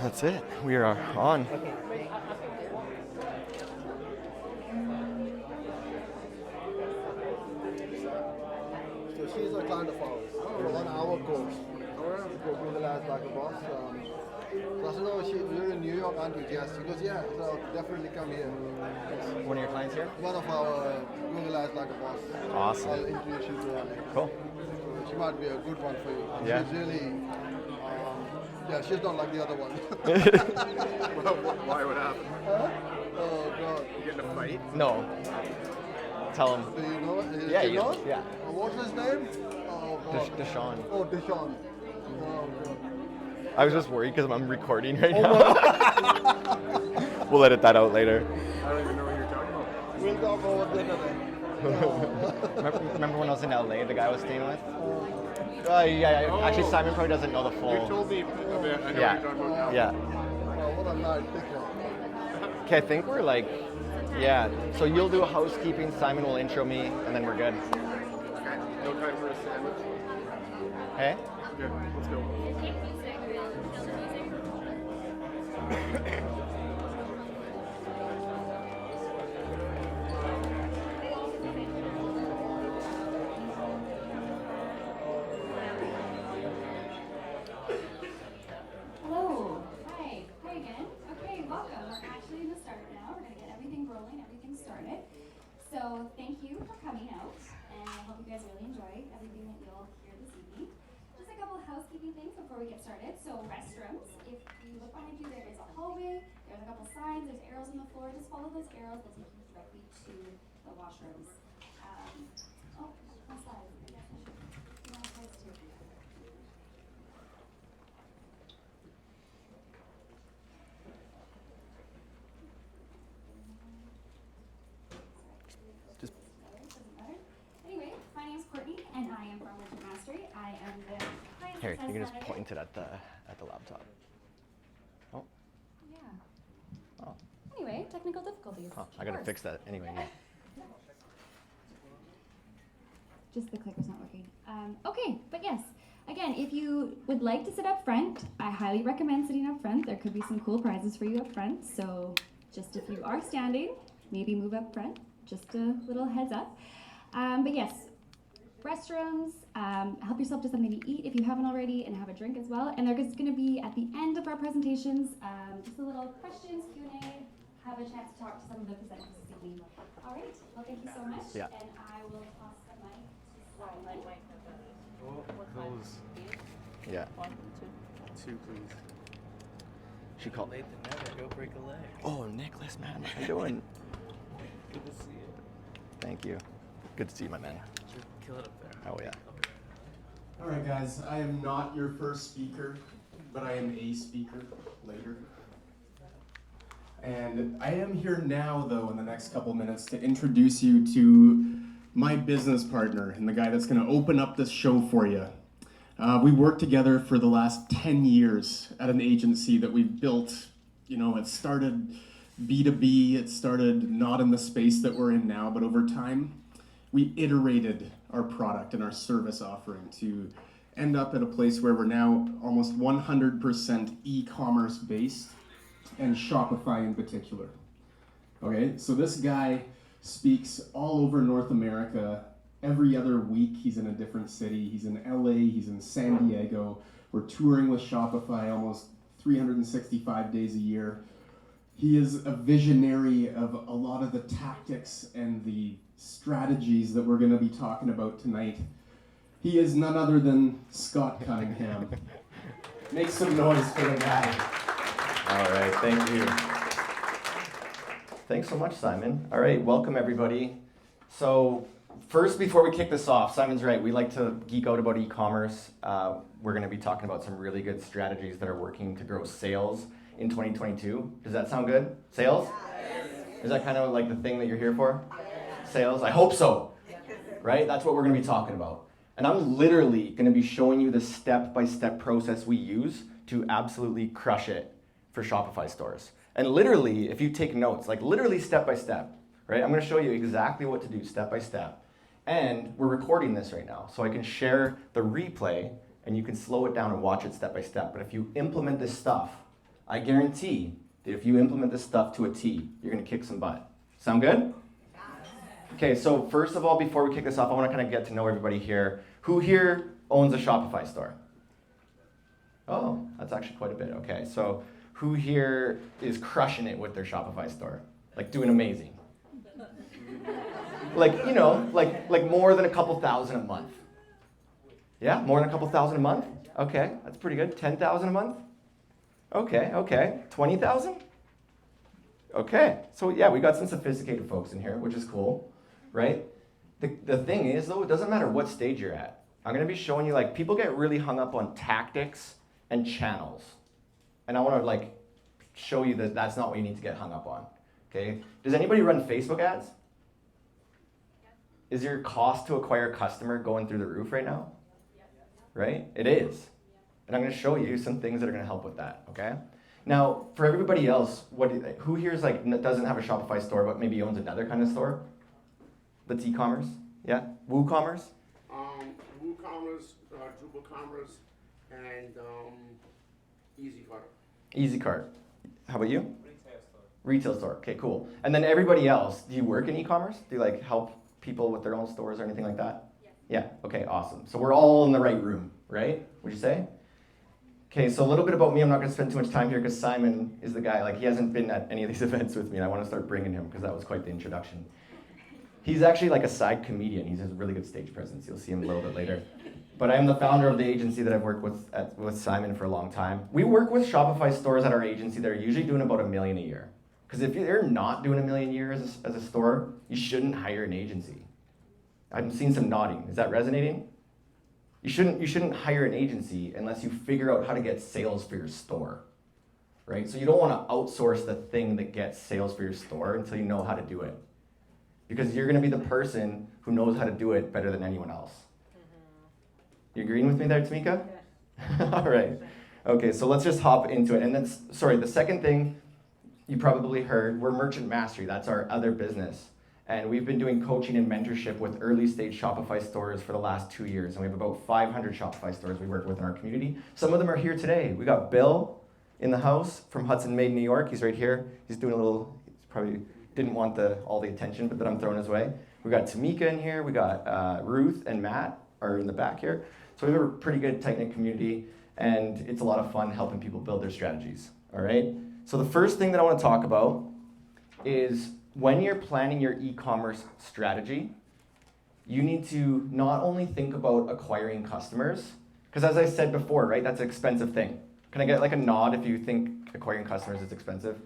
That's it. We are on. So she's a client of ours. So on our course, go Google as like a boss. So I said, oh, we're in New York, aren't you? Yes. She goes, yeah. So definitely come here. One of your clients here? One of our Google as like a boss. Awesome. I'll introduce you to her. Cool. So she might be a good one for you. Yeah. She's really, yeah, she's not like the other one. Why would happen? Huh? Oh God. You get in a fight? No. Tell him. Do you know it? Yeah, you you- know it? yeah. What's his name? Oh God. Deshaun. Oh, Deshaun. Oh God. I was just worried because I'm recording right now. We'll edit that out later. I don't even know what you're talking about. We'll talk over dinner then. Remember when I was in LA, the guy I was staying with? Yeah. Actually, Simon probably doesn't know the full. You told me a bit. I know Yeah. what you're talking about now. Yeah. Oh, what a nice picture. Okay, I think we're like, yeah. So you'll do housekeeping, Simon will intro me, and then we're good. Okay. No time for a sandwich. Hey? Good. Let's go. Hello. Hi. Hi again. Okay, welcome. We're actually going to start now. We're going to get everything rolling, everything started. So thank you for coming out, and I hope you guys really enjoy everything that you'll hear this evening. Just a couple of housekeeping things before we get started. So restrooms. If you look behind you, there is a hallway. There's a couple signs. There's arrows on the floor. Just follow those arrows. They'll take you directly to the washrooms. My slides. I guess I should do my slides too. Just- Doesn't matter. Anyway, my name's Courtney, and I am from Merchant Mastery. I am the client Here, success you can just manager. point it at the laptop. Oh, Yeah. oh, Anyway, technical difficulties. oh, I of gotta course. fix that anyway. Yeah. Just the clicker's not working. Okay, but yes. Again, if you would like to sit up front, I highly recommend sitting up front. There could be some cool prizes for you up front. So just if you are standing, maybe move up front. Just a little heads up. But yes, restrooms, help yourself to something to eat if you haven't already, and have a drink as well. And there's going to be, at the end of our presentations, just a little questions, Q&A, have a chance to talk to some of the presenters this evening. All right, well, thank you so much. Yeah. And I will toss the mic to Simon. Those Yeah. two, please. She called. Late than never, go break a leg. Oh, Nicholas, man, how you doing? Good to see you. Thank you. Good to see you, my man. Should kill it up there. Oh yeah. All right, guys, I am not your first speaker, but I am a speaker later. And I am here now, though, in the next couple minutes to introduce you to my business partner and the guy that's going to open up this show for you. We worked together for the last 10 years at an agency that we've built. You know, it started B2B, it started not in the space that we're in now, but over time, we iterated our product and our service offering to end up at a place where we're now almost 100% e-commerce based, and Shopify in particular. Okay, so this guy speaks all over North America. Every other week he's in a different city. He's in LA, he's in San Diego. We're touring with Shopify almost 365 days a year. He is a visionary of a lot of the tactics and the strategies that we're going to be talking about tonight. He is none other than Scott Cunningham. Make some noise for the guy. All right, thank you. Thanks so much, Simon. All right, welcome everybody. So first, before we kick this off, Simon's right, we like to geek out about e-commerce. We're gonna be talking about some really good strategies that are working to grow sales in 2022. Does that sound good? Sales? Yes. Is that kind of like the thing that you're here for? Yes. Sales? I hope so, right? That's what we're gonna be talking about. And I'm literally gonna be showing you the step-by-step process we use to absolutely crush it for Shopify stores. And literally, if you take notes, like literally step by step, right? I'm gonna show you exactly what to do step by step. And we're recording this right now, so I can share the replay and you can slow it down and watch it step by step. But if you implement this stuff, I guarantee that if you implement this stuff to a T, you're gonna kick some butt. Sound good? Okay, so first of all, before we kick this off, I wanna kind of get to know everybody here. Who here owns a Shopify store? Oh, that's actually quite a bit. Okay, so who here is crushing it with their Shopify store? Like doing amazing? Like, you know, like more than a couple thousand a month. Yeah, more than a couple thousand a month? Okay, that's pretty good. 10,000 a month? Okay. 20,000? Okay, so yeah, we got some sophisticated folks in here, which is cool, right? The thing is, though, it doesn't matter what stage you're at. I'm gonna be showing you, like, people get really hung up on tactics and channels. And I wanna, like, show you that that's not what you need to get hung up on, okay? Does anybody run Facebook ads? Is your cost to acquire a customer going through the roof right now? Right? It is. And I'm gonna show you some things that are gonna help with that, okay? Now, for everybody else, who here is like doesn't have a Shopify store but maybe owns another kind of store that's e-commerce? Yeah? WooCommerce? WooCommerce, DrupalCommerce, and EasyCart. EasyCart. How about you? Retail store. Okay, cool. And then everybody else, do you work in e-commerce? Do you like help people with their own stores or anything like that? Yeah. Okay, awesome. So we're all in the right room, right? Would you say? Okay, so a little bit about me. I'm not going to spend too much time here because Simon is the guy. Like, he hasn't been at any of these events with me, and I want to start bringing him because that was quite the introduction. He's actually like a side comedian. He has a really good stage presence. You'll see him a little bit later. But I am the founder of the agency that I've worked with Simon for a long time. We work with Shopify stores at our agency that are usually doing about $1 million a year. Because if you're not doing $1 million a year as a store, you shouldn't hire an agency. I'm seeing some nodding. Is that resonating? You shouldn't hire an agency unless you figure out how to get sales for your store, right? So you don't want to outsource the thing that gets sales for your store until you know how to do it. Because you're going to be the person who knows how to do it better than anyone else. You agreeing with me there, Tamika? Yeah. All right. Okay, so let's just hop into it. And then, the second thing you probably heard, we're Merchant Mastery. That's our other business. And we've been doing coaching and mentorship with early stage Shopify stores for the last 2 years. And we have about 500 Shopify stores we work with in our community. Some of them are here today. We got Bill in the house from Hudson Made, New York. He's right here. He's doing he's probably didn't want all the attention, but that I'm throwing his way. We got Tamika in here. We got Ruth and Matt are in the back here. So we have a pretty good tight-knit community, and it's a lot of fun helping people build their strategies, all right? So the first thing that I want to talk about is when you're planning your e-commerce strategy, you need to not only think about acquiring customers, because as I said before, right, that's an expensive thing. Can I get like a nod if you think acquiring customers is expensive?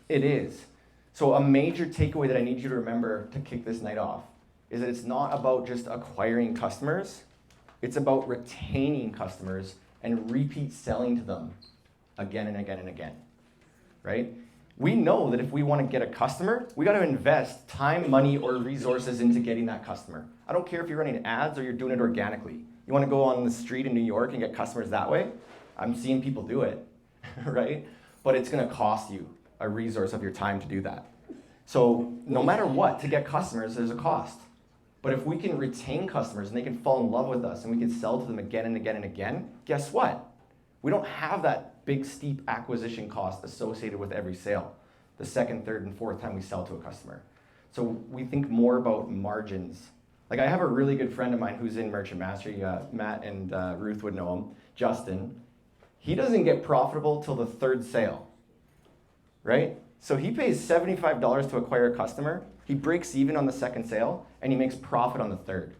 It is. So a major takeaway that I need you to remember to kick this night off is that it's not about just acquiring customers, it's about retaining customers and repeat selling to them again and again and again, right? We know that if we want to get a customer, we got to invest time, money, or resources into getting that customer. I don't care if you're running ads or you're doing it organically. You want to go on the street in New York and get customers that way? I'm seeing people do it, right? But it's going to cost you a resource of your time to do that. So no matter what, to get customers, there's a cost. But if we can retain customers and they can fall in love with us and we can sell to them again and again and again, guess what? We don't have that big, steep acquisition cost associated with every sale, the second, third, and fourth time we sell to a customer. So we think more about margins. Like, I have a really good friend of mine who's in Merchant Mastery, Matt and Ruth would know him, Justin. He doesn't get profitable till the third sale, right? So he pays $75 to acquire a customer, he breaks even on the second sale, and he makes profit on the third.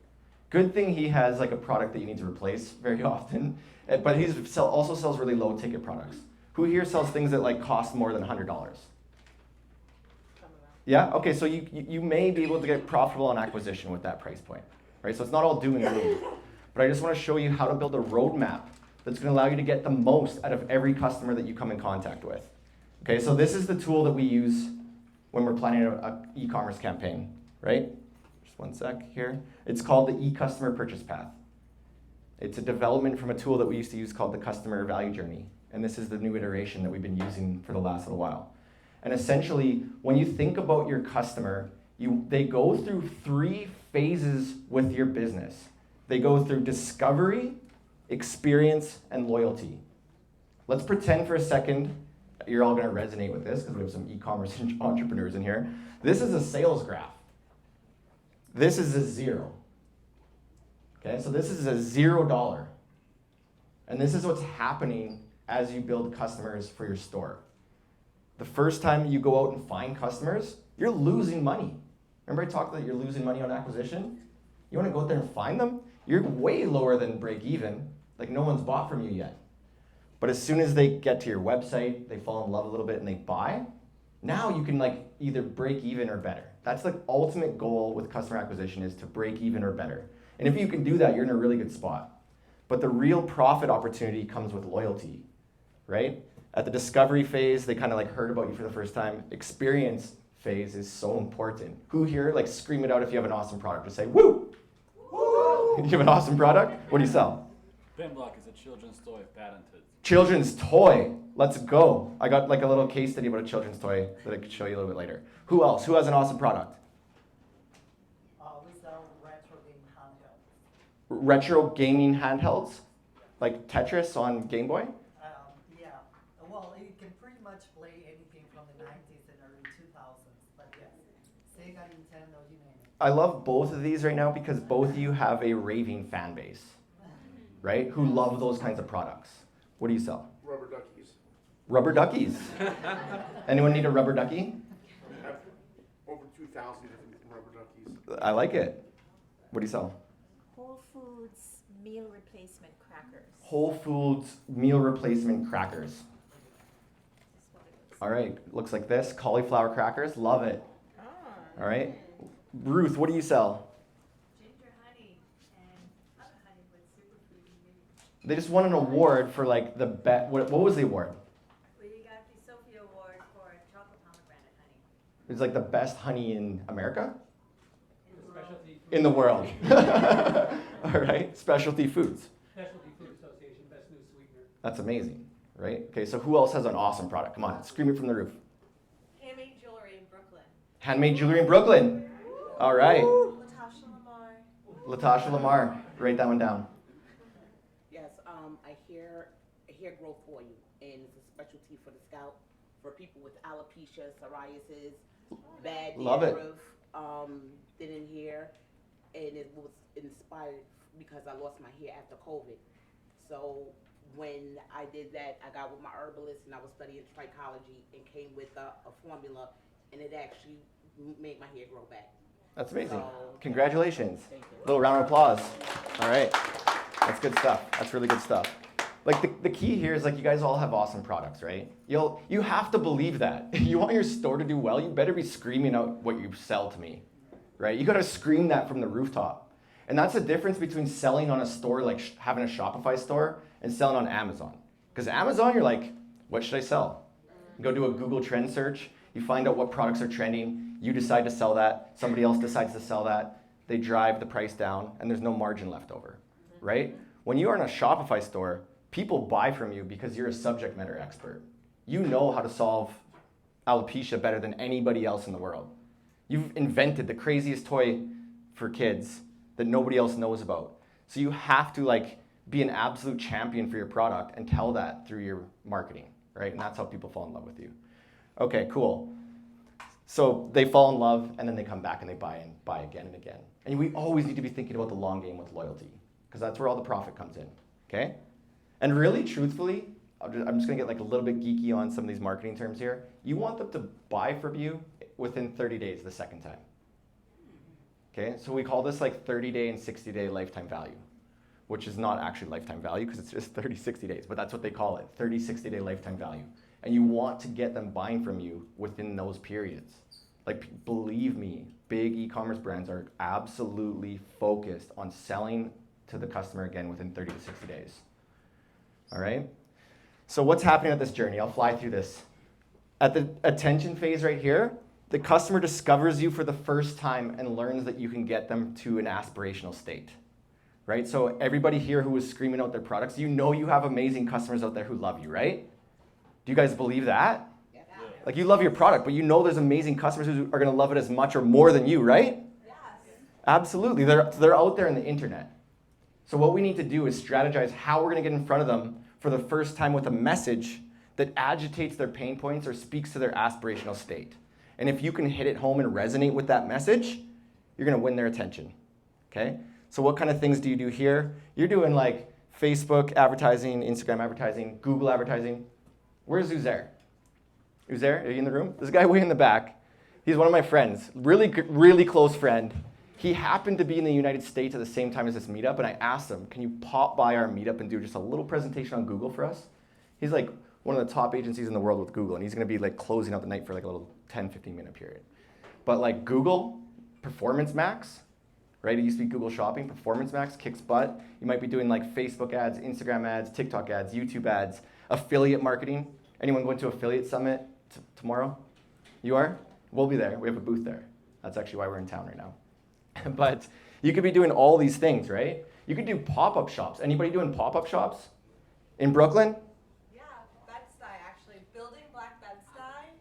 Good thing he has like a product that you need to replace very often, but he also sells really low ticket products. Who here sells things that like cost more than $100? Yeah, okay, so you may be able to get profitable on acquisition with that price point, right? So it's not all doom and gloom, but I just want to show you how to build a roadmap that's going to allow you to get the most out of every customer that you come in contact with. Okay, so this is the tool that we use when we're planning an e-commerce campaign, right? Just one sec here. It's called the e-customer purchase path. It's a development from a tool that we used to use called the customer value journey. And this is the new iteration that we've been using for the last little while. And essentially, when you think about your customer, they go through 3 phases with your business. They go through discovery, experience, and loyalty. Let's pretend for a second, you're all going to resonate with this because we have some e-commerce entrepreneurs in here. This is a sales graph. This is a 0. Okay, so this is a $0. And this is what's happening as you build customers for your store. The first time you go out and find customers, you're losing money. Remember I talked that you're losing money on acquisition? You want to go out there and find them? You're way lower than break even. Like no one's bought from you yet. But as soon as they get to your website, they fall in love a little bit and they buy, now you can like either break even or better. That's the ultimate goal with customer acquisition, is to break even or better. And if you can do that, you're in a really good spot. But the real profit opportunity comes with loyalty, right? At the discovery phase, they kind of like heard about you for the first time. Experience phase is so important. Who here, like scream it out if you have an awesome product. Just say, woo! Woo! You have an awesome product? What do you sell? Benblock is a children's toy, patented. Children's toy. Let's go. I got like a little case study about a children's toy that I could show you a little bit later. Who else? Who has an awesome product? We sell retro game handhelds. Retro gaming handhelds? Like Tetris on Game Boy? Yeah. Well, you can pretty much play anything from the 90s and early 2000s. But yes, Sega, Nintendo, you name it. I love both of these right now because both of you have a raving fan base, right? Who love those kinds of products. What do you sell? Rubber duckies. Rubber duckies. Anyone need a rubber ducky? We have over 2,000 different rubber duckies. I like it. What do you sell? Whole Foods meal replacement crackers. Whole Foods meal replacement crackers. That's what it looks All right, looks like this. Cauliflower crackers, love it. All right. Ruth, what do you sell? ginger honey and other honey with superfood ingredients. They just won an award for like the best. What was the award? We got the Sophie Award for chocolate pomegranate honey. It's like the best honey in America? Specialty In the world. All right, specialty foods. Specialty Food Association, best new sweetener. That's amazing, right? Okay, so who else has an awesome product? Come on, scream it from the roof. Handmade jewelry in Brooklyn. Handmade jewelry in Brooklyn. All right. Latasha Lamar. Latasha Lamar, write that one down. Yes, I hear growth for you, and it's a specialty for the scalp for people with alopecia, psoriasis, bad Love it. dandruff, thinning hair, and it was inspired because I lost my hair after COVID. So when I did that, I got with my herbalist and I was studying trichology and came with a formula, and it actually made my hair grow back. That's amazing. So, Congratulations. thank you. Little round of applause. All right. That's good stuff. That's really good stuff. Like the key here is like you guys all have awesome products, right? You have to believe that. If you want your store to do well, you better be screaming out what you sell to me, right? You got to scream that from the rooftop. And that's the difference between selling on a store, like having a Shopify store, and selling on Amazon. Because Amazon, you're like, what should I sell? You go do a Google trend search. You find out what products are trending. You decide to sell that. Somebody else decides to sell that. They drive the price down, and there's no margin left over, right? When you are in a Shopify store, people buy from you because you're a subject matter expert. You know how to solve alopecia better than anybody else in the world. You've invented the craziest toy for kids that nobody else knows about. So you have to like be an absolute champion for your product and tell that through your marketing, right? And that's how people fall in love with you. Okay, cool. So they fall in love and then they come back and they buy again and again. And we always need to be thinking about the long game with loyalty because that's where all the profit comes in, okay? And really, truthfully, I'm just gonna get like a little bit geeky on some of these marketing terms here. You want them to buy from you within 30 days the second time. Okay, so we call this like 30-day and 60-day lifetime value, which is not actually lifetime value because it's just 30, 60 days, but that's what they call it, 30, 60-day lifetime value. And you want to get them buying from you within those periods. Like, believe me, big e-commerce brands are absolutely focused on selling to the customer again within 30 to 60 days. All right? So what's happening at this journey? I'll fly through this. At the attention phase right here, the customer discovers you for the first time and learns that you can get them to an aspirational state, right? So everybody here who is screaming out their products, you know you have amazing customers out there who love you, right? Do you guys believe that? Yeah. Like you love your product, but you know there's amazing customers who are gonna love it as much or more than you, right? Yes. Absolutely, they're out there in the internet. So what we need to do is strategize how we're gonna get in front of them for the first time with a message that agitates their pain points or speaks to their aspirational state. And if you can hit it home and resonate with that message, you're gonna win their attention, okay? So what kind of things do you do here? You're doing like Facebook advertising, Instagram advertising, Google advertising. Where's Uzair? Uzair, are you in the room? This guy way in the back. He's one of my friends, really close friend. He happened to be in the United States at the same time as this meetup, and I asked him, can you pop by our meetup and do just a little presentation on Google for us? He's like one of the top agencies in the world with Google, and he's gonna be like closing out the night for like a little 10, 15 minute period. But like Google, Performance Max, right? It used to be Google Shopping, Performance Max kicks butt. You might be doing like Facebook ads, Instagram ads, TikTok ads, YouTube ads, affiliate marketing. Anyone going to Affiliate Summit tomorrow? You are? We'll be there. We have a booth there. That's actually why we're in town right now. But you could be doing all these things, right? You could do pop-up shops. Anybody doing pop-up shops in Brooklyn? Yeah, Bed-Stuy actually. Building Black Bed-Stuy,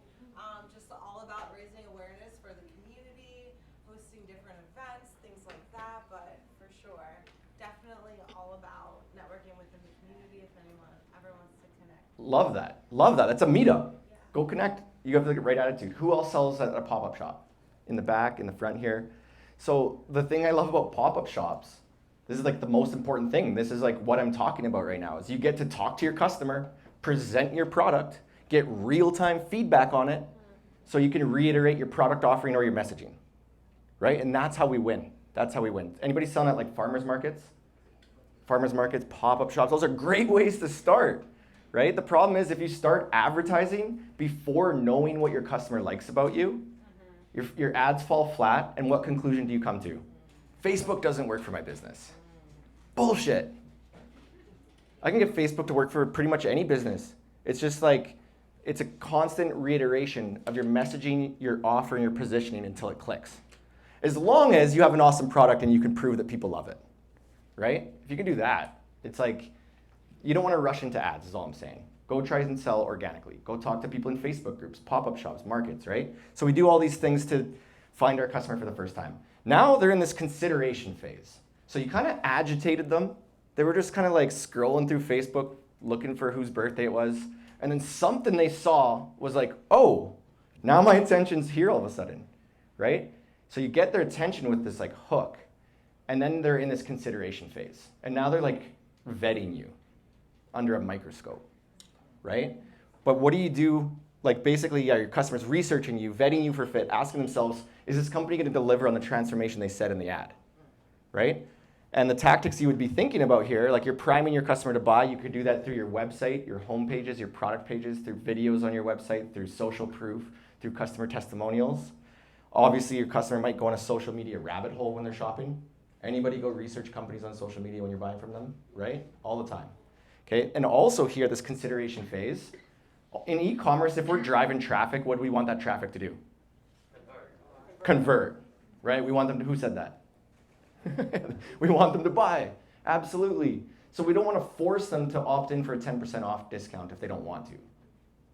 just all about raising awareness for the community, hosting different events, things like that, but for sure, definitely all about networking within the community if anyone ever wants to connect. Love that. Love that. That's a meetup. Yeah. Go connect. You have the right attitude. Who else sells at a pop-up shop? In the back, in the front here. So the thing I love about pop-up shops, this is like the most important thing. This is like what I'm talking about right now, is you get to talk to your customer, present your product, get real-time feedback on it, so you can reiterate your product offering or your messaging, right? And that's how we win. That's how we win. Anybody selling at like farmers markets? Farmers markets, pop-up shops, those are great ways to start, right? The problem is if you start advertising before knowing what your customer likes about you, your ads fall flat, and what conclusion do you come to? Facebook doesn't work for my business. Bullshit. I can get Facebook to work for pretty much any business. It's just like, it's a constant reiteration of your messaging, your offer, and your positioning until it clicks. As long as you have an awesome product and you can prove that people love it, right? If you can do that, it's like, you don't want to rush into ads is all I'm saying. Go try and sell organically. Go talk to people in Facebook groups, pop-up shops, markets, right? So we do all these things to find our customer for the first time. Now they're in this consideration phase. So you kind of agitated them. They were just kind of like scrolling through Facebook, looking for whose birthday it was. And then something they saw was like, oh, now my attention's here all of a sudden, right? So you get their attention with this like hook. And then they're in this consideration phase. And now they're like vetting you under a microscope, right? But what do you do? Like basically, yeah, your customer's researching you, vetting you for fit, asking themselves, is this company going to deliver on the transformation they said in the ad, right? And the tactics you would be thinking about here, like you're priming your customer to buy, you could do that through your website, your home pages, your product pages, through videos on your website, through social proof, through customer testimonials. Obviously, your customer might go on a social media rabbit hole when they're shopping. Anybody go research companies on social media when you're buying from them, right? All the time. Okay, and also here, this consideration phase. In e-commerce, if we're driving traffic, what do we want that traffic to do? Convert, right? We want them to, who said that? We want them to buy, absolutely. So we don't want to force them to opt in for a 10% off discount if they don't want to.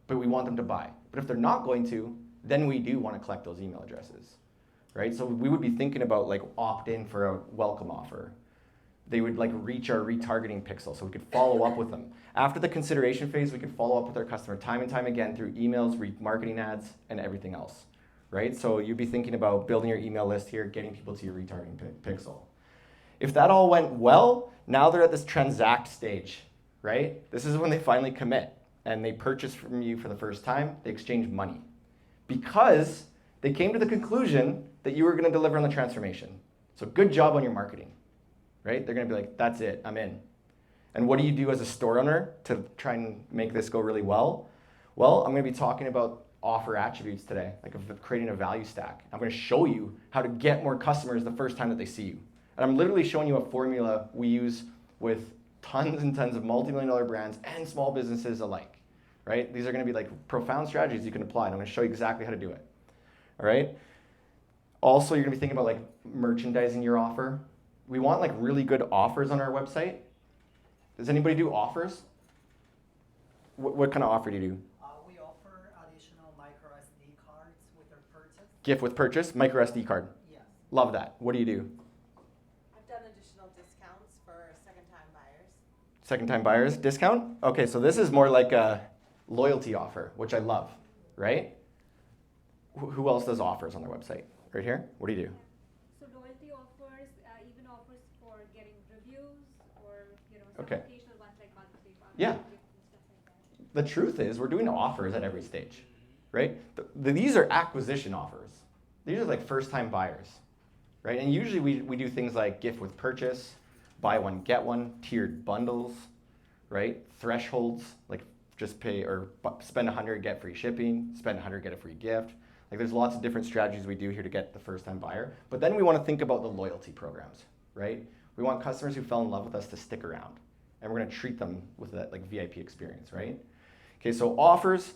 But we want them to buy. But if they're not going to, then we do want to collect those email addresses, right? So we would be thinking about like opt in for a welcome offer. They would like reach our retargeting pixel so we could follow up with them. After the consideration phase, we could follow up with our customer time and time again through emails, remarketing ads, and everything else, right? So you'd be thinking about building your email list here, getting people to your retargeting pixel. If that all went well, now they're at this transact stage, right? This is when they finally commit and they purchase from you for the first time, they exchange money because they came to the conclusion that you were gonna deliver on the transformation. So good job on your marketing. Right? They're going to be like, that's it, I'm in. And what do you do as a store owner to try and make this go really well? Well, I'm going to be talking about offer attributes today, like of creating a value stack. I'm going to show you how to get more customers the first time that they see you. And I'm literally showing you a formula we use with tons and tons of multi-million-dollar brands and small businesses alike. Right? These are going to be like profound strategies you can apply, and I'm going to show you exactly how to do it. All right? Also, you're going to be thinking about like merchandising your offer. We want like really good offers on our website. Does anybody do offers? What kind of offer do you do? We offer additional micro SD cards with their purchase. Gift with purchase, micro SD card. Yes. Love that. What do you do? I've done additional discounts for second-time buyers. Second time buyers discount? Okay, so this is more like a loyalty offer, which I love, right? Who else does offers on their website? Right here? What do you do? So loyalty offers, even offers for getting reviews or, some Okay. occasional ones like Mother's Day, Father's Yeah. Day gifts and stuff like that. The truth is, we're doing offers at every stage, right? These are acquisition offers. These are like first-time buyers, right? And usually we do things like gift with purchase, buy one, get one, tiered bundles, right? Thresholds, like just pay or spend 100, get free shipping, spend 100, get a free gift. Like there's lots of different strategies we do here to get the first-time buyer. But then we want to think about the loyalty programs, right? We want customers who fell in love with us to stick around. And we're going to treat them with that like VIP experience, right? Okay, so offers,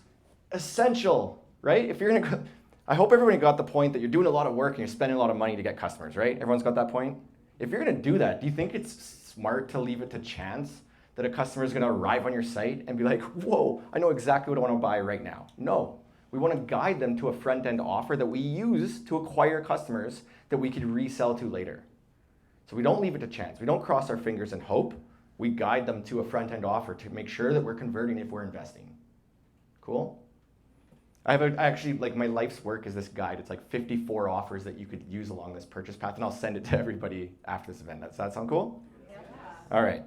essential, right? If you're going to, I hope everybody got the point that you're doing a lot of work and you're spending a lot of money to get customers, right? Everyone's got that point? If you're going to do that, do you think it's smart to leave it to chance that a customer is going to arrive on your site and be like, whoa, I know exactly what I want to buy right now? No. We want to guide them to a front-end offer that we use to acquire customers that we could resell to later. So we don't leave it to chance. We don't cross our fingers and hope. We guide them to a front-end offer to make sure that we're converting if we're investing. Cool? I actually, like my life's work is this guide. It's like 54 offers that you could use along this purchase path, and I'll send it to everybody after this event. Does that sound cool? Yeah. All right.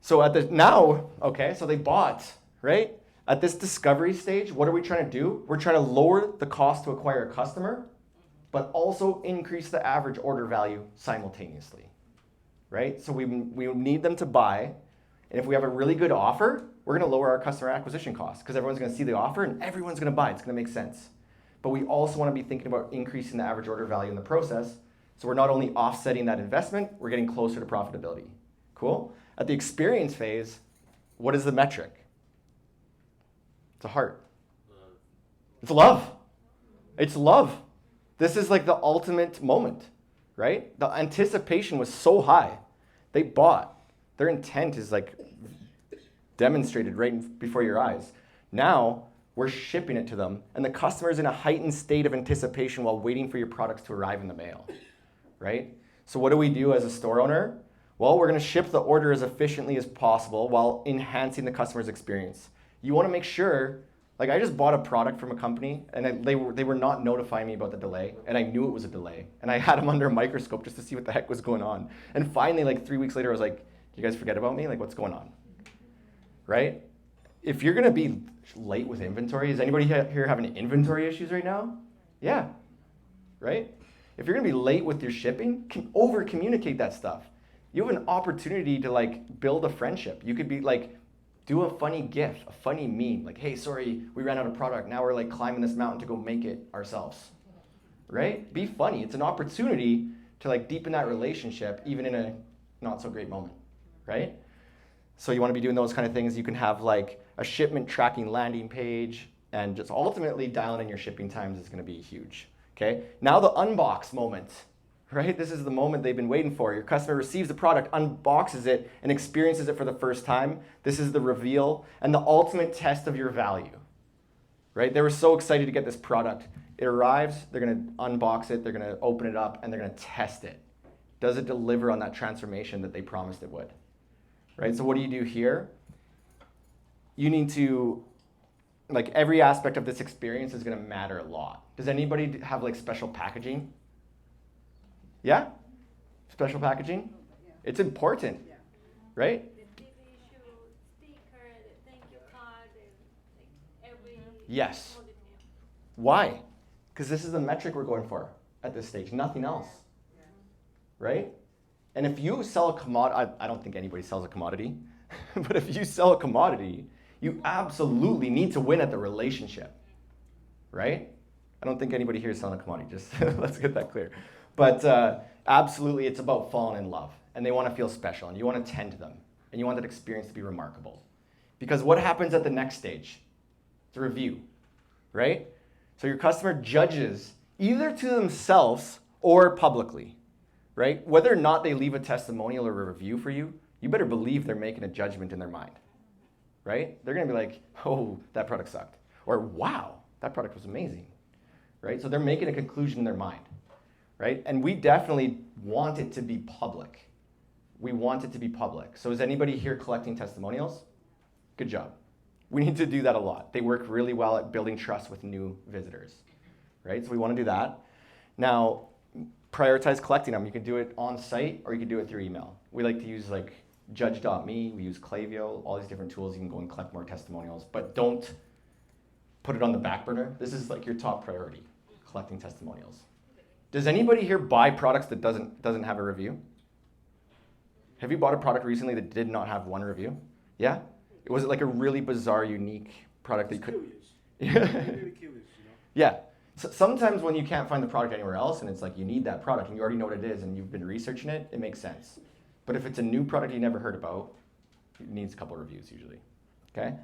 So so they bought, right? At this discovery stage, what are we trying to do? We're trying to lower the cost to acquire a customer, but also increase the average order value simultaneously, right? So we need them to buy, and if we have a really good offer, we're going to lower our customer acquisition costs because everyone's going to see the offer and everyone's going to buy. It's going to make sense. But we also want to be thinking about increasing the average order value in the process, so we're not only offsetting that investment, we're getting closer to profitability. Cool? At the experience phase, what is the metric? It's a heart. It's love. It's love. This is like the ultimate moment, right? The anticipation was so high. They bought. Their intent is like demonstrated right before your eyes. Now, we're shipping it to them, and the customer's in a heightened state of anticipation while waiting for your products to arrive in the mail, right? So what do we do as a store owner? Well, we're going to ship the order as efficiently as possible while enhancing the customer's experience. You want to make sure, like I just bought a product from a company and they were not notifying me about the delay, and I knew it was a delay, and I had them under a microscope just to see what the heck was going on. And finally, like 3 weeks later, I was like, you guys forget about me? Like, what's going on? Right? If you're going to be late with inventory, is anybody here having inventory issues right now? Yeah. Right? If you're going to be late with your shipping, over communicate that stuff. You have an opportunity to like build a friendship. You could be like, do a funny GIF, a funny meme, like, hey, sorry, we ran out of product. Now we're like climbing this mountain to go make it ourselves, right? Be funny. It's an opportunity to like deepen that relationship even in a not so great moment, right? So you want to be doing those kind of things. You can have like a shipment tracking landing page, and just ultimately dialing in your shipping times is going to be huge, okay? Now the unbox moment. Right? This is the moment they've been waiting for. Your customer receives the product, unboxes it, and experiences it for the first time. This is the reveal and the ultimate test of your value. Right? They were so excited to get this product. It arrives, they're going to unbox it, they're going to open it up, and they're going to test it. Does it deliver on that transformation that they promised it would? Right? So what do you do here? You need to, like every aspect of this experience is going to matter a lot. Does anybody have like special packaging? Yeah? Special packaging? It's important, right? Yes. Why? Because this is the metric we're going for at this stage, nothing else, right? And if you sell a commodity, I don't think anybody sells a commodity, but if you sell a commodity, you absolutely need to win at the relationship, right? I don't think anybody here is selling a commodity, just let's get that clear. But absolutely, it's about falling in love. And they want to feel special. And you want to tend to them. And you want that experience to be remarkable. Because what happens at the next stage? It's a review, right? So your customer judges either to themselves or publicly, right? Whether or not they leave a testimonial or a review for you, you better believe they're making a judgment in their mind, right? They're going to be like, oh, that product sucked. Or, wow, that product was amazing, right? So they're making a conclusion in their mind. Right? And we definitely want it to be public. We want it to be public. So is anybody here collecting testimonials? Good job. We need to do that a lot. They work really well at building trust with new visitors, right? So we want to do that. Now, prioritize collecting them. You can do it on site or you can do it through email. We like to use like judge.me, we use Klaviyo, all these different tools. You can go and collect more testimonials, but don't put it on the back burner. This is like your top priority, collecting testimonials. Does anybody here buy products that doesn't have a review? Have you bought a product recently that did not have one review? Yeah? Was it like a really bizarre, unique product that you could? Yeah. So sometimes when you can't find the product anywhere else and it's like you need that product and you already know what it is and you've been researching it, it makes sense. But if it's a new product you never heard about, it needs a couple of reviews usually. Okay?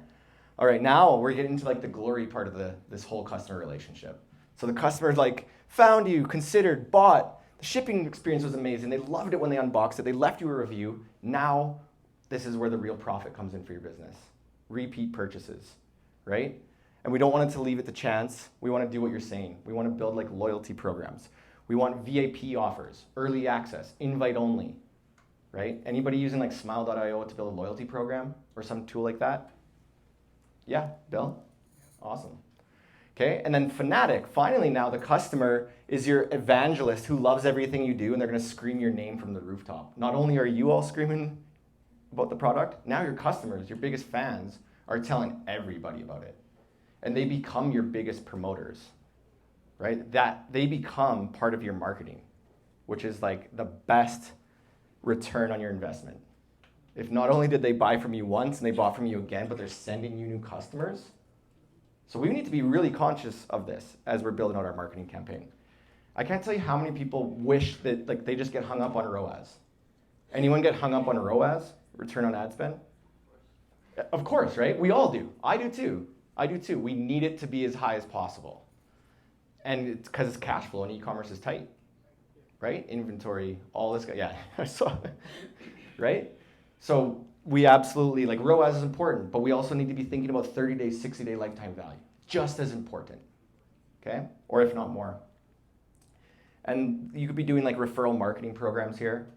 All right, now we're getting into like the glory part of this whole customer relationship. So the customer like found you, considered, bought. The shipping experience was amazing. They loved it when they unboxed it. They left you a review. Now this is where the real profit comes in for your business. Repeat purchases, right? And we don't want it to leave it to chance. We want to do what you're saying. We want to build like loyalty programs. We want VIP offers, early access, invite only, right? Anybody using like smile.io to build a loyalty program or some tool like that? Yeah, Bill? Awesome. Okay, and then Fanatic. Finally now the customer is your evangelist who loves everything you do and they're going to scream your name from the rooftop. Not only are you all screaming about the product, now your customers, your biggest fans, are telling everybody about it. And they become your biggest promoters, right? That they become part of your marketing, which is like the best return on your investment. If not only did they buy from you once and they bought from you again, but they're sending you new customers. So we need to be really conscious of this as we're building out our marketing campaign. I can't tell you how many people wish that like they just get hung up on ROAS. Anyone get hung up on ROAS, return on ad spend? Of course, right? We all do. I do too. We need it to be as high as possible. And it's because it's cash flow and e-commerce is tight, right? Inventory, all this, yeah, I saw it, right? So we absolutely, like ROAS is important, but we also need to be thinking about 30-day, 60-day lifetime value, just as important, okay? Or if not more. And you could be doing like referral marketing programs here,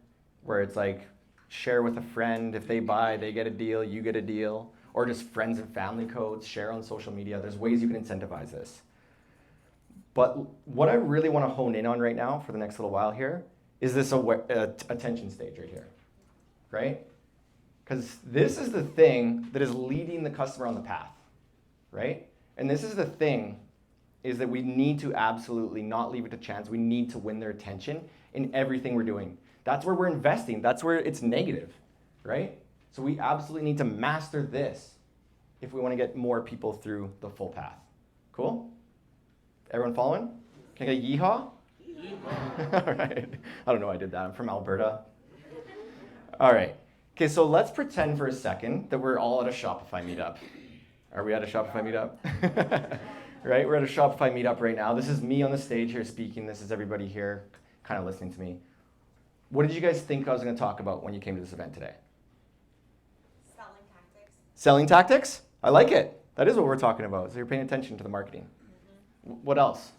where it's like share with a friend. If they buy, they get a deal, you get a deal. Or just friends and family codes, share on social media. There's ways you can incentivize this. But what I really want to hone in on right now for the next little while here is this attention stage right here, right? Because this is the thing that is leading the customer on the path, right? And this is the thing is that we need to absolutely not leave it to chance. We need to win their attention in everything we're doing. That's where we're investing. That's where it's negative, right? So we absolutely need to master this if we want to get more people through the full path. Cool? Everyone following? Can I get yeehaw? All right. I don't know why I did that. I'm from Alberta. All right. Okay, so let's pretend for a second that we're all at a Shopify meetup. Are we at a Shopify meetup? Right? We're at a Shopify meetup right now. This is me on the stage here speaking. This is everybody here kind of listening to me. What did you guys think I was going to talk about when you came to this event today? Selling tactics? I like it. That is what we're talking about. So you're paying attention to the marketing. What else?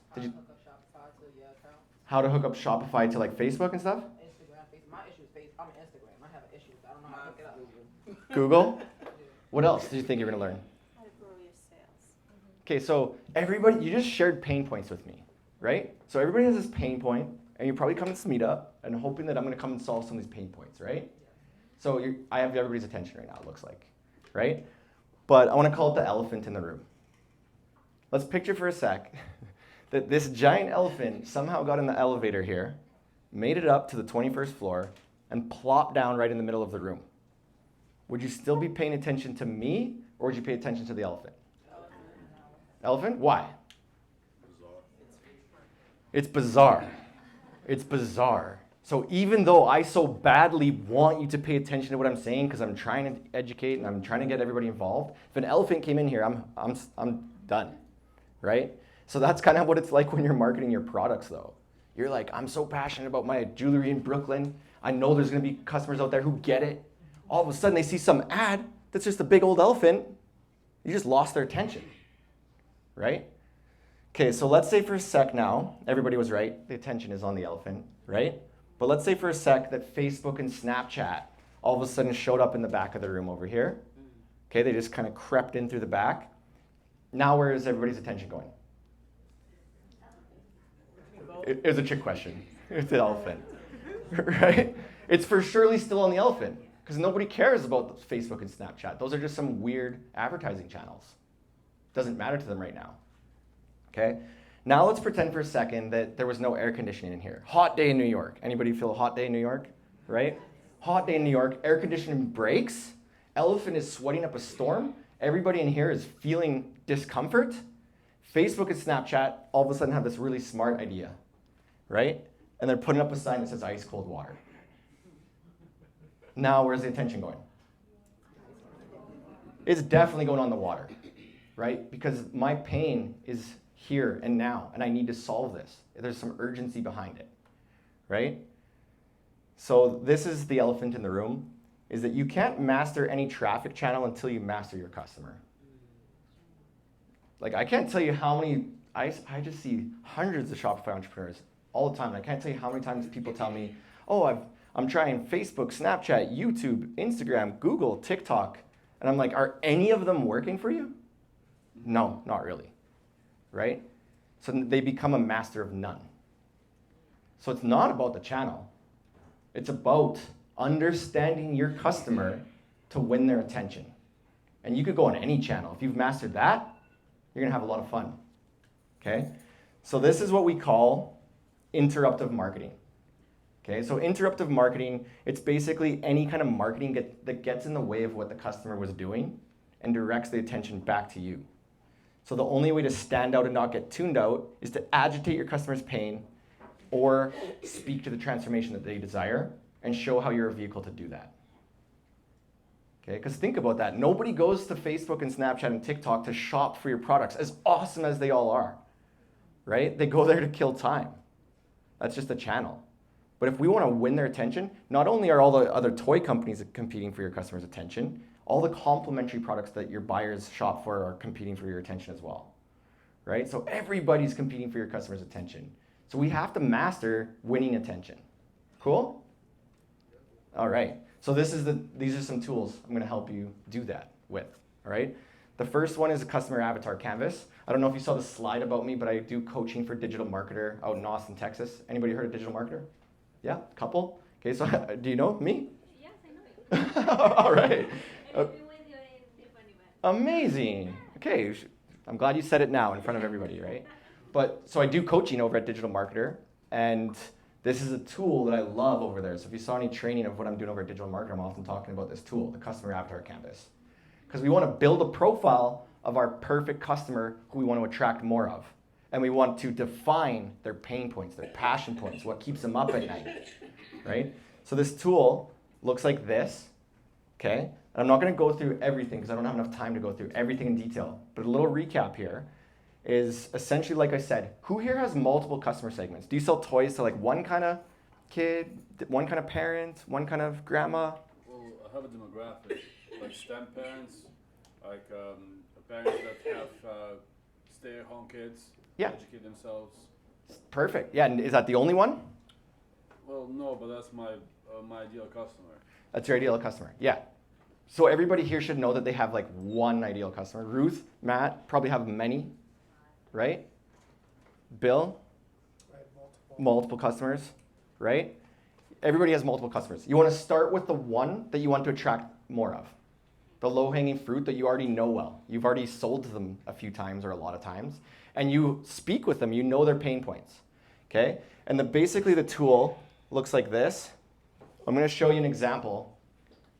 How to hook up Shopify to like Facebook and stuff? Instagram. My issue is I'm Instagram. I have an issue. I don't know how to hook it up. Google? What else do you think you're going to learn? How to grow your sales. Okay, so everybody, you just shared pain points with me, right? So everybody has this pain point, and you probably come to this meetup and hoping that I'm going to come and solve some of these pain points, right? So I have everybody's attention right now, it looks like. Right? But I want to call it the elephant in the room. Let's picture for a sec that this giant elephant somehow got in the elevator here, made it up to the 21st floor, and plopped down right in the middle of the room. Would you still be paying attention to me, or would you pay attention to the elephant? Elephant? Why? It's bizarre. It's bizarre. So even though I so badly want you to pay attention to what I'm saying because I'm trying to educate and I'm trying to get everybody involved, if an elephant came in here, I'm done, right? So that's kind of what it's like when you're marketing your products though. You're like, I'm so passionate about my jewelry in Brooklyn. I know there's gonna be customers out there who get it. All of a sudden they see some ad that's just a big old elephant. You just lost their attention, right? Okay, so let's say for a sec now, everybody was right. The attention is on the elephant, right? But let's say for a sec that Facebook and Snapchat all of a sudden showed up in the back of the room over here. Okay, they just kind of crept in through the back. Now where is everybody's attention going? It's a trick question. It's the elephant, right? It's for surely still on the elephant because nobody cares about Facebook and Snapchat. Those are just some weird advertising channels. Doesn't matter to them right now, okay? Now let's pretend for a second that there was no air conditioning in here. Hot day in New York. Anybody feel a hot day in New York, right? Hot day in New York, air conditioning breaks, elephant is sweating up a storm, everybody in here is feeling discomfort. Facebook and Snapchat all of a sudden have this really smart idea, right? And they're putting up a sign that says ice cold water. Now where's the attention going? It's definitely going on the water, right? Because my pain is here and now, and I need to solve this. There's some urgency behind it, right? So this is the elephant in the room, is that you can't master any traffic channel until you master your customer. Like I can't tell you how many, I just see hundreds of Shopify entrepreneurs all the time. And I can't tell you how many times people tell me, oh, I'm trying Facebook, Snapchat, YouTube, Instagram, Google, TikTok. And I'm like, are any of them working for you? No, not really, right? So they become a master of none. So it's not about the channel. It's about understanding your customer to win their attention. And you could go on any channel. If you've mastered that, you're gonna have a lot of fun, okay? So this is what we call interruptive marketing. Okay, so interruptive marketing, it's basically any kind of marketing that gets in the way of what the customer was doing and directs the attention back to you. So the only way to stand out and not get tuned out is to agitate your customer's pain or speak to the transformation that they desire and show how you're a vehicle to do that. Okay, because think about that. Nobody goes to Facebook and Snapchat and TikTok to shop for your products, as awesome as they all are, right? They go there to kill time. That's just a channel. But if we want to win their attention, not only are all the other toy companies competing for your customers' attention, all the complementary products that your buyers shop for are competing for your attention as well, right? So everybody's competing for your customers' attention. So we have to master winning attention. Cool? All right. So these are some tools I'm going to help you do that with, all right? The first one is a customer avatar canvas. I don't know if you saw the slide about me, but I do coaching for digital marketer out in Austin, Texas. Anybody heard of digital marketer? Yeah, a couple? Okay, so do you know me? Yes, I know you. All right. And with your different events. Amazing. Okay, I'm glad you said it now in front of everybody, right? But so I do coaching over at Digital Marketer, and this is a tool that I love over there. So if you saw any training of what I'm doing over at Digital Marketer, I'm often talking about this tool, the customer avatar canvas. Because we want to build a profile of our perfect customer who we want to attract more of. And we want to define their pain points, their passion points, what keeps them up at night, right? So this tool looks like this, okay? And I'm not going to go through everything because I don't have enough time to go through everything in detail. But a little recap here is essentially, like I said, who here has multiple customer segments? Do you sell toys to like one kind of kid, one kind of parent, one kind of grandma? Well, I have a demographic, like STEM parents, like parents that have stay-at-home kids. Yeah. Educate themselves. Perfect. Yeah, and is that the only one? Well, no, but that's my ideal customer. That's your ideal customer. Yeah. So everybody here should know that they have like one ideal customer. Ruth, Matt probably have many, right? Bill, multiple customers, right? Everybody has multiple customers. You want to start with the one that you want to attract more of. The low-hanging fruit that you already know well. You've already sold to them a few times or a lot of times. And you speak with them, you know their pain points, okay? And basically the tool looks like this. I'm gonna show you an example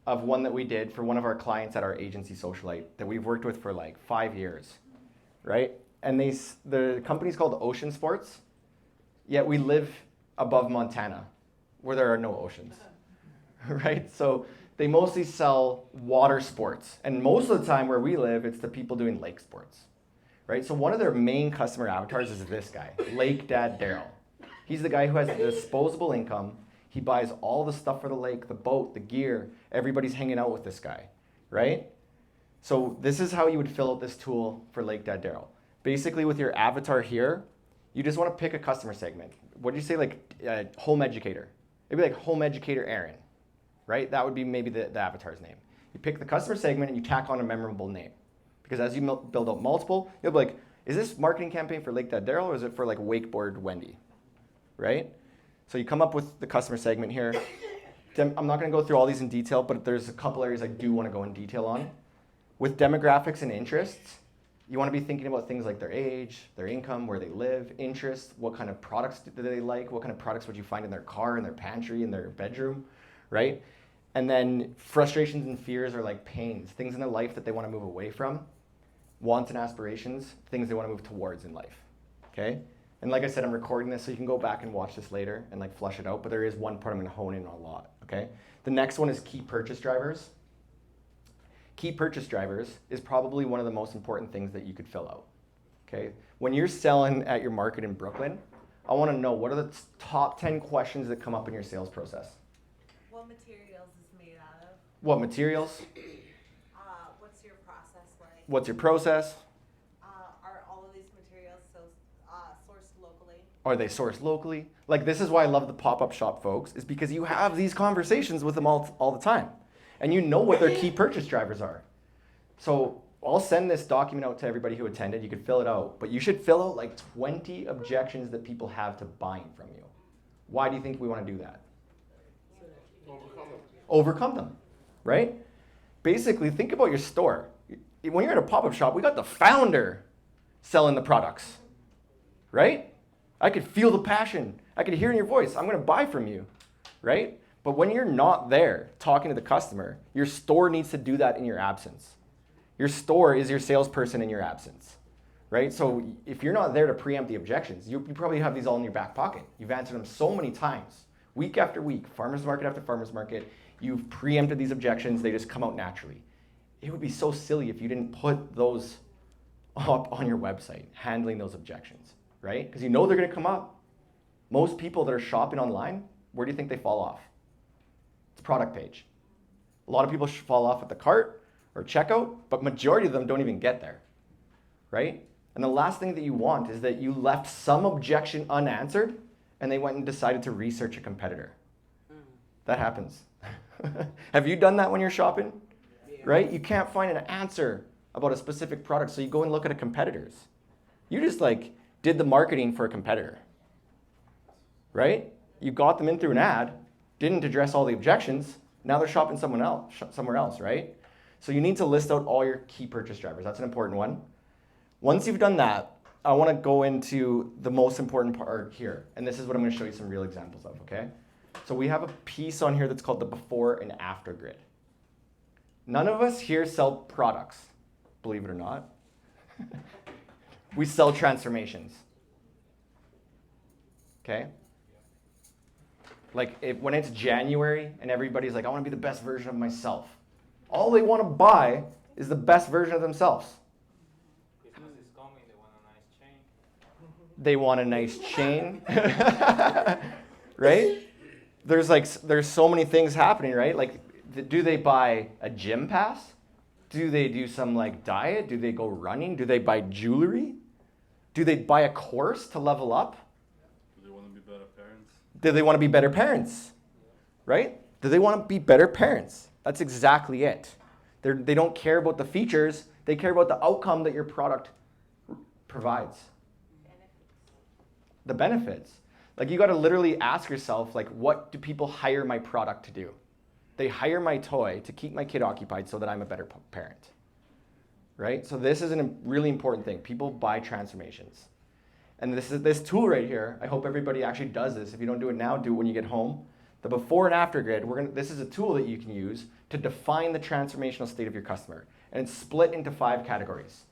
of one that we did for one of our clients at our agency, Socialite, that we've worked with for like 5 years, right? And the company's called Ocean Sports, yet we live above Montana, where there are no oceans, right? So they mostly sell water sports. And most of the time where we live, it's the people doing lake sports. Right? So one of their main customer avatars is this guy, Lake Dad Daryl. He's the guy who has disposable income. He buys all the stuff for the lake, the boat, the gear. Everybody's hanging out with this guy, right? So this is how you would fill out this tool for Lake Dad Daryl. Basically with your avatar here, you just want to pick a customer segment. What do you say, like home educator? It'd be like Home Educator Aaron, right? That would be maybe the avatar's name. You pick the customer segment and you tack on a memorable name. Because as you build out multiple, you'll be like, is this marketing campaign for Lake Dad Daryl or is it for like Wakeboard Wendy, right? So you come up with the customer segment here. I'm not going to go through all these in detail, but there's a couple areas I do want to go in detail on. With demographics and interests, you want to be thinking about things like their age, their income, where they live, interests, what kind of products do they like, what kind of products would you find in their car, in their pantry, in their bedroom, right? And then frustrations and fears are like pains, things in their life that they want to move away from, wants and aspirations, things they want to move towards in life, okay? And like I said, I'm recording this so you can go back and watch this later and like flush it out, but there is one part I'm going to hone in on a lot, okay? The next one is key purchase drivers. Key purchase drivers is probably one of the most important things that you could fill out, okay? When you're selling at your market in Brooklyn, I want to know what are the top 10 questions that come up in your sales process? What materials is made out of? What materials? What's your process like? What's your process? Are all of these materials sourced locally? Are they sourced locally? Like, this is why I love the pop-up shop folks, is because you have these conversations with them all the time. And you know what their key purchase drivers are. So I'll send this document out to everybody who attended. You could fill it out. But you should fill out like 20 objections that people have to buying from you. Why do you think we want to do that? Overcome them, right? Basically, think about your store. When you're at a pop-up shop, we got the founder selling the products, right? I could feel the passion. I could hear in your voice, I'm going to buy from you, right? But when you're not there talking to the customer, your store needs to do that in your absence. Your store is your salesperson in your absence, right? So if you're not there to preempt the objections, you probably have these all in your back pocket. You've answered them so many times, week after week, farmer's market after farmer's market. You've preempted these objections. They just come out naturally. It would be so silly if you didn't put those up on your website, handling those objections, right? Because you know they're going to come up. Most people that are shopping online, where do you think they fall off? It's product page. A lot of people fall off at the cart or checkout, but majority of them don't even get there, right? And the last thing that you want is that you left some objection unanswered and they went and decided to research a competitor. That happens. Have you done that when you're shopping? Yeah. Right? You can't find an answer about a specific product, so you go and look at a competitor's. You just like did the marketing for a competitor, right? You got them in through an ad, didn't address all the objections, now they're shopping somewhere else, right? So you need to list out all your key purchase drivers. That's an important one. Once you've done that, I want to go into the most important part here, and this is what I'm going to show you some real examples of, okay? So we have a piece on here that's called the before and after grid. None of us here sell products, believe it or not. We sell transformations, okay? Like when it's January and everybody's like, I want to be the best version of myself. All they want to buy is the best version of themselves. Christmas is coming, they want a nice chain. They want a nice chain, right? There's so many things happening, right? Like, do they buy a gym pass? Do they do some like diet? Do they go running? Do they buy jewelry? Do they buy a course to level up? Do they want to be better parents? Do they want to be better parents? Right? Do they want to be better parents? That's exactly it. They don't care about the features. They care about the outcome that your product provides. The benefits. Like, you got to literally ask yourself, like, what do people hire my product to do? They hire my toy to keep my kid occupied so that I'm a better parent, right? So this is a really important thing. People buy transformations. And this tool right here, I hope everybody actually does this. If you don't do it now, do it when you get home. The before and after grid, this is a tool that you can use to define the transformational state of your customer. And it's split into 5 categories.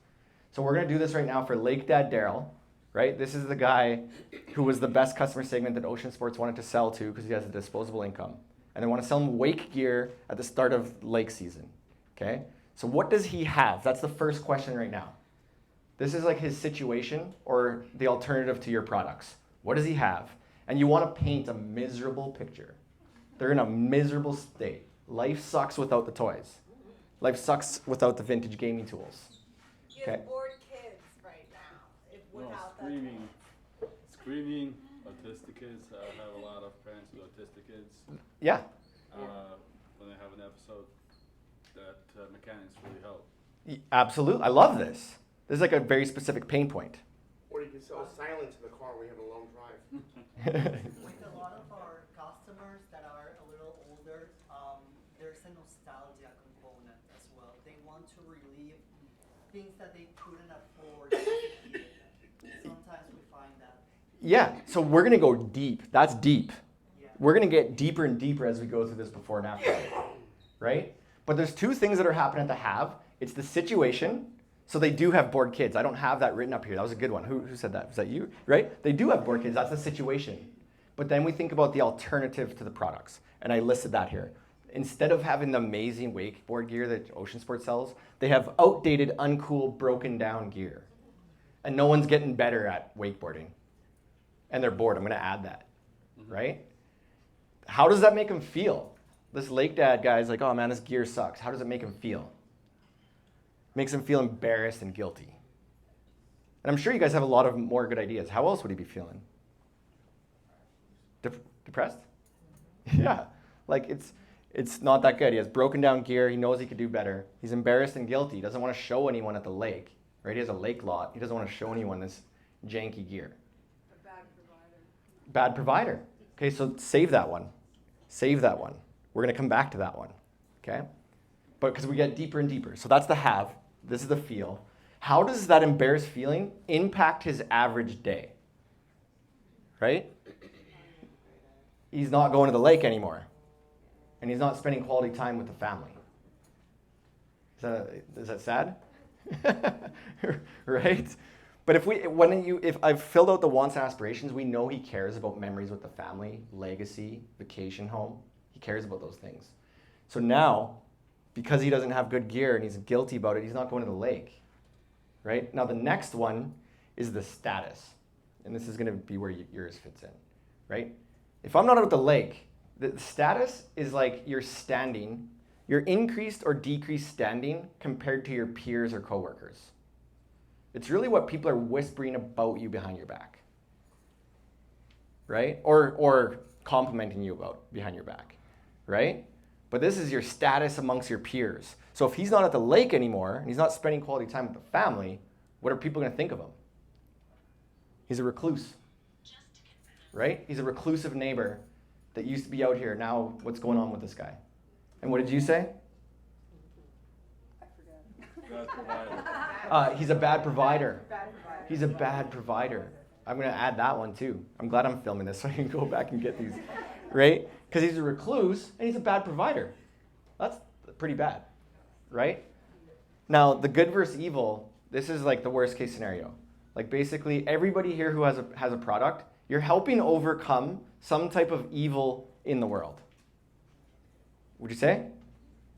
So we're going to do this right now for Lake Dad Daryl. Right? This is the guy who was the best customer segment that Ocean Sports wanted to sell to because he has a disposable income. And they want to sell him wake gear at the start of lake season. Okay? So what does he have? That's the first question right now. This is like his situation or the alternative to your products. What does he have? And you want to paint a miserable picture. They're in a miserable state. Life sucks without the toys. Life sucks without the vintage gaming tools. You have bored kids right now. Screaming, autistic kids. I have a lot of parents with autistic kids. Yeah. When they have an episode, that mechanics really help. Absolutely. I love this. This is like a very specific pain point. Or you can sell silence in the car when you have a long drive. With a lot of our customers that are a little older, there's a nostalgia component as well. They want to relive things that they couldn't afford as a kid. Sometimes we find that. Yeah, so we're gonna go deep. That's deep. Yeah. We're gonna get deeper and deeper as we go through this before and after, right? But there's two things that are happening at the have. It's the situation. So they do have bored kids. I don't have that written up here. That was a good one. Who said that? Was that you? Right? They do have bored kids. That's the situation. But then we think about the alternative to the products. And I listed that here. Instead of having the amazing wakeboard gear that Ocean Sport sells, they have outdated, uncool, broken down gear. And no one's getting better at wakeboarding. And they're bored. I'm going to add that. Right? How does that make them feel? This Lake Dad guy's like, oh man, this gear sucks. How does it make him feel? Makes him feel embarrassed and guilty. And I'm sure you guys have a lot of more good ideas. How else would he be feeling? Depressed? Yeah. Like it's not that good. He has broken down gear. He knows he could do better. He's embarrassed and guilty. He doesn't want to show anyone at the lake. Right? He has a lake lot. He doesn't want to show anyone this janky gear. A bad provider. Bad provider. Okay, so save that one. Save that one. We're going to come back to that one. Okay? But because we get deeper and deeper. So that's the have. This is the feel. How does that embarrassed feeling impact his average day? Right? He's not going to the lake anymore. And he's not spending quality time with the family. Is that sad? Right? But if I've filled out the wants and aspirations, we know he cares about memories with the family, legacy, vacation home. He cares about those things. So now, because he doesn't have good gear and he's guilty about it, he's not going to the lake. Right? Now the next one is the status. And this is going to be where yours fits in. Right? If I'm not out at the lake, the status is like your standing, your increased or decreased standing compared to your peers or coworkers. It's really what people are whispering about you behind your back. Right? Or complimenting you about behind your back. Right? But this is your status amongst your peers. So if he's not at the lake anymore, and he's not spending quality time with the family, what are people going to think of him? He's a recluse. Right? He's a reclusive neighbor that used to be out here. Now, what's going on with this guy? And what did you say? Bad provider. He's a bad provider. He's a bad provider. I'm going to add that one too. I'm glad I'm filming this so I can go back and get these. Right? Because he's a recluse and he's a bad provider. That's pretty bad. Right? Now, the good versus evil, this is like the worst case scenario. Like basically everybody here who has a product, you're helping overcome some type of evil in the world. Would you say?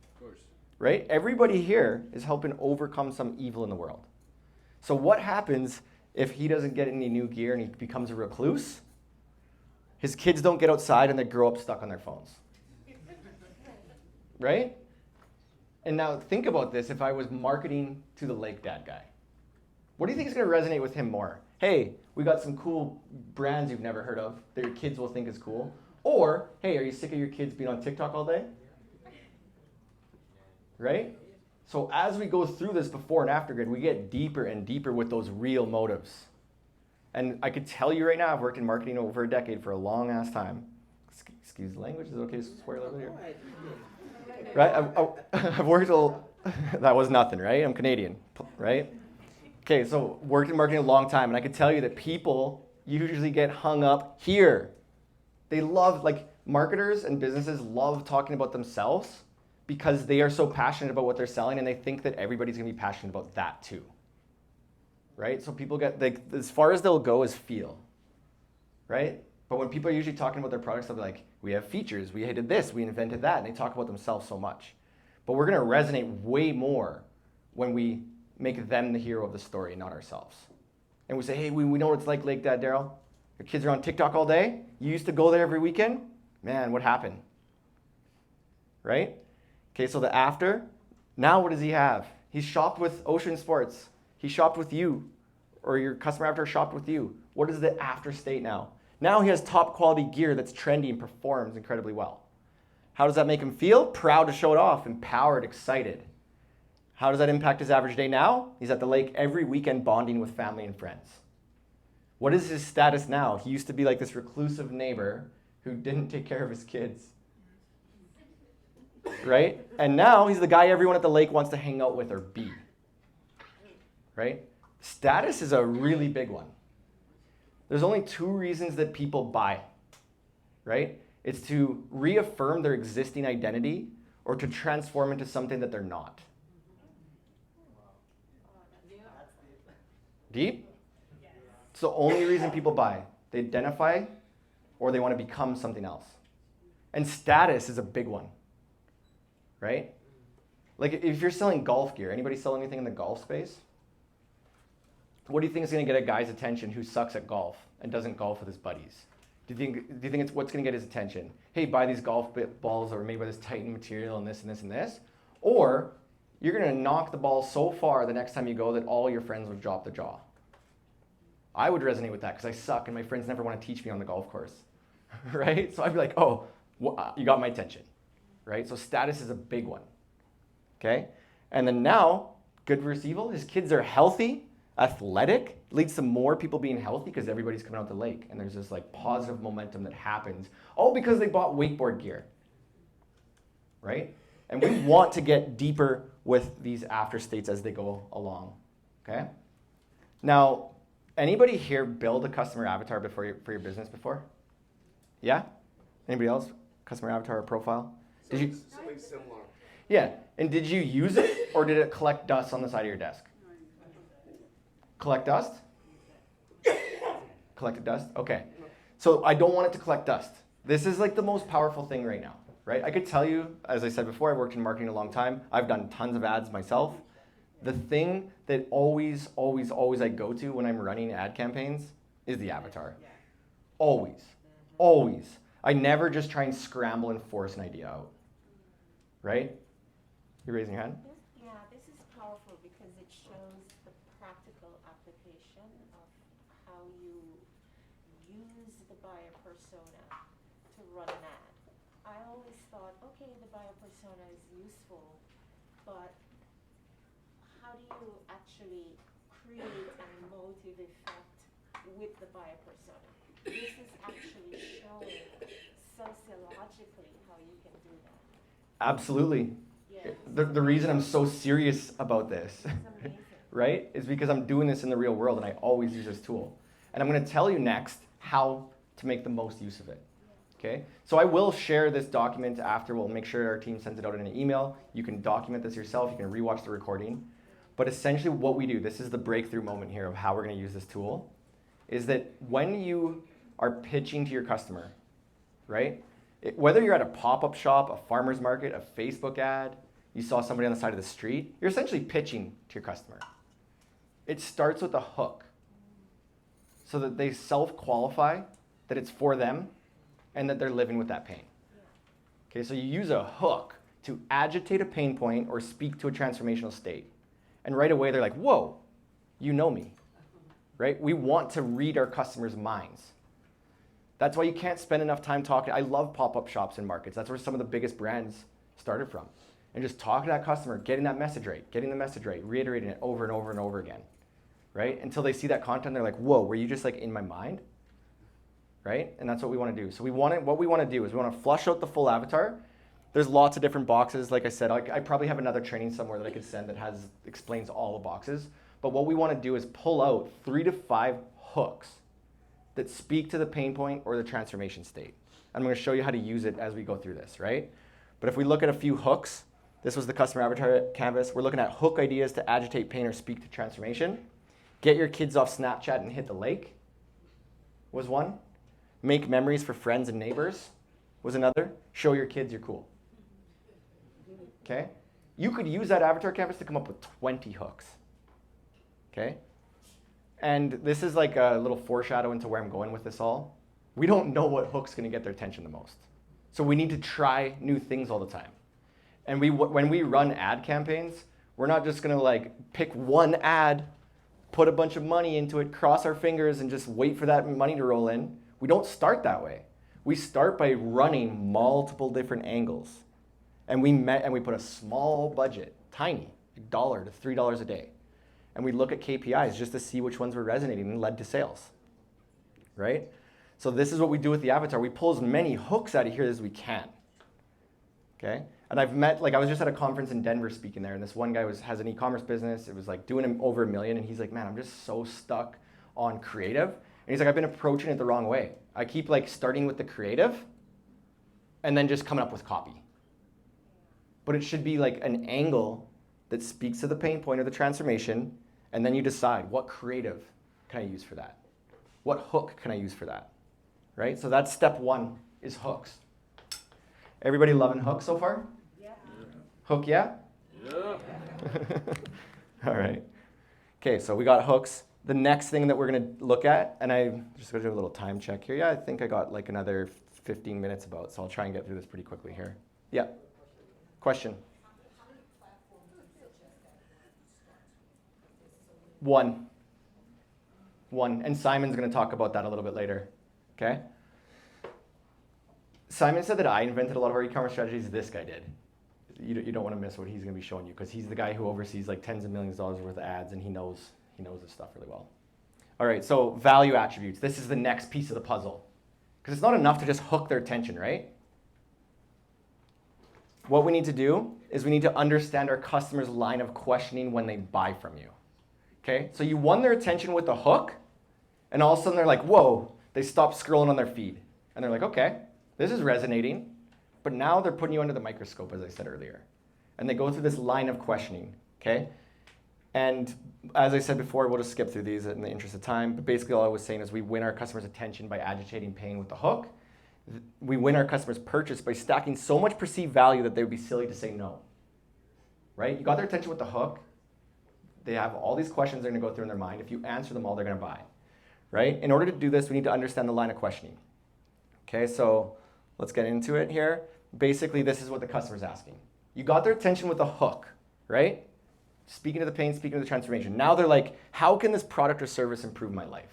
Of course. Right? Everybody here is helping overcome some evil in the world. So what happens if he doesn't get any new gear and he becomes a recluse? His kids don't get outside and they grow up stuck on their phones. Right? And now think about this if I was marketing to the Lake Dad guy. What do you think is going to resonate with him more? Hey, we got some cool brands you've never heard of that your kids will think is cool. Or, hey, are you sick of your kids being on TikTok all day? Right? So as we go through this before and after grid, we get deeper and deeper with those real motives. And I could tell you right now, I've worked in marketing over a decade for a long ass time. Excuse the language, is it okay to swear a little bit here? Right? I've worked that was nothing, right? I'm Canadian, right? Okay, so worked in marketing a long time, and I can tell you that people usually get hung up here. They love, like marketers and businesses love talking about themselves because they are so passionate about what they're selling and they think that everybody's gonna be passionate about that too. Right? So people get, as far as they'll go is feel, right? But when people are usually talking about their products, they'll be like, we have features, we did this, we invented that, and they talk about themselves so much. But we're gonna resonate way more when we make them the hero of the story, not ourselves. And we say, hey, we know what it's like, Lake Dad Daryl. Your kids are on TikTok all day. You used to go there every weekend. Man, what happened? Right? Okay, so the after, now what does he have? He's shopped with Ocean Sports. He shopped with you, or your customer after shopped with you. What is the after state now? Now he has top quality gear that's trendy and performs incredibly well. How does that make him feel? Proud to show it off, empowered, excited. How does that impact his average day now? He's at the lake every weekend bonding with family and friends. What is his status now? He used to be like this reclusive neighbor who didn't take care of his kids. Right? And now he's the guy everyone at the lake wants to hang out with or be. Right? Status is a really big one. There's only 2 reasons that people buy. Right? It's to reaffirm their existing identity or to transform into something that they're not. Deep? It's the only reason people buy. They identify or they want to become something else. And status is a big one. Right? Like if you're selling golf gear, anybody sell anything in the golf space? What do you think is going to get a guy's attention who sucks at golf and doesn't golf with his buddies? Do you think it's what's going to get his attention? Hey, buy these golf balls that were made by this Titan material and this and this and this? Or you're going to knock the ball so far the next time you go that all your friends would drop the jaw. I would resonate with that because I suck and my friends never want to teach me on the golf course. Right? So I'd be like, oh, you got my attention. Right? So status is a big one. Okay? And then now, good versus evil, his kids are healthy, athletic, leads to more people being healthy because everybody's coming out the lake. And there's this like positive momentum that happens, all because they bought wakeboard gear. Right? And we want to get deeper with these after states as they go along. Okay? Now, anybody here build a customer avatar for your business before? Yeah? Anybody else? Customer avatar or profile? Did you? Something similar. Yeah. And did you use it or did it collect dust on the side of your desk? Collect dust? Collected dust? Okay. So I don't want it to collect dust. This is like the most powerful thing right now, right? I could tell you, as I said before, I worked in marketing a long time. I've done tons of ads myself. The thing that always I go to when I'm running ad campaigns is the avatar. Always. Always. I never just try and scramble and force an idea out. Right? You're raising your hand? Yeah, this is powerful because it shows the practical application of how you use the buyer persona to run an ad. I always thought, okay, the buyer persona is useful, but how do you actually create a motive effect with the buyer persona? This is actually showing sociologically how you can do that. Absolutely. Yes. The reason I'm so serious about this, right, is because I'm doing this in the real world and I always use this tool. And I'm going to tell you next how to make the most use of it. Okay? So I will share this document after. We'll make sure our team sends it out in an email. You can document this yourself. You can rewatch the recording. But essentially what we do, this is the breakthrough moment here of how we're going to use this tool, is that when you are pitching to your customer, right, whether you're at a pop-up shop, a farmer's market, a Facebook ad, you saw somebody on the side of the street, you're essentially pitching to your customer. It starts with a hook so that they self-qualify that it's for them and that they're living with that pain. Okay, so you use a hook to agitate a pain point or speak to a transformational state. And right away they're like, whoa, you know me, right? We want to read our customers' minds. That's why you can't spend enough time talking. I love pop-up shops and markets. That's where some of the biggest brands started from. And just talking to that customer, getting the message right, reiterating it over and over and over again, right? Until they see that content, they're like, whoa, were you just like in my mind? Right? And that's what we want to do. So what we want to do is we want to flush out the full avatar. There's lots of different boxes. Like I said, I probably have another training somewhere that I could send that explains all the boxes. But what we want to do is pull out 3 to 5 hooks that speak to the pain point or the transformation state. I'm going to show you how to use it as we go through this, right? But if we look at a few hooks, this was the customer avatar canvas. We're looking at hook ideas to agitate pain or speak to transformation. Get your kids off Snapchat and hit the lake was one. Make memories for friends and neighbors was another. Show your kids you're cool. Okay? You could use that avatar canvas to come up with 20 hooks. Okay? And this is like a little foreshadow into where I'm going with this all. We don't know what hook's going to get their attention the most. So we need to try new things all the time. And when we run ad campaigns, we're not just going to like pick one ad, put a bunch of money into it, cross our fingers, and just wait for that money to roll in. We don't start that way. We start by running multiple different angles. And we put a small budget, tiny, $1 to $3 a day. And we look at KPIs just to see which ones were resonating and led to sales, right? So this is what we do with the avatar. We pull as many hooks out of here as we can, okay? And I've met, I was just at a conference in Denver speaking there, and this one guy has an e-commerce business. It was doing over $1 million, and he's like, man, I'm just so stuck on creative. And he's like, I've been approaching it the wrong way. I keep starting with the creative and then just coming up with copy. But it should be an angle that speaks to the pain point or the transformation, and then you decide what creative can I use for that? What hook can I use for that? Right? So that's step one, is hooks. Everybody loving hooks so far? Yeah. Hook, yeah? Yeah. All right. Okay, so we got hooks. The next thing that we're going to look at, and I'm just going to do a little time check here. Yeah, I think I got another 15 minutes about, so I'll try and get through this pretty quickly here. Yeah. Question? One. And Simon's going to talk about that a little bit later. Okay? Simon said that I invented a lot of our e-commerce strategies. This guy did. You don't want to miss what he's going to be showing you, because he's the guy who oversees tens of millions of dollars worth of ads, and he knows this stuff really well. All right, so value attributes. This is the next piece of the puzzle, because it's not enough to just hook their attention, right? What we need to do is we need to understand our customer's line of questioning when they buy from you. Okay, so you won their attention with a hook, and all of a sudden they're like, whoa, they stop scrolling on their feed. And they're like, okay, this is resonating. But now they're putting you under the microscope, as I said earlier. And they go through this line of questioning, okay? And as I said before, we'll just skip through these in the interest of time. But basically all I was saying is we win our customers' attention by agitating pain with the hook. We win our customers' purchase by stacking so much perceived value that they would be silly to say no, right? You got their attention with the hook. They have all these questions they're going to go through in their mind. If you answer them all, they're going to buy, right? In order to do this, we need to understand the line of questioning. Okay, so let's get into it here. Basically, this is what the customer's asking. You got their attention with a hook, right? Speaking to the pain, speaking to the transformation. Now they're like, how can this product or service improve my life?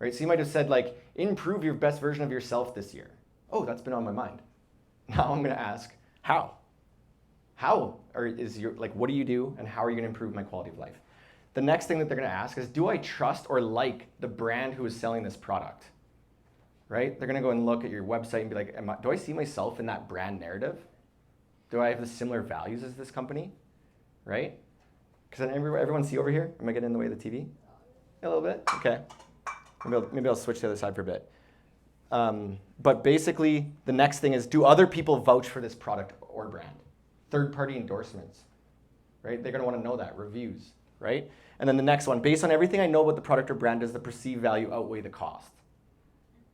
Right? So you might have said improve your best version of yourself this year. Oh, that's been on my mind. Now I'm going to ask, how? How what do you do, and how are you going to improve my quality of life? The next thing that they're going to ask is, do I trust or like the brand who is selling this product? Right? They're going to go and look at your website and be like, do I see myself in that brand narrative? Do I have the similar values as this company? Right? Because everyone see over here? Am I getting in the way of the TV? A little bit? Okay. Maybe I'll switch to the other side for a bit. But basically, the next thing is, do other people vouch for this product or brand? Third-party endorsements, right? They're going to want to know that. Reviews, right? And then the next one, based on everything I know about the product or brand, does the perceived value outweigh the cost?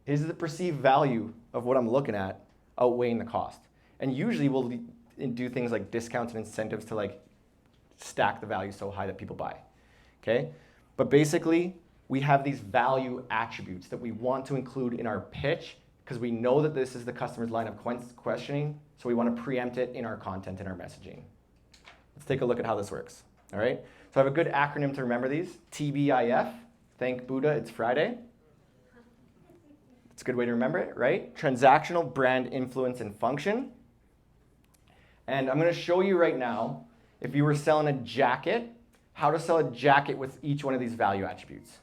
Is the perceived value of what I'm looking at outweighing the cost? And usually we'll do things like discounts and incentives to stack the value so high that people buy, okay? But basically, we have these value attributes that we want to include in our pitch because we know that this is the customer's line of questioning, so we want to preempt it in our content and our messaging. Let's take a look at how this works, all right? So I have a good acronym to remember these. TBIF, thank Buddha, it's Friday. It's a good way to remember it, right? Transactional, brand, influence, and function. And I'm going to show you right now, if you were selling a jacket, how to sell a jacket with each one of these value attributes.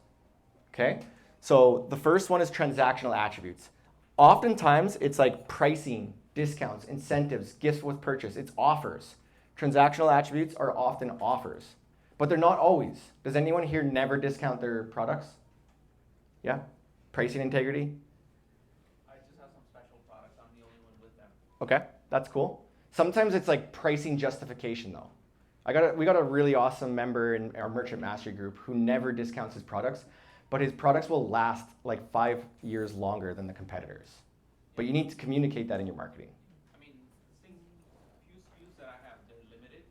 Okay? So the first one is transactional attributes. Oftentimes, it's like pricing, discounts, incentives, gifts with purchase. It's offers. Transactional attributes are often offers, but they're not always. Does anyone here never discount their products? Yeah? Pricing integrity? I just have some special products. I'm the only one with them. Okay, that's cool. Sometimes it's like pricing justification though. We got a really awesome member in our merchant mastery group who never discounts his products, but his products will last 5 years longer than the competitors. But you need to communicate that in your marketing. I mean, few SKUs that I have, they're limited.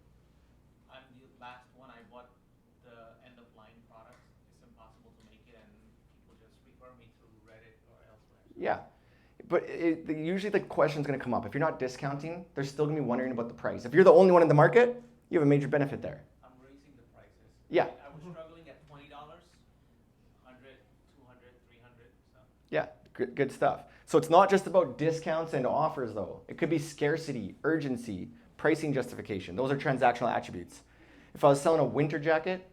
I'm the last one. I bought the end-of-line products. It's impossible to make it, and people just refer me to Reddit or elsewhere. Yeah, but usually the question's going to come up. If you're not discounting, they're still going to be wondering about the price. If you're the only one in the market, you have a major benefit there. I'm raising the prices. Yeah. I was struggling at $20, 100, 200, 300. So. Yeah, Good stuff. So it's not just about discounts and offers though. It could be scarcity, urgency, pricing justification. Those are transactional attributes. If I was selling a winter jacket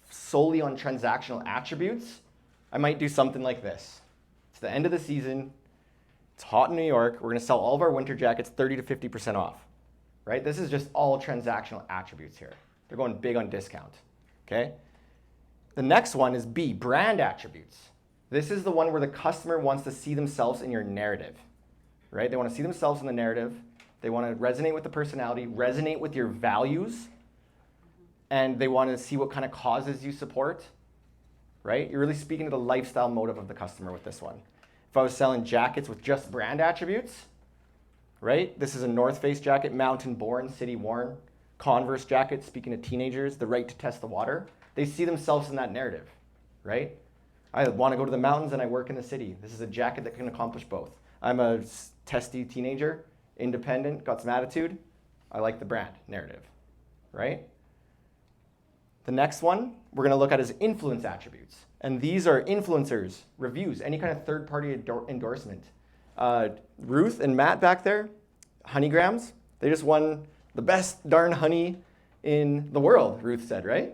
solely on transactional attributes, I might do something like this. It's the end of the season. It's hot in New York. We're going to sell all of our winter jackets 30 to 50% off, right? This is just all transactional attributes here. They're going big on discount, okay? The next one is B, brand attributes. This is the one where the customer wants to see themselves in your narrative, right? They want to see themselves in the narrative. They want to resonate with the personality, resonate with your values, and they want to see what kind of causes you support, right? You're really speaking to the lifestyle motive of the customer with this one. If I was selling jackets with just brand attributes, right? This is a North Face jacket, mountain born, city worn. Converse jacket, speaking to teenagers, the right to test the water. They see themselves in that narrative, right? I want to go to the mountains and I work in the city. This is a jacket that can accomplish both. I'm a testy teenager, independent, got some attitude. I like the brand narrative, right? The next one we're going to look at is influence attributes. And these are influencers, reviews, any kind of third-party endorsement. Ruth and Matt back there, Honeygrams, they just won the best darn honey in the world, Ruth said, right?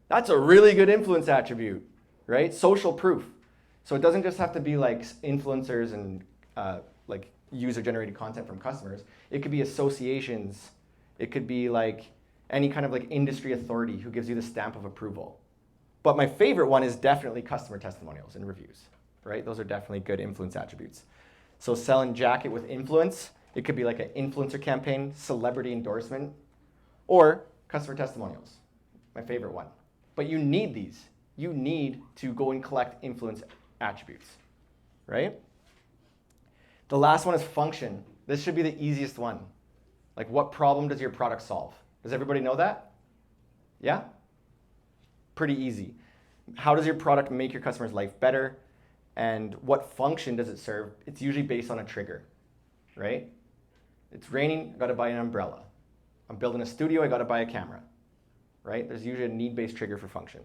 That's a really good influence attribute, right? Social proof. So it doesn't just have to be like influencers and like user-generated content from customers. It could be associations. It could be like any kind of like industry authority who gives you the stamp of approval. But my favorite one is definitely customer testimonials and reviews, right? Those are definitely good influence attributes. So selling jacket with influence, it could be like an influencer campaign, celebrity endorsement, or customer testimonials, my favorite one. But you need these. You need to go and collect influence attributes, right? The last one is function. This should be the easiest one. Like, what problem does your product solve? Does everybody know that? Yeah? Pretty easy. How does your product make your customer's life better? And what function does it serve? It's usually based on a trigger, right? It's raining, I gotta buy an umbrella. I'm building a studio, I gotta buy a camera, right? There's usually a need-based trigger for function.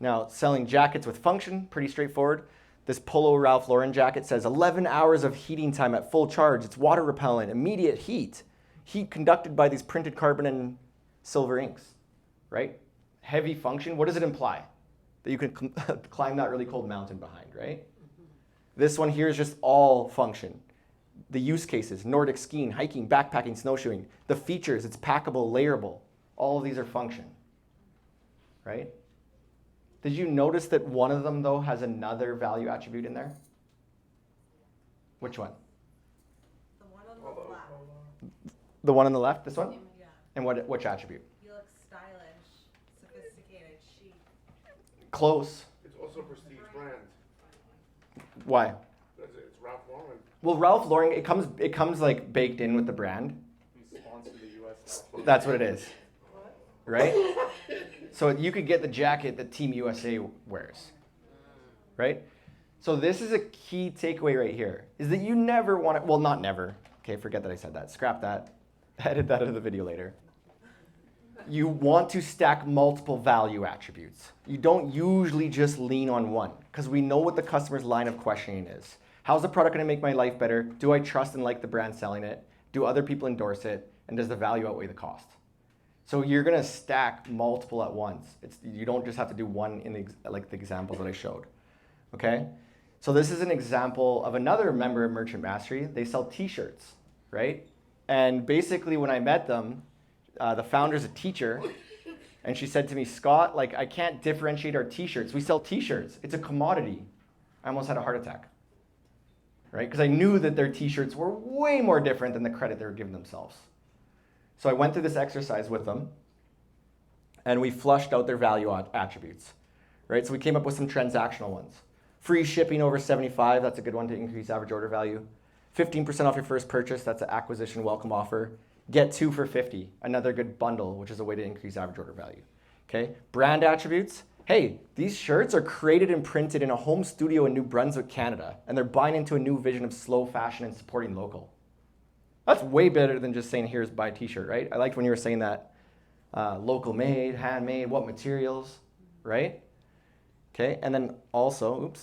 Now, selling jackets with function, pretty straightforward. This Polo Ralph Lauren jacket says 11 hours of heating time at full charge. It's water repellent, immediate heat. Heat conducted by these printed carbon and silver inks, right? Heavy function, what does it imply? That you can climb that really cold mountain behind, right? This one here is just all function. The use cases, Nordic skiing, hiking, backpacking, snowshoeing. The features, it's packable, layerable. All of these are function, right? Did you notice that one of them, though, has another value attribute in there? Which one? The one on the left. The one on the left, this one? Yeah. And which attribute? You look stylish, sophisticated, chic. Close. It's also a prestige brand. Why? Because it's Ralph Lauren. Well, Ralph Lauren, it comes like baked in with the brand. We sponsor the US. That's what it is, right? So you could get the jacket that Team USA wears, right? So this is a key takeaway right here, is that you never want to, well, not never. Okay, forget that I said that. Scrap that. Edit that out of the video later. You want to stack multiple value attributes. You don't usually just lean on one, because we know what the customer's line of questioning is. How's the product going to make my life better? Do I trust and like the brand selling it? Do other people endorse it? And does the value outweigh the cost? So you're going to stack multiple at once. You don't just have to do one in the example that I showed. Okay? So this is an example of another member of Merchant Mastery. They sell t-shirts, right? And basically when I met them, the founder's a teacher, and she said to me, Scott, like, I can't differentiate our t-shirts. We sell t-shirts. It's a commodity. I almost had a heart attack, right? Because I knew that their t-shirts were way more different than the credit they were giving themselves. So I went through this exercise with them, and we flushed out their value attributes, right? So we came up with some transactional ones. Free shipping over 75, that's a good one to increase average order value. 15% off your first purchase, that's an acquisition welcome offer. Get 2 for 50, another good bundle, which is a way to increase average order value. Okay, brand attributes. Hey, these shirts are created and printed in a home studio in New Brunswick, Canada, and they're buying into a new vision of slow fashion and supporting local. That's way better than just saying, here's buy a t-shirt, right? I liked when you were saying that. Local made, handmade, what materials, right? Okay, and then also,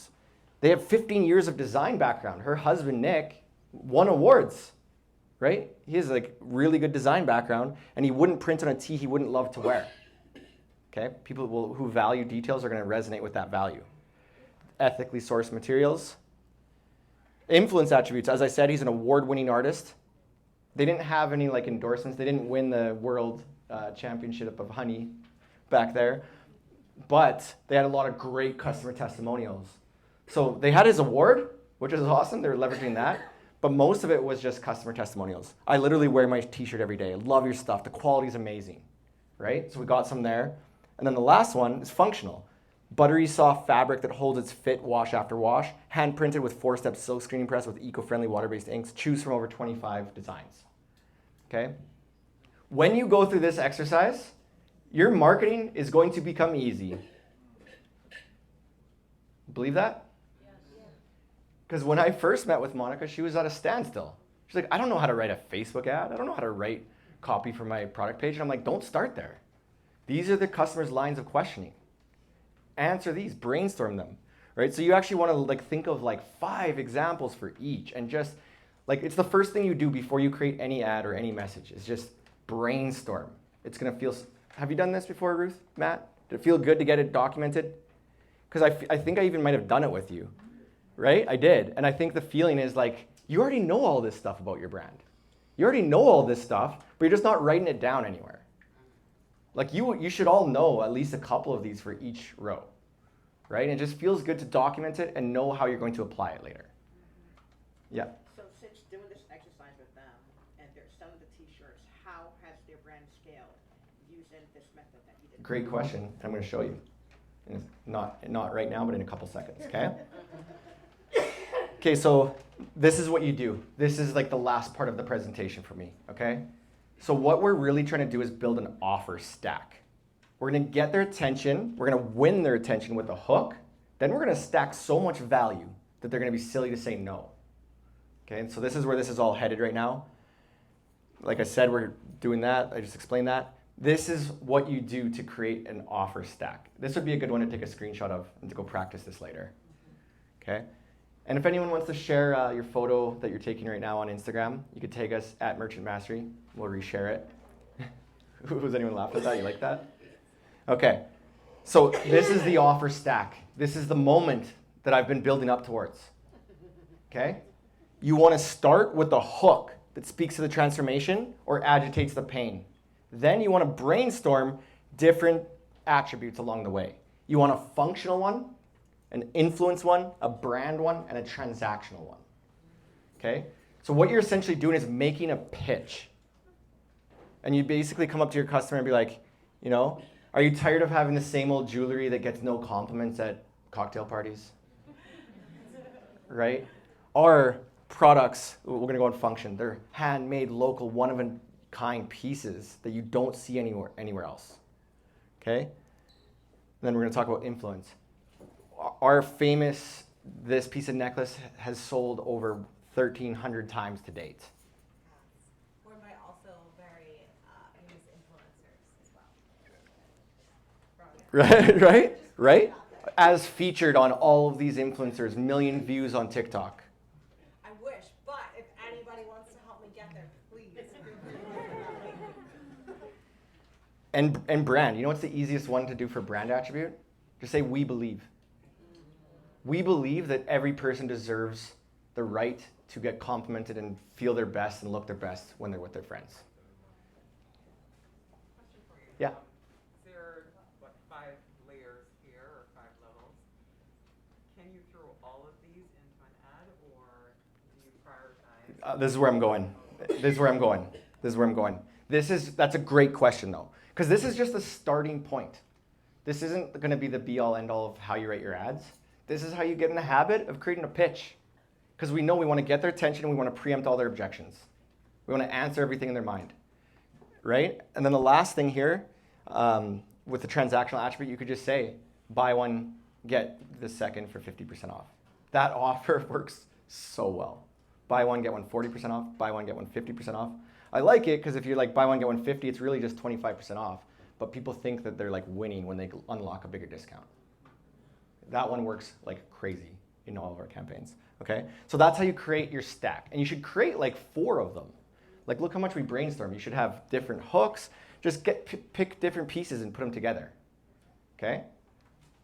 They have 15 years of design background. Her husband, Nick, won awards, right? He has like really good design background, and he wouldn't print on a tee he wouldn't love to wear. Okay, people who value details are going to resonate with that value. Ethically sourced materials. Influence attributes. As I said, he's an award-winning artist. They didn't have any like endorsements. They didn't win the world championship of honey back there, but they had a lot of great customer testimonials. So they had his award, which is awesome. They were leveraging that, but most of it was just customer testimonials. I literally wear my t-shirt every day. I love your stuff. The quality is amazing, right? So we got some there. And then the last one is functional. Buttery soft fabric that holds its fit wash after wash, hand printed with 4-step silk screening press with eco-friendly water-based inks. Choose from over 25 designs. Okay? When you go through this exercise, your marketing is going to become easy. Believe that? Because when I first met with Monica, she was at a standstill. She's like, I don't know how to write a Facebook ad. I don't know how to write copy for my product page. And I'm like, don't start there. These are the customer's lines of questioning. Answer these, brainstorm them, right? So you actually want to like think of like 5 examples for each, and just like it's the first thing you do before you create any ad or any message is just brainstorm. It's gonna feel. Have you done this before, Ruth, Matt? Did it feel good to get it documented? Because I think I even might have done it with you, right? I did, and I think the feeling is like you already know all this stuff about your brand. You already know all this stuff, but you're just not writing it down anywhere. Like you should all know at least a couple of these for each row, right? And it just feels good to document it and know how you're going to apply it later. Yeah. So since doing this exercise with them and they're selling the t-shirts, how has their brand scaled using this method that you did? Great question. I'm going to show you. And not right now, but in a couple seconds, okay? Okay, so this is what you do. This is like the last part of the presentation for me, okay? So what we're really trying to do is build an offer stack. We're going to get their attention. We're going to win their attention with a hook. Then we're going to stack so much value that they're going to be silly to say no. Okay, and so this is where this is all headed right now. Like I said, we're doing that. I just explained that. This is what you do to create an offer stack. This would be a good one to take a screenshot of and to go practice this later. Okay? And if anyone wants to share your photo that you're taking right now on Instagram, you could tag us at Merchant Mastery. We'll reshare it. Was anyone laughing at that? You like that? Okay. So this is the offer stack. This is the moment that I've been building up towards. Okay? You want to start with a hook that speaks to the transformation or agitates the pain. Then you want to brainstorm different attributes along the way. You want a functional one, an influence one, a brand one, and a transactional one. Okay? So what you're essentially doing is making a pitch. And you basically come up to your customer and be like, you know, are you tired of having the same old jewelry that gets no compliments at cocktail parties? Right? Our products, we're going to go on function. They're handmade, local, one-of-a-kind pieces that you don't see anywhere else. Okay? Then we're going to talk about influence. Our famous, this piece of necklace has sold over 1,300 times to date. We're by also very famous influencers as well. Right? As featured on all of these influencers, million views on TikTok. I wish, but if anybody wants to help me get there, please. And brand. You know what's the easiest one to do for brand attribute? Just say, we believe. We believe that every person deserves the right to get complimented and feel their best and look their best when they're with their friends. Question for you. Yeah. There are, 5 layers here, or 5 levels. Can you throw all of these into an ad, or do you prioritize? This is where I'm going. That's a great question, though, because this is just the starting point. This isn't going to be the be-all, end-all of how you write your ads. This is how you get in the habit of creating a pitch, because we know we want to get their attention and we want to preempt all their objections. We want to answer everything in their mind, right? And then the last thing here, with the transactional attribute, you could just say, buy one, get the second for 50% off. That offer works so well. Buy one, get one 40% off. Buy one, get one 50% off. I like it because if you're like buy one, get one 50, it's really just 25% off. But people think that they're like winning when they unlock a bigger discount. That one works like crazy. in all of our campaigns, okay? So that's how you create your stack. And you should create like 4 of them. Like, look how much we brainstorm. You should have different hooks. Just pick different pieces and put them together, okay?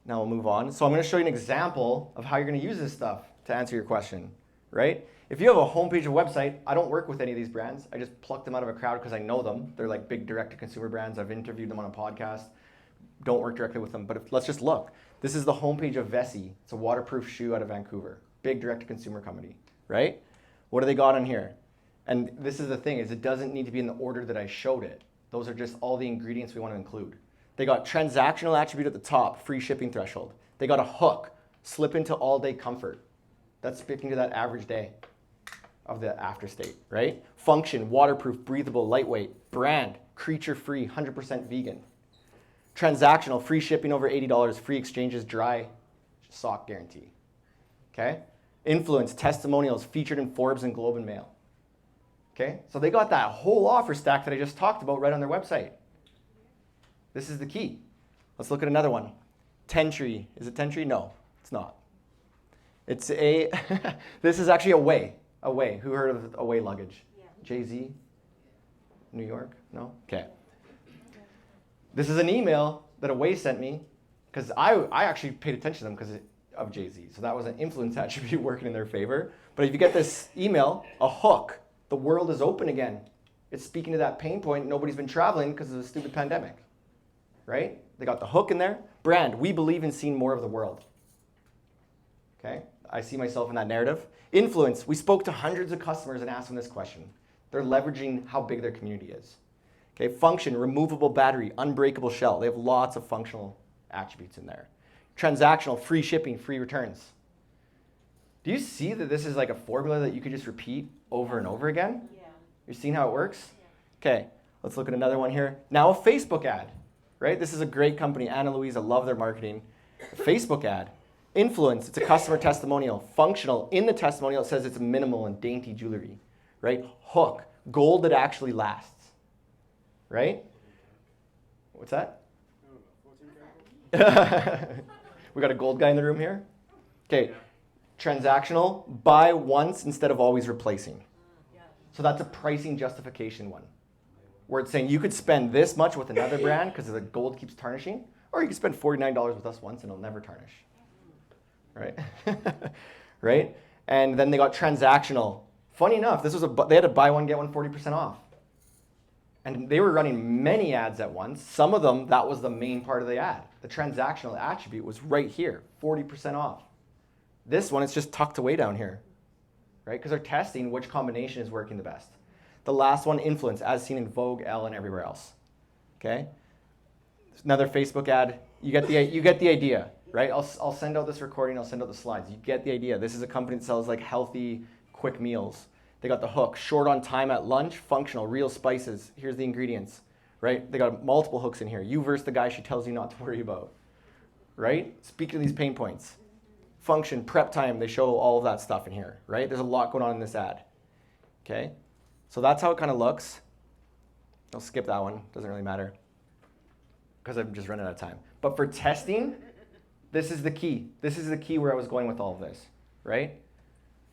Now we'll move on. So I'm going to show you an example of how you're going to use this stuff to answer your question, right? If you have a homepage of a website, I don't work with any of these brands. I just pluck them out of a crowd because I know them. They're like big direct-to-consumer brands. I've interviewed them on a podcast. Don't work directly with them. But let's just look. This is the homepage of Vessi. It's a waterproof shoe out of Vancouver. Big direct-to-consumer company, right? What do they got on here? And this is the thing, is it doesn't need to be in the order that I showed it. Those are just all the ingredients we want to include. They got transactional attribute at the top, free shipping threshold. They got a hook, slip into all-day comfort. That's speaking to that average day of the after state, right? Function, waterproof, breathable, lightweight. Brand, creature-free, 100% vegan. Transactional, free shipping over $80, free exchanges, dry sock guarantee. Okay? Influence, testimonials, featured in Forbes and Globe and Mail. Okay? So they got that whole offer stack that I just talked about right on their website. This is the key. Let's look at another one. Tentree. Is it Tentree? No, it's not. It's a, this is actually Away. Away. Who heard of Away luggage? Yeah. Jay-Z? New York? No? Okay. This is an email that Away sent me because I actually paid attention to them because of Jay-Z. So that was an influence attribute working in their favor. But if you get this email, a hook, the world is open again. It's speaking to that pain point. Nobody's been traveling because of the stupid pandemic, right? They got the hook in there. Brand, we believe in seeing more of the world. Okay, I see myself in that narrative. Influence, we spoke to hundreds of customers and asked them this question. They're leveraging how big their community is. Okay, function, removable battery, unbreakable shell. They have lots of functional attributes in there. Transactional, free shipping, free returns. Do you see that this is like a formula that you could just repeat over and over again? Yeah. You're seeing how it works? Yeah. Okay, let's look at another one here. Now a Facebook ad, right? This is a great company, Anna Louise, I love their marketing. A Facebook ad. Influence, it's a customer testimonial. Functional, in the testimonial it says it's minimal and dainty jewelry, right? Hook, gold that actually lasts. Right? What's that? We got a gold guy in the room here? Okay. Transactional, buy once instead of always replacing. So that's a pricing justification one. Where it's saying you could spend this much with another brand because the gold keeps tarnishing, or you could spend $49 with us once and it'll never tarnish. Right? Right? And then they got transactional. Funny enough, this was they had a buy one, get one 40% off. And they were running many ads at once. Some of them, that was the main part of the ad. The transactional attribute was right here, 40% off. This one, it's just tucked away down here, right? Because they're testing which combination is working the best. The last one, influence, as seen in Vogue, Elle, and everywhere else. Okay? Another Facebook ad. You get the idea, right? I'll send out this recording. I'll send out the slides. You get the idea. This is a company that sells like healthy, quick meals. They got the hook, short on time at lunch, functional, real spices. Here's the ingredients, right? They got multiple hooks in here. You versus the guy she tells you not to worry about, right? Speak to these pain points. Function, prep time, they show all of that stuff in here, right? There's a lot going on in this ad, okay? So that's how it kind of looks. I'll skip that one, doesn't really matter because I'm just running out of time. But for testing, this is the key. This is the key where I was going with all of this, right?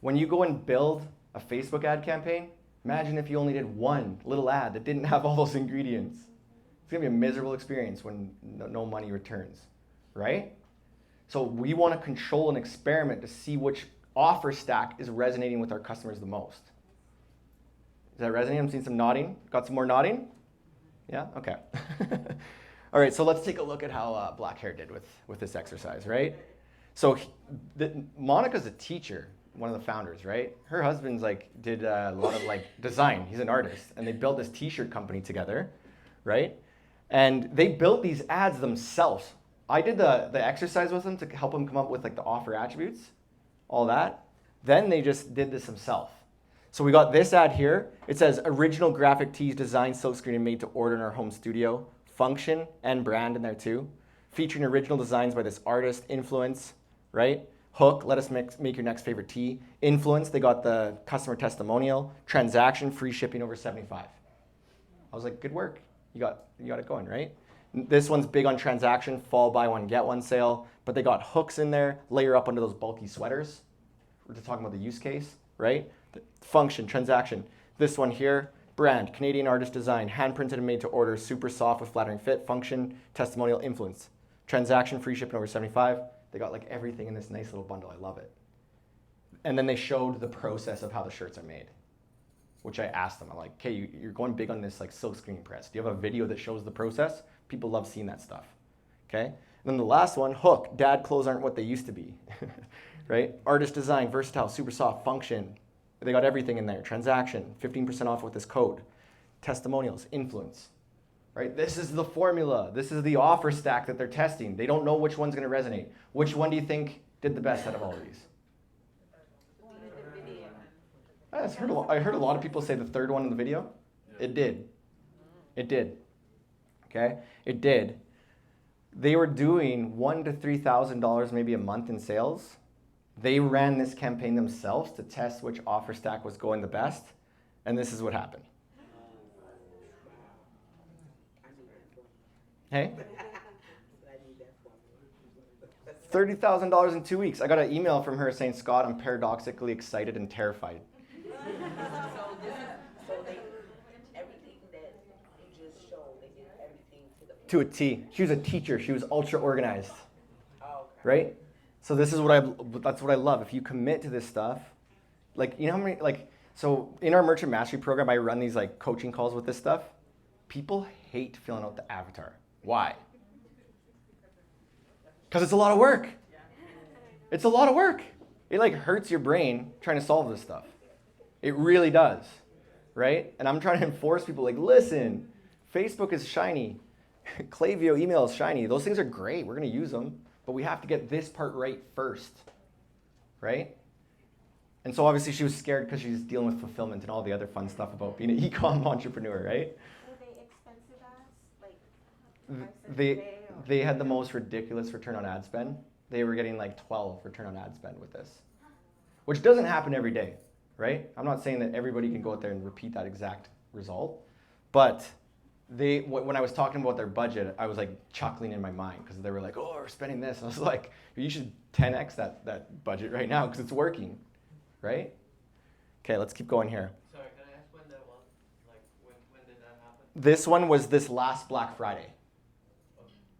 When you go and build a Facebook ad campaign, imagine if you only did one little ad that didn't have all those ingredients. It's gonna be a miserable experience when no money returns, right? So we wanna control an experiment to see which offer stack is resonating with our customers the most. Is that resonating? I'm seeing some nodding. Got some more nodding? Yeah, okay. All right, so let's take a look at how Black Hair did with this exercise, right? So Monica's a teacher, one of the founders, right? Her husband's did a lot of design. He's an artist, and they built this t-shirt company together, right? And they built these ads themselves. I did the exercise with them to help them come up with the offer attributes, all that. Then they just did this themselves. So we got this ad here. It says original graphic tees designed, silkscreen, and made to order in our home studio. Function and brand in there too. Featuring original designs by this artist, influence, right? Hook, let us make your next favorite tee. Influence, they got the customer testimonial. Transaction, free shipping over $75. I was like, good work. You got it going, right? This one's big on transaction, fall, buy one, get one sale, but they got hooks in there, layer up under those bulky sweaters. We're just talking about the use case, right? Function, transaction. This one here, brand, Canadian artist design, hand printed and made to order, super soft with flattering fit, function, testimonial, influence. Transaction, free shipping over 75. They got like everything in this nice little bundle. I love it. And then they showed the process of how the shirts are made, which I asked them. I'm like, okay, you're going big on this like silk screen press. Do you have a video that shows the process? People love seeing that stuff, okay? And then the last one, hook, dad clothes aren't what they used to be, right? Artist design, versatile, super soft, function. They got everything in there. Transaction, 15% off with this code. Testimonials, influence, right? This is the formula. This is the offer stack that they're testing. They don't know which one's gonna resonate. Which one do you think did the best out of all of these? I heard a lot of people say the third one in the video. It did. It did. Okay? It did. They were doing $1,000 to $3,000 maybe a month in sales. They ran this campaign themselves to test which offer stack was going the best, and this is what happened. Hey? $30,000 in 2 weeks. I got an email from her saying, Scott, I'm paradoxically excited and terrified. Everything that you just showed, they did everything To a T. She was a teacher. She was ultra organized. Oh, okay. Right? So this is that's what I love. If you commit to this stuff, like, you know how many, like, so in our Merchant Mastery program, I run these like coaching calls with this stuff. People hate filling out the avatar. Why? Because it's a lot of work. It's a lot of work. It like hurts your brain trying to solve this stuff. It really does, right? And I'm trying to enforce people like, listen, Facebook is shiny. Klaviyo email is shiny. Those things are great. We're going to use them. But we have to get this part right first, right? And so obviously she was scared because she's dealing with fulfillment and all the other fun stuff about being an e-com entrepreneur, right? Were they expensive ads? Like, They had the most ridiculous return on ad spend. They were getting like 12 return on ad spend with this, which doesn't happen every day, right? I'm not saying that everybody can go out there and repeat that exact result, but when I was talking about their budget, I was like chuckling in my mind because they were like, oh, we're spending this. And I was like, you should 10x that budget right now because it's working, right? Okay, let's keep going here. Sorry, can I ask when that was? Like, when did that happen? This one was this last Black Friday.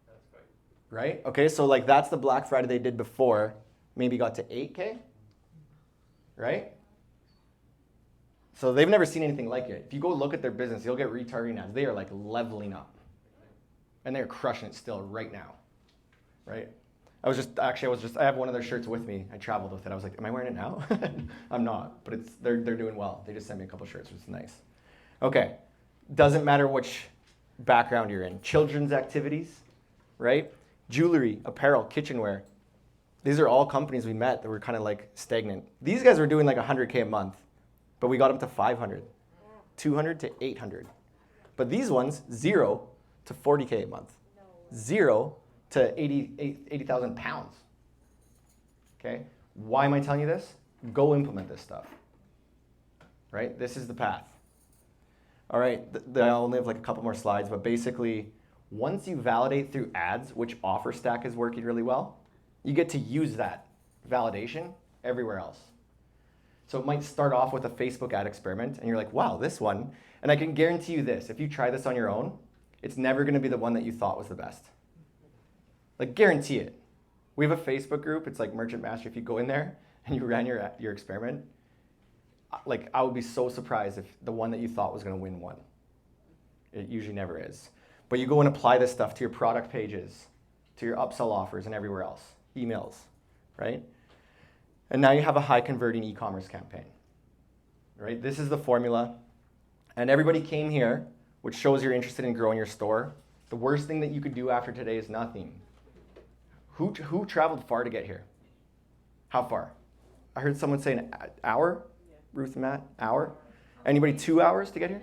That's great. Right? Okay, so like that's the Black Friday they did before. Maybe got to 8K, right? So they've never seen anything like it. If you go look at their business, you'll get retargeting ads. They are like leveling up. And they're crushing it still right now, right? I have one of their shirts with me. I traveled with it. I was like, am I wearing it now? I'm not, but they're doing well. They just sent me a couple shirts, which is nice. Okay, doesn't matter which background you're in. Children's activities, right? Jewelry, apparel, kitchenware. These are all companies we met that were kind of like stagnant. These guys were doing like 100K a month, but we got them to 500, 200 to 800. But these ones, 0 to 40K a month, 0 to 80,000 pounds. Okay, why am I telling you this? Go implement this stuff, right? This is the path. All right, I only have like a couple more slides, but basically, once you validate through ads which offer stack is working really well, you get to use that validation everywhere else. So it might start off with a Facebook ad experiment, and you're like, wow, this one. And I can guarantee you this, if you try this on your own, it's never going to be the one that you thought was the best. Like, guarantee it. We have a Facebook group. It's like Merchant Master. If you go in there and you ran your experiment, like, I would be so surprised if the one that you thought was going to win won. It usually never is. But you go and apply this stuff to your product pages, to your upsell offers, and everywhere else. Emails, right? And now you have a high converting e-commerce campaign, right? This is the formula. And everybody came here, which shows you're interested in growing your store. The worst thing that you could do after today is nothing. Who traveled far to get here? How far? I heard someone say an hour. Yeah. Ruth and Matt, hour. Anybody 2 hours to get here?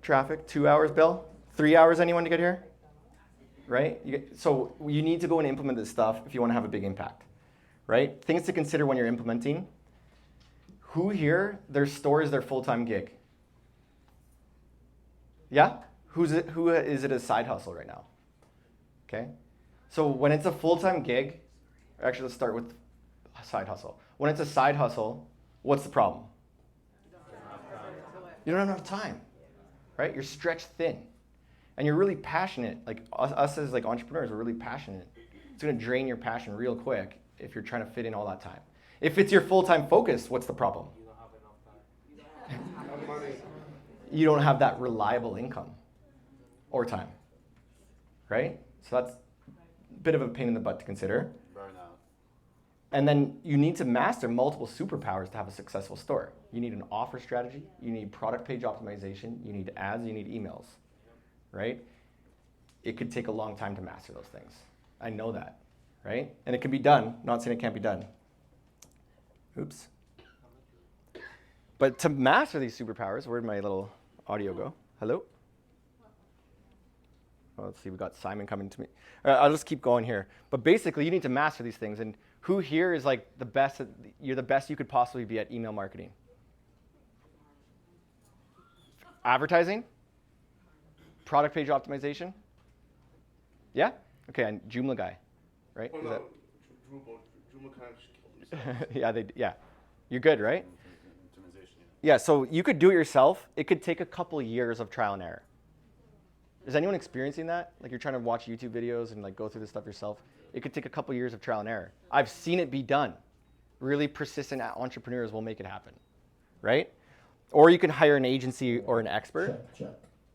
Traffic, 2 hours, Bill? 3 hours, anyone to get here? Right? So you need to go and implement this stuff if you want to have a big impact, right? Things to consider when you're implementing. Who here, their store is their full-time gig? Yeah? Who is it a side hustle right now? Okay? So when it's a full-time gig, actually let's start with a side hustle. When it's a side hustle, what's the problem? You don't have enough time, right? You're stretched thin. And you're really passionate. Like us as like entrepreneurs, we're really passionate. It's gonna drain your passion real quick if you're trying to fit in all that time. If it's your full-time focus, what's the problem? You don't have that reliable income or time, right? So that's a bit of a pain in the butt to consider. Burnout. And then you need to master multiple superpowers to have a successful store. You need an offer strategy, you need product page optimization, you need ads, you need emails, right? It could take a long time to master those things. I know that, right? And it can be done, not saying it can't be done. Oops. But to master these superpowers, where'd my little audio go? Hello? Well, let's see, we got Simon coming to me. All right, I'll just keep going here. But basically, you need to master these things. And who here is like the best, you're the best you could possibly be at email marketing? Advertising? Product page optimization? Yeah? Okay, and Joomla guy, right? Oh, Is no, that- Joomla kind of just killed themselves. yeah. You're good, right? Optimization, Yeah, so you could do it yourself. It could take a couple years of trial and error. Is anyone experiencing that? Like you're trying to watch YouTube videos and like go through this stuff yourself? It could take a couple years of trial and error. I've seen it be done. Really persistent entrepreneurs will make it happen, right? Or you can hire an agency or an expert. Check.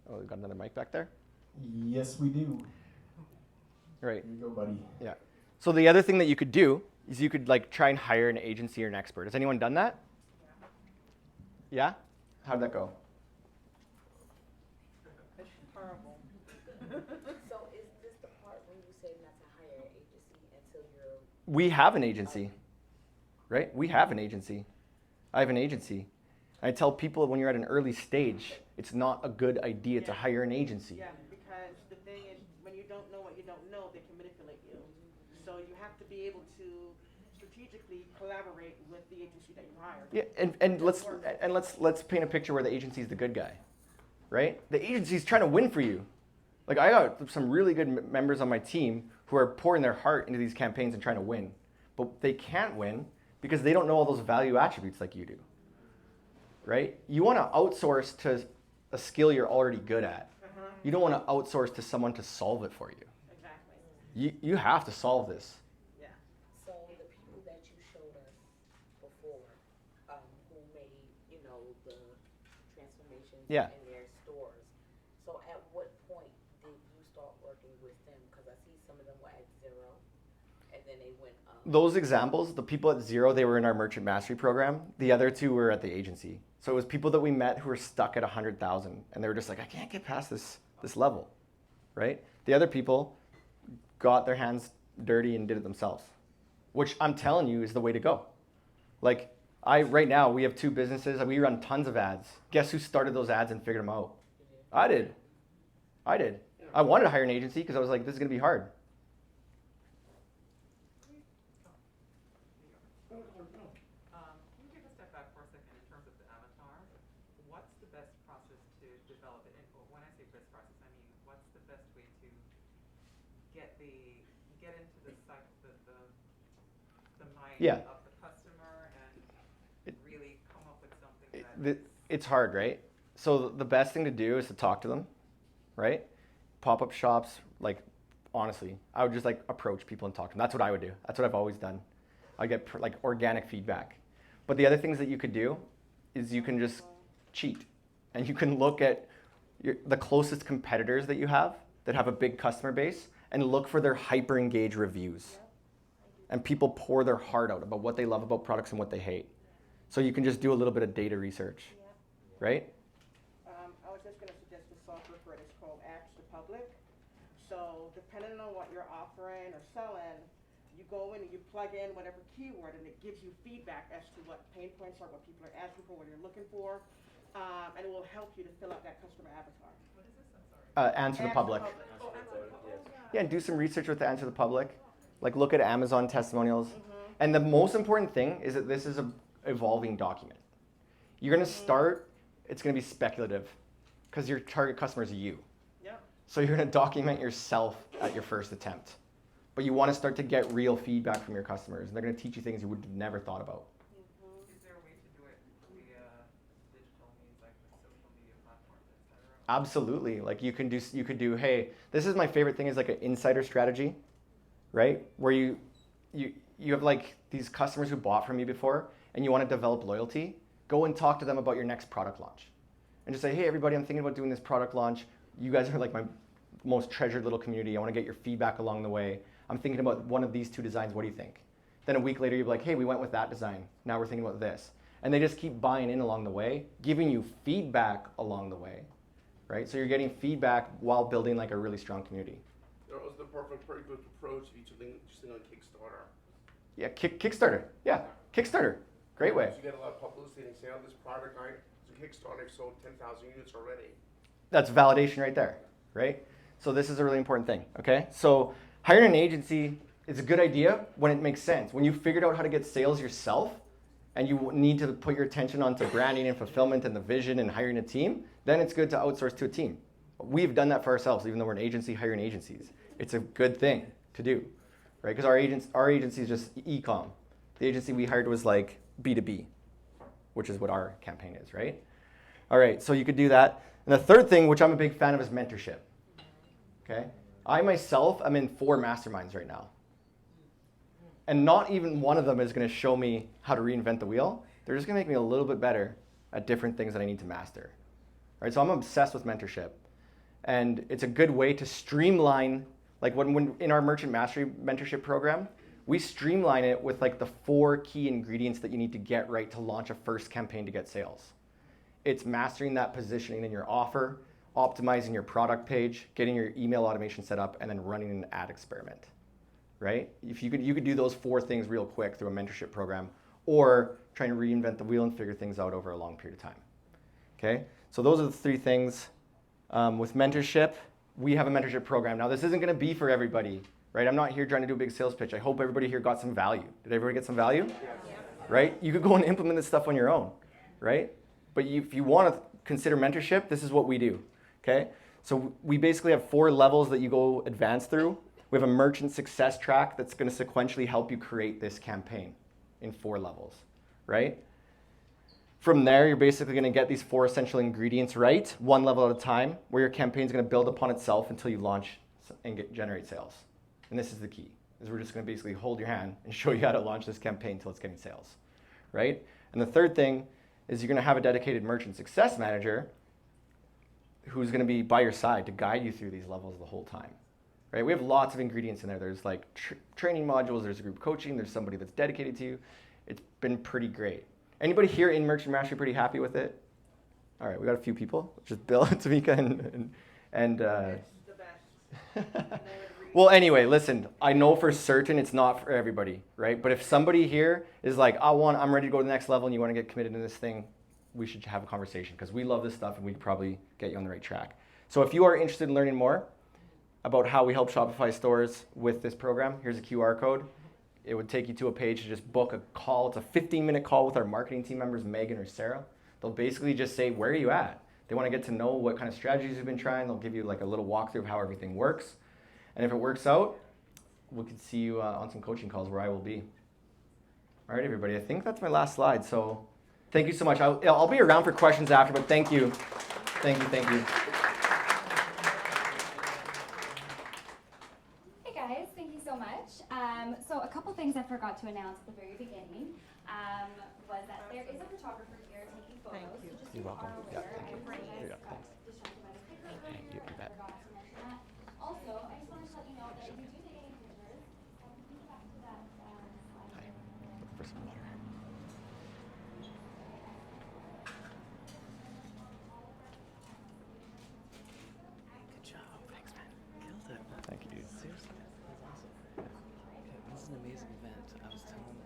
Oh, we got another mic back there? Yes, we do. Right. Here you go, buddy. Yeah. So the other thing that you could do is you could like try and hire an agency or an expert. Has anyone done that? Yeah? How'd that go? Horrible. So is this the part when you say not to hire an agency until you're... We have an agency, right? We have an agency. I have an agency. I tell people when you're at an early stage, it's not a good idea to hire an agency. Yeah, because the thing is, when you don't know what you don't know, they can manipulate you. So you have to be able to strategically collaborate with the agency that you hire. Yeah, and let's paint a picture where the agency's the good guy, right? The agency's trying to win for you. Like I got some really good members on my team who are pouring their heart into these campaigns and trying to win, but they can't win because they don't know all those value attributes like you do, right? You want to outsource to a skill you're already good at. You don't want to outsource to someone to solve it for you. Exactly. You have to solve this. Yeah. So the people that you showed us before, who made, the transformations Yeah. in their stores. So at what point did you start working with them? Because I see some of them were at 0, and then they went up. Those examples, the people at 0, they were in our merchant mastery program. The other 2 were at the agency. So it was people that we met who were stuck at 100,000, and they were just like, I can't get past this level, right? The other people got their hands dirty and did it themselves, which I'm telling you is the way to go. Like right now we have 2 businesses and we run tons of ads. Guess who started those ads and figured them out? I did. I wanted to hire an agency because I was like, this is gonna be hard. Can you take a step back for a second in terms of the avatar? What's the best process to develop it? And when I say best process, I mean what's the best way to get into the mind of the customer and really come up with something that It's hard, right? So the best thing to do is to talk to them, right? Pop-up shops, like honestly, I would just like approach people and talk to them. That's what I would do. That's what I've always done. I get like organic feedback. But the other things that you could do is you can just cheat, and you can look at the closest competitors that you have that have a big customer base and look for their hyper engaged reviews. And people pour their heart out about what they love about products and what they hate. So you can just do a little bit of data research, right? I was just going to suggest a software for it. It's called Ask the Public. So depending on what you're offering or selling, you go in and you plug in whatever keyword, and it gives you feedback as to what pain points are, what people are asking for, what you're looking for, and it will help you to fill out that customer avatar. What is this? I'm sorry. Answer the public. Yeah, and do some research with the Answer the Public. Like look at Amazon testimonials. And the most important thing is that this is an evolving document. You're gonna start, it's gonna be speculative because your target customer is you. So you're going to document yourself at your first attempt. But you want to start to get real feedback from your customers. And they're going to teach you things you would have never thought about. Is there a way to do it via digital means like the social media platforms, etc.? Absolutely. Like you could do, hey, this is my favorite thing is like an insider strategy, right? Where you have like these customers who bought from you before and you want to develop loyalty, go and talk to them about your next product launch. And just say, hey, everybody, I'm thinking about doing this product launch. You guys are like my most treasured little community. I want to get your feedback along the way. I'm thinking about one of these two designs. What do you think? Then a week later, you'll be like, hey, we went with that design. Now we're thinking about this. And they just keep buying in along the way, giving you feedback along the way, right? So you're getting feedback while building like a really strong community. That was the perfect, pretty good approach if you just think on Kickstarter. Yeah, Kickstarter. Yeah, Kickstarter. Great way. You get a lot of publicity and say, oh, this product line is a Kickstarter, sold 10,000 units already. That's validation right there, right? So this is a really important thing, okay? So hiring an agency is a good idea when it makes sense. When you figured out how to get sales yourself and you need to put your attention onto branding and fulfillment and the vision and hiring a team, then it's good to outsource to a team. We've done that for ourselves, even though we're an agency hiring agencies. It's a good thing to do, right? Because our agency is just e-com. The agency we hired was like B2B, which is what our campaign is, right? All right, so you could do that. And the third thing, which I'm a big fan of, is mentorship. Okay? I myself am in 4 masterminds right now. And not even one of them is going to show me how to reinvent the wheel. They're just going to make me a little bit better at different things that I need to master. All right, so I'm obsessed with mentorship. And it's a good way to streamline, like when in our Merchant Mastery mentorship program, we streamline it with like the 4 key ingredients that you need to get right to launch a first campaign to get sales. It's mastering that positioning in your offer, optimizing your product page, getting your email automation set up, and then running an ad experiment, right? If you could do those 4 things real quick through a mentorship program, or try and reinvent the wheel and figure things out over a long period of time. Okay, so those are the 3 things. With mentorship, we have a mentorship program. Now this isn't going to be for everybody, right? I'm not here trying to do a big sales pitch. I hope everybody here got some value. Did everybody get some value? Yeah. Right? You could go and implement this stuff on your own, right? But if you want to consider mentorship, this is what we do, okay? So we basically have 4 levels that you go advance through. We have a merchant success track that's going to sequentially help you create this campaign in 4 levels, right? From there, you're basically going to get these 4 essential ingredients right, 1 level at a time, where your campaign is going to build upon itself until you launch and generate sales. And this is the key, is we're just going to basically hold your hand and show you how to launch this campaign until it's getting sales, right? And the third thing is you're going to have a dedicated merchant success manager who's going to be by your side to guide you through these levels the whole time, right? We have lots of ingredients in there. There's like training modules, there's group coaching, there's somebody that's dedicated to you. It's been pretty great. Anybody here in Merchant Mastery pretty happy with it? All right, we got a few people. Just Bill, Tamika, and The best. Well, anyway, listen, I know for certain it's not for everybody, right? But if somebody here is like, I'm ready to go to the next level and you want to get committed to this thing, we should have a conversation because we love this stuff and we'd probably get you on the right track. So if you are interested in learning more about how we help Shopify stores with this program, here's a QR code. It would take you to a page to just book a call. It's a 15-minute call with our marketing team members, Megan or Sarah. They'll basically just say, where are you at? They want to get to know what kind of strategies you've been trying. They'll give you like a little walkthrough of how everything works. And if it works out, we can see you on some coaching calls where I will be. All right, everybody, I think that's my last slide. So thank you so much. I'll be around for questions after, but thank you. Thank you. Hey guys, thank you so much. So a couple things I forgot to announce at the very beginning was that there is a photographer here taking photos. So just You're welcome. are Yeah, aware, thank you. I apologize, Yeah, thanks. just trying to find a picture earlier, You bet. I forgot to mention that. Also, I just wanted to let you know that if you do take any pictures, can you back to that slide. Hi. Looking for some water. Good job. Thanks, man. Killed it. Thank you, dude. Seriously, that's awesome. Okay, this is an amazing event. I was telling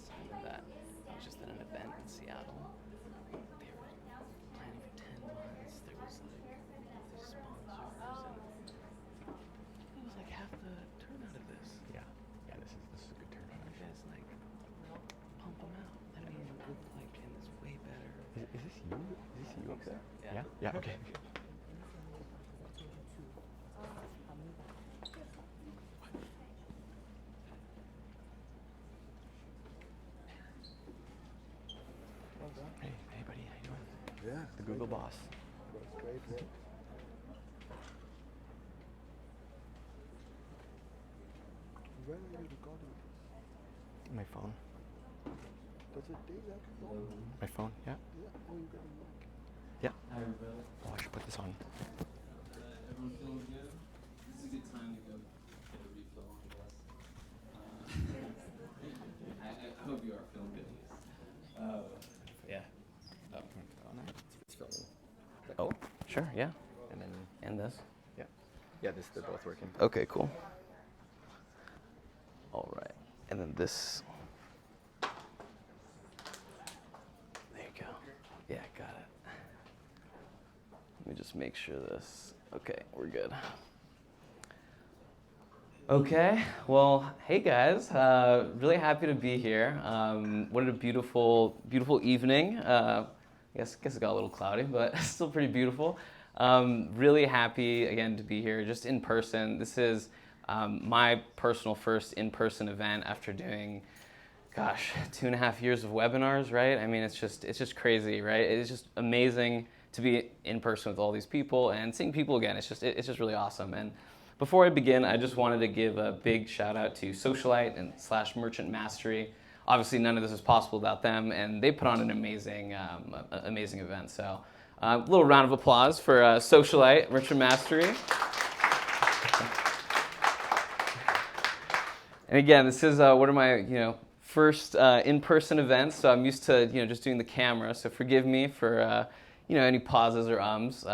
Simon that I was just at an event in Seattle. They were planning for 10 months. There was like these sponsors, and it was like half the turnout of this. Yeah, this is a good turnout. You guys like pump them out. I mean, with like, and it's way better. Is this you? Is this you up there? Yeah. Yeah, okay. Google boss. Great work. Where are you recording? My phone. Does it take that long? My phone, yeah. Yeah. Oh, you got a mic. Yeah. Oh, I should put this on. Everyone feeling good? This is a good time to go get a refill, I guess. I hope you are feeling good. Yeah. Oh, Sure, yeah. and then, And this? yeah. Yeah, they're both working. Okay, cool. All right. And then this. There you go. Yeah, got it. Let me just make sure this. Okay, we're good. Okay, well, hey guys, really happy to be here. What a beautiful, beautiful evening. I guess it got a little cloudy, but still pretty beautiful. Really happy again to be here, just in person. This is my personal first in-person event after doing, 2.5 years of webinars, right? I mean, it's just crazy, right? It's just amazing to be in person with all these people and seeing people again. It's just really awesome. And before I begin, I just wanted to give a big shout out to Socialite and / Merchant Mastery. Obviously, none of this is possible without them, and they put on an amazing event. So, a little round of applause for Socialite, Merchant Mastery. And again, this is one of my first in-person events, so I'm used to just doing the camera. So forgive me for any pauses or ums,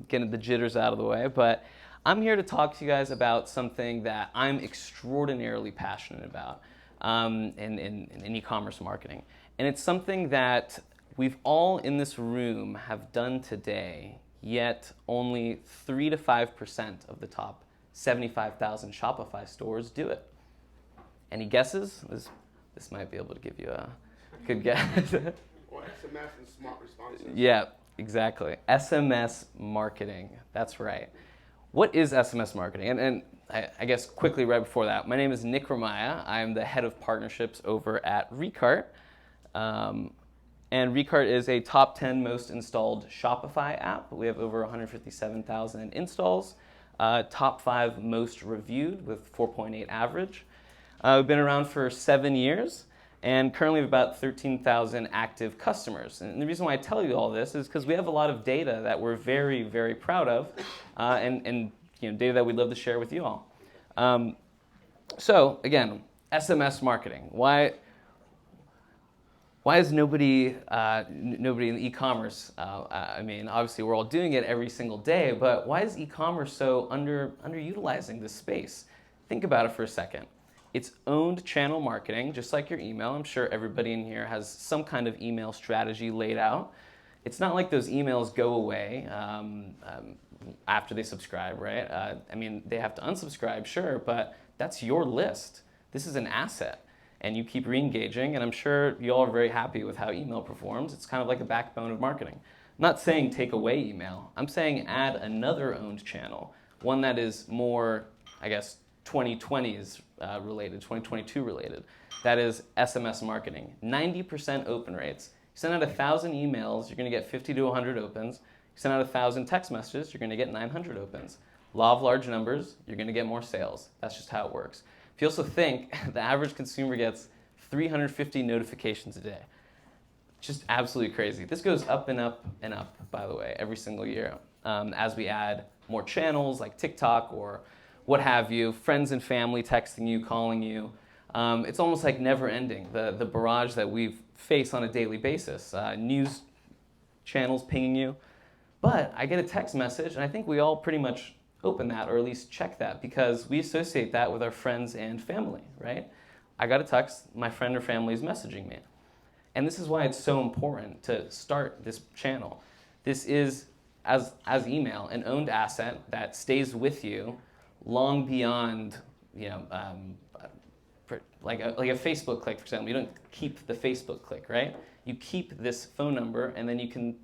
getting the jitters out of the way. But I'm here to talk to you guys about something that I'm extraordinarily passionate about in e-commerce marketing. And it's something that we've all in this room have done today, yet only 3 to 5% of the top 75,000 Shopify stores do it. Any guesses? This might be able to give you a good guess. Or SMS and smart responses. Yeah, exactly. SMS marketing. That's right. What is SMS marketing? And I guess quickly right before that, my name is Nick Romaya. I'm the head of partnerships over at Recart. And Recart is a top 10 most installed Shopify app. We have over 157,000 installs. Top 5 most reviewed with 4.8 average. We've been around for 7 years. And currently we have about 13,000 active customers. And the reason why I tell you all this is because we have a lot of data that we're very, very proud of, and data that we'd love to share with you all. So again, SMS marketing. Why is nobody in e-commerce? I mean, obviously we're all doing it every single day, but why is e-commerce so underutilizing this space? Think about it for a second. It's owned channel marketing, just like your email. I'm sure everybody in here has some kind of email strategy laid out. It's not like those emails go away after they subscribe, right? I mean, they have to unsubscribe, sure, but that's your list. This is an asset, and you keep re-engaging, and I'm sure you all are very happy with how email performs. It's kind of like a backbone of marketing. I'm not saying take away email. I'm saying add another owned channel, one that is more, 2020s related, 2022 related. That is SMS marketing. 90% open rates. You send out 1,000 emails, you're going to get 50 to 100 opens. You send out 1,000 text messages, you're going to get 900 opens. Law of large numbers, you're going to get more sales. That's just how it works. If you also think the average consumer gets 350 notifications a day, just absolutely crazy. This goes up and up and up, by the way, every single year as we add more channels like TikTok or what have you, friends and family texting you, calling you. It's almost like never ending, the barrage that we face on a daily basis. News channels pinging you. But I get a text message, and I think we all pretty much open that, or at least check that, because we associate that with our friends and family, right? I got a text, my friend or family is messaging me. And this is why it's so important to start this channel. This is, as email, an owned asset that stays with you long beyond, like a Facebook click, for example. You don't keep the Facebook click, right? You keep this phone number, and then you can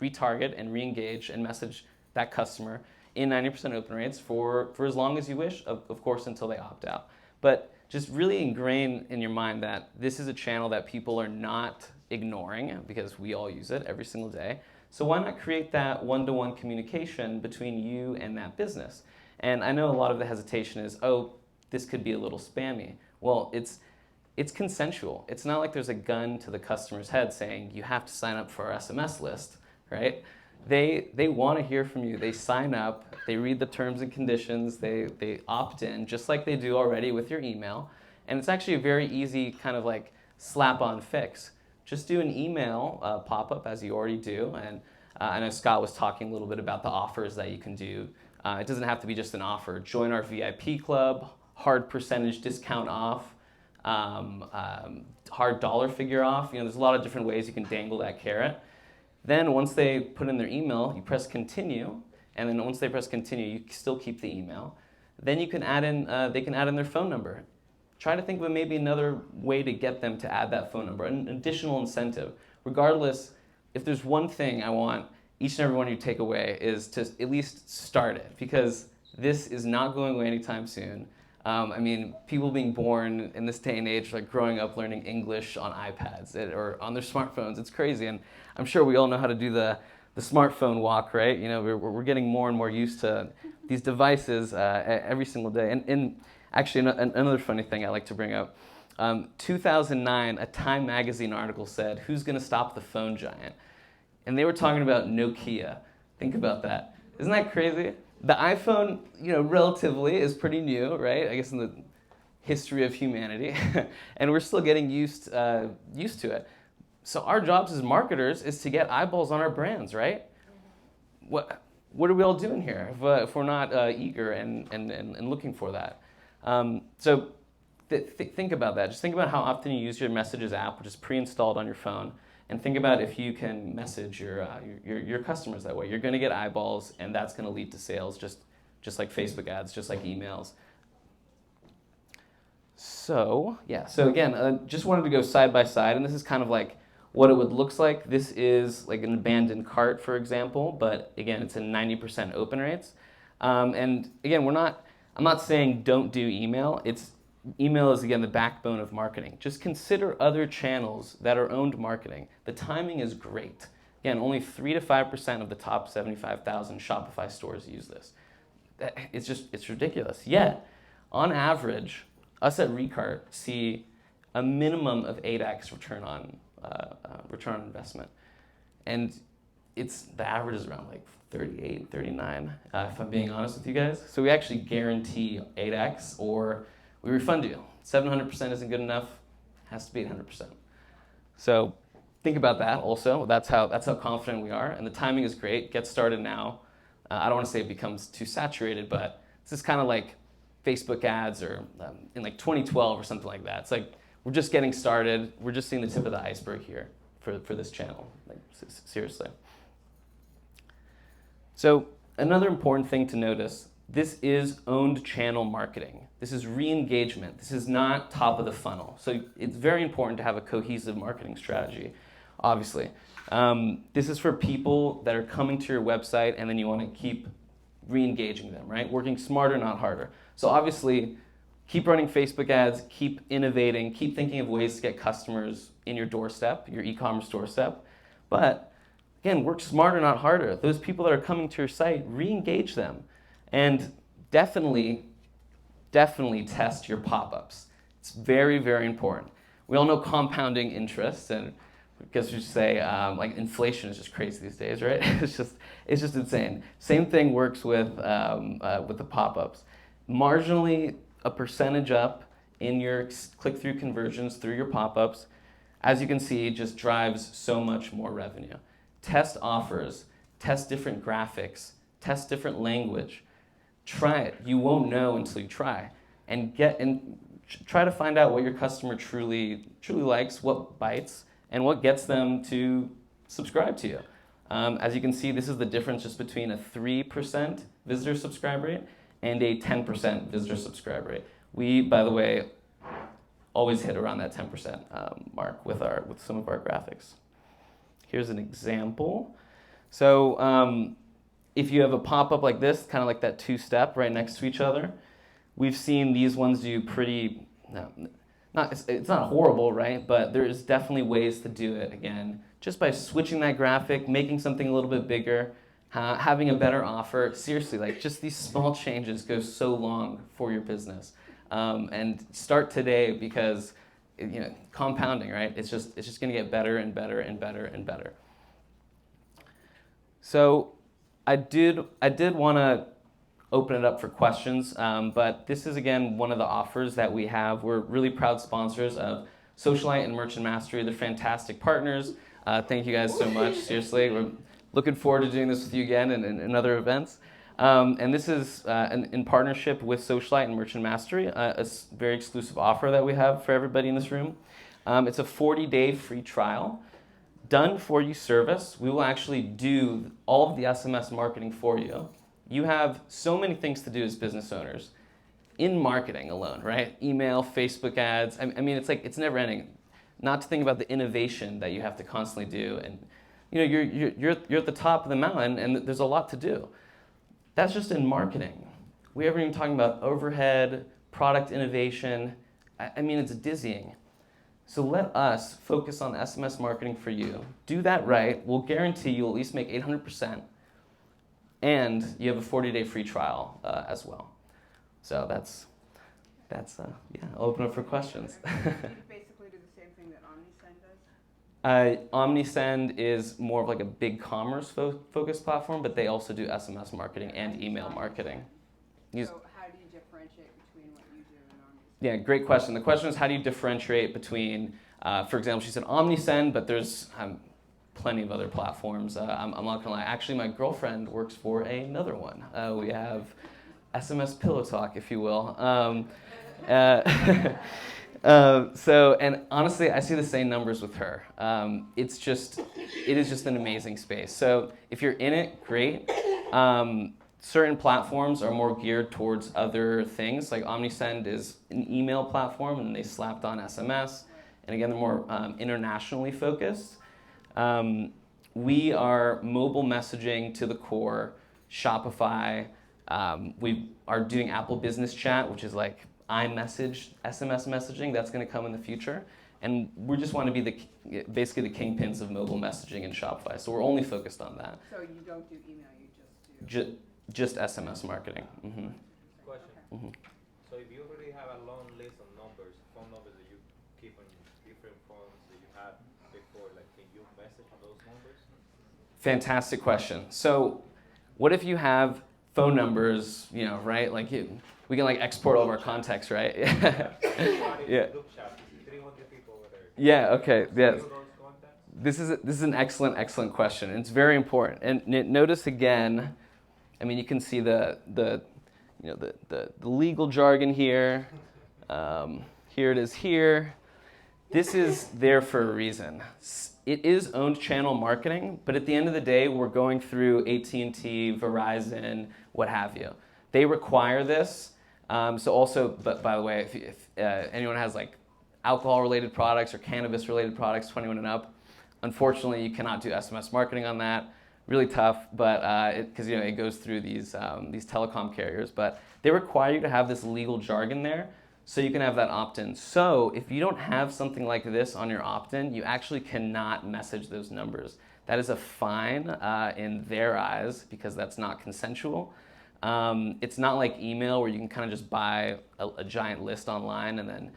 retarget and re-engage and message that customer in 90% open rates for as long as you wish, of course, until they opt out. But just really ingrain in your mind that this is a channel that people are not ignoring, because we all use it every single day. So why not create that one-to-one communication between you and that business? And I know a lot of the hesitation is, oh, this could be a little spammy. Well, it's consensual. It's not like there's a gun to the customer's head saying you have to sign up for our SMS list, right? They want to hear from you. They sign up, they read the terms and conditions, they opt in just like they do already with your email. And it's actually a very easy kind of like slap-on fix. Just do an email pop-up as you already do. And I know Scott was talking a little bit about the offers that you can do. It doesn't have to be just an offer. Join our VIP club, hard percentage discount off, hard dollar figure off. There's a lot of different ways you can dangle that carrot. Then once they put in their email, you press continue, and then once they press continue, you still keep the email. Then you can add in, they can add in their phone number. Try to think of maybe another way to get them to add that phone number, an additional incentive. Regardless, if there's one thing I want each and every one of you to take away is to at least start it, because this is not going away anytime soon. I mean, people being born in this day and age, like growing up learning English on iPads or on their smartphones, it's crazy. And I'm sure we all know how to do the smartphone walk, right? We're getting more and more used to these devices every single day. And actually, another funny thing I like to bring up, 2009, a Time magazine article said, "Who's going to stop the phone giant?" And they were talking about Nokia. Think about that. Isn't that crazy? The iPhone, relatively is pretty new, right? I guess in the history of humanity. And we're still getting used to it. So our jobs as marketers is to get eyeballs on our brands, right? What are we all doing here if we're not eager and looking for that? So think about that. Just think about how often you use your Messages app, which is pre-installed on your phone. And think about if you can message your customers that way. You're going to get eyeballs, and that's going to lead to sales, just like Facebook ads, just like emails. So again, just wanted to go side by side, and this is kind of like what it would look like. This is like an abandoned cart, for example, but again, it's a 90% open rates. And again, I'm not saying don't do email. Email is, again, the backbone of marketing. Just consider other channels that are owned marketing. The timing is great. Again, only 3 to 5% of the top 75,000 Shopify stores use this. It's ridiculous. Yet, on average, us at Recart see a minimum of 8x return on investment. And the average is around like 38, 39, if I'm being honest with you guys. So we actually guarantee 8x, or we refund you. 700% isn't good enough. It has to be 800%. So think about that also. That's how confident we are. And the timing is great. Get started now. I don't want to say it becomes too saturated, but this is kind of like Facebook ads or in like 2012 or something like that. It's like we're just getting started. We're just seeing the tip of the iceberg here for this channel. Like, seriously. So another important thing to notice, this is owned channel marketing. This is re-engagement. This is not top of the funnel. So it's very important to have a cohesive marketing strategy, obviously. This is for people that are coming to your website and then you want to keep re-engaging them, right? Working smarter, not harder. So obviously, keep running Facebook ads, keep innovating, keep thinking of ways to get customers in your doorstep, your e-commerce doorstep. But again, work smarter, not harder. Those people that are coming to your site, re-engage them. And definitely test your pop-ups. It's very, very important. We all know compounding interest, and I guess we should say like inflation is just crazy these days, right? It's just insane. Same thing works with the pop-ups. Marginally a percentage up in your click-through conversions through your pop-ups, as you can see, just drives so much more revenue. Test offers, test different graphics, test different language. Try it. You won't know until you try. And try to find out what your customer truly likes, what bites, and what gets them to subscribe to you. As you can see, this is the difference just between a 3% visitor subscribe rate and a 10% visitor subscribe rate. We, by the way, always hit around that 10% mark with some of our graphics. Here's an example. So if you have a pop-up like this, kind of like that two-step right next to each other, we've seen these ones do it's not horrible, right? But there's definitely ways to do it, again, just by switching that graphic, making something a little bit bigger, having a better offer. Seriously, like just these small changes go so long for your business. And start today because compounding, right? It's just going to get better and better and better and better. So I did want to open it up for questions, but this is again one of the offers that we have. We're really proud sponsors of Socialite and Merchant Mastery. They're fantastic partners. Thank you guys so much. Seriously, we're looking forward to doing this with you again and other events. And this is in partnership with Socialite and Merchant Mastery, a very exclusive offer that we have for everybody in this room. It's a 40-day free trial. Done for you service. We will actually do all of the SMS marketing for you. You have so many things to do as business owners in marketing alone, right? Email, Facebook ads. I mean, it's never ending. Not to think about the innovation that you have to constantly do. And you're at the top of the mountain, and there's a lot to do. That's just in marketing. We haven't even talking about overhead, product innovation. I mean, it's dizzying. So let us focus on SMS marketing for you. Do that right. We'll guarantee you'll at least make 800%. And you have a 40-day free trial as well. So that's I'll open up for questions. Do you basically do the same thing that OmniSend does? OmniSend is more of like a big commerce focused platform, but they also do SMS marketing and email marketing. So how do you differentiate between what you do and OmniSend? Yeah, great question. The question is, how do you differentiate between, for example, she said OmniSend, but there's plenty of other platforms. I'm not gonna lie. Actually, my girlfriend works for another one. We have SMS Pillow Talk, if you will. And honestly, I see the same numbers with her. It is just an amazing space. So if you're in it, great. Certain platforms are more geared towards other things. Like OmniSend is an email platform, and they slapped on SMS. And again, they're more internationally focused. We are mobile messaging to the core, Shopify. We are doing Apple Business Chat, which is like iMessage, SMS messaging. That's going to come in the future. And we just want to be basically the kingpins of mobile messaging in Shopify. So we're only focused on that. So you don't do email, you just do... Just SMS marketing. Mm-hmm. Question. Mm-hmm. So if you already have a long list of phone numbers that you keep on different phones that you had before, like can you message those numbers? Fantastic question. So what if you have phone numbers, right? Like we can like export all of our contacts, right? Yeah. Yeah, okay. Yes. This is an excellent question. It's very important. And notice again, I mean, you can see the legal jargon here. Here it is here. This is there for a reason. It is owned channel marketing, but at the end of the day, we're going through AT&T, Verizon, what have you. They require this. So also, but by the way, if anyone has like alcohol-related products or cannabis-related products, 21 and up, unfortunately, you cannot do SMS marketing on that. Really tough, but because it goes through these telecom carriers. But they require you to have this legal jargon there, so you can have that opt-in. So if you don't have something like this on your opt-in, you actually cannot message those numbers. That is a fine in their eyes because that's not consensual. It's not like email where you can kind of just buy a giant list online and then.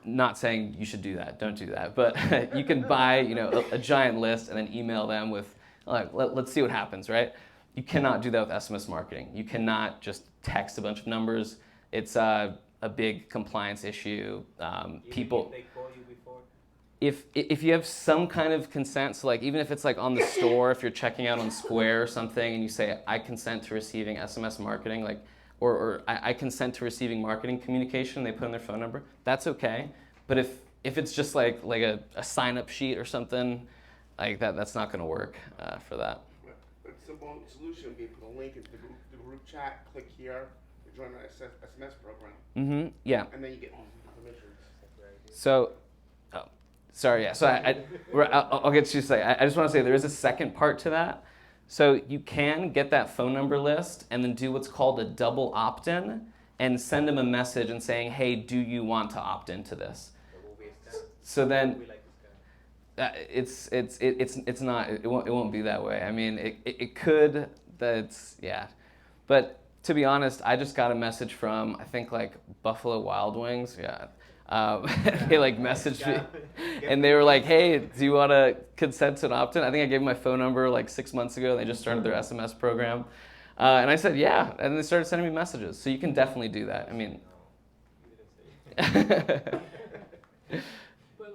Not saying you should do that. Don't do that. But you can buy a giant list and then email them with. Let's see what happens, right? You cannot do that with SMS marketing. You cannot just text a bunch of numbers. It's a big compliance issue. People. If they call you before? If you have some kind of consent, so like even if it's like on the store, if you're checking out on Square or something, and you say I consent to receiving SMS marketing, like, or I consent to receiving marketing communication, they put in their phone number. That's okay. But if it's just like a sign-up sheet or something. Like that's not going to work for that. But simple solution would be put a link into the group chat, click here, to join our SMS program. Mm-hmm. Yeah. And then you get permissions. So, sorry. Yeah. So I'll get you to say. I just want to say there is a second part to that. So you can get that phone number list and then do what's called a double opt-in. and send them a message and saying, hey, do you want to opt into this? So then it's not, it won't be that way. I mean, it could, yeah. But to be honest, I just got a message from, I think, like Buffalo Wild Wings, yeah. They like messaged me and they were like, hey, do you want to consent to an opt-in? I think I gave them my phone number like 6 months ago. They just started their SMS program. And I said, yeah. And they started sending me messages. So you can definitely do that. I mean. But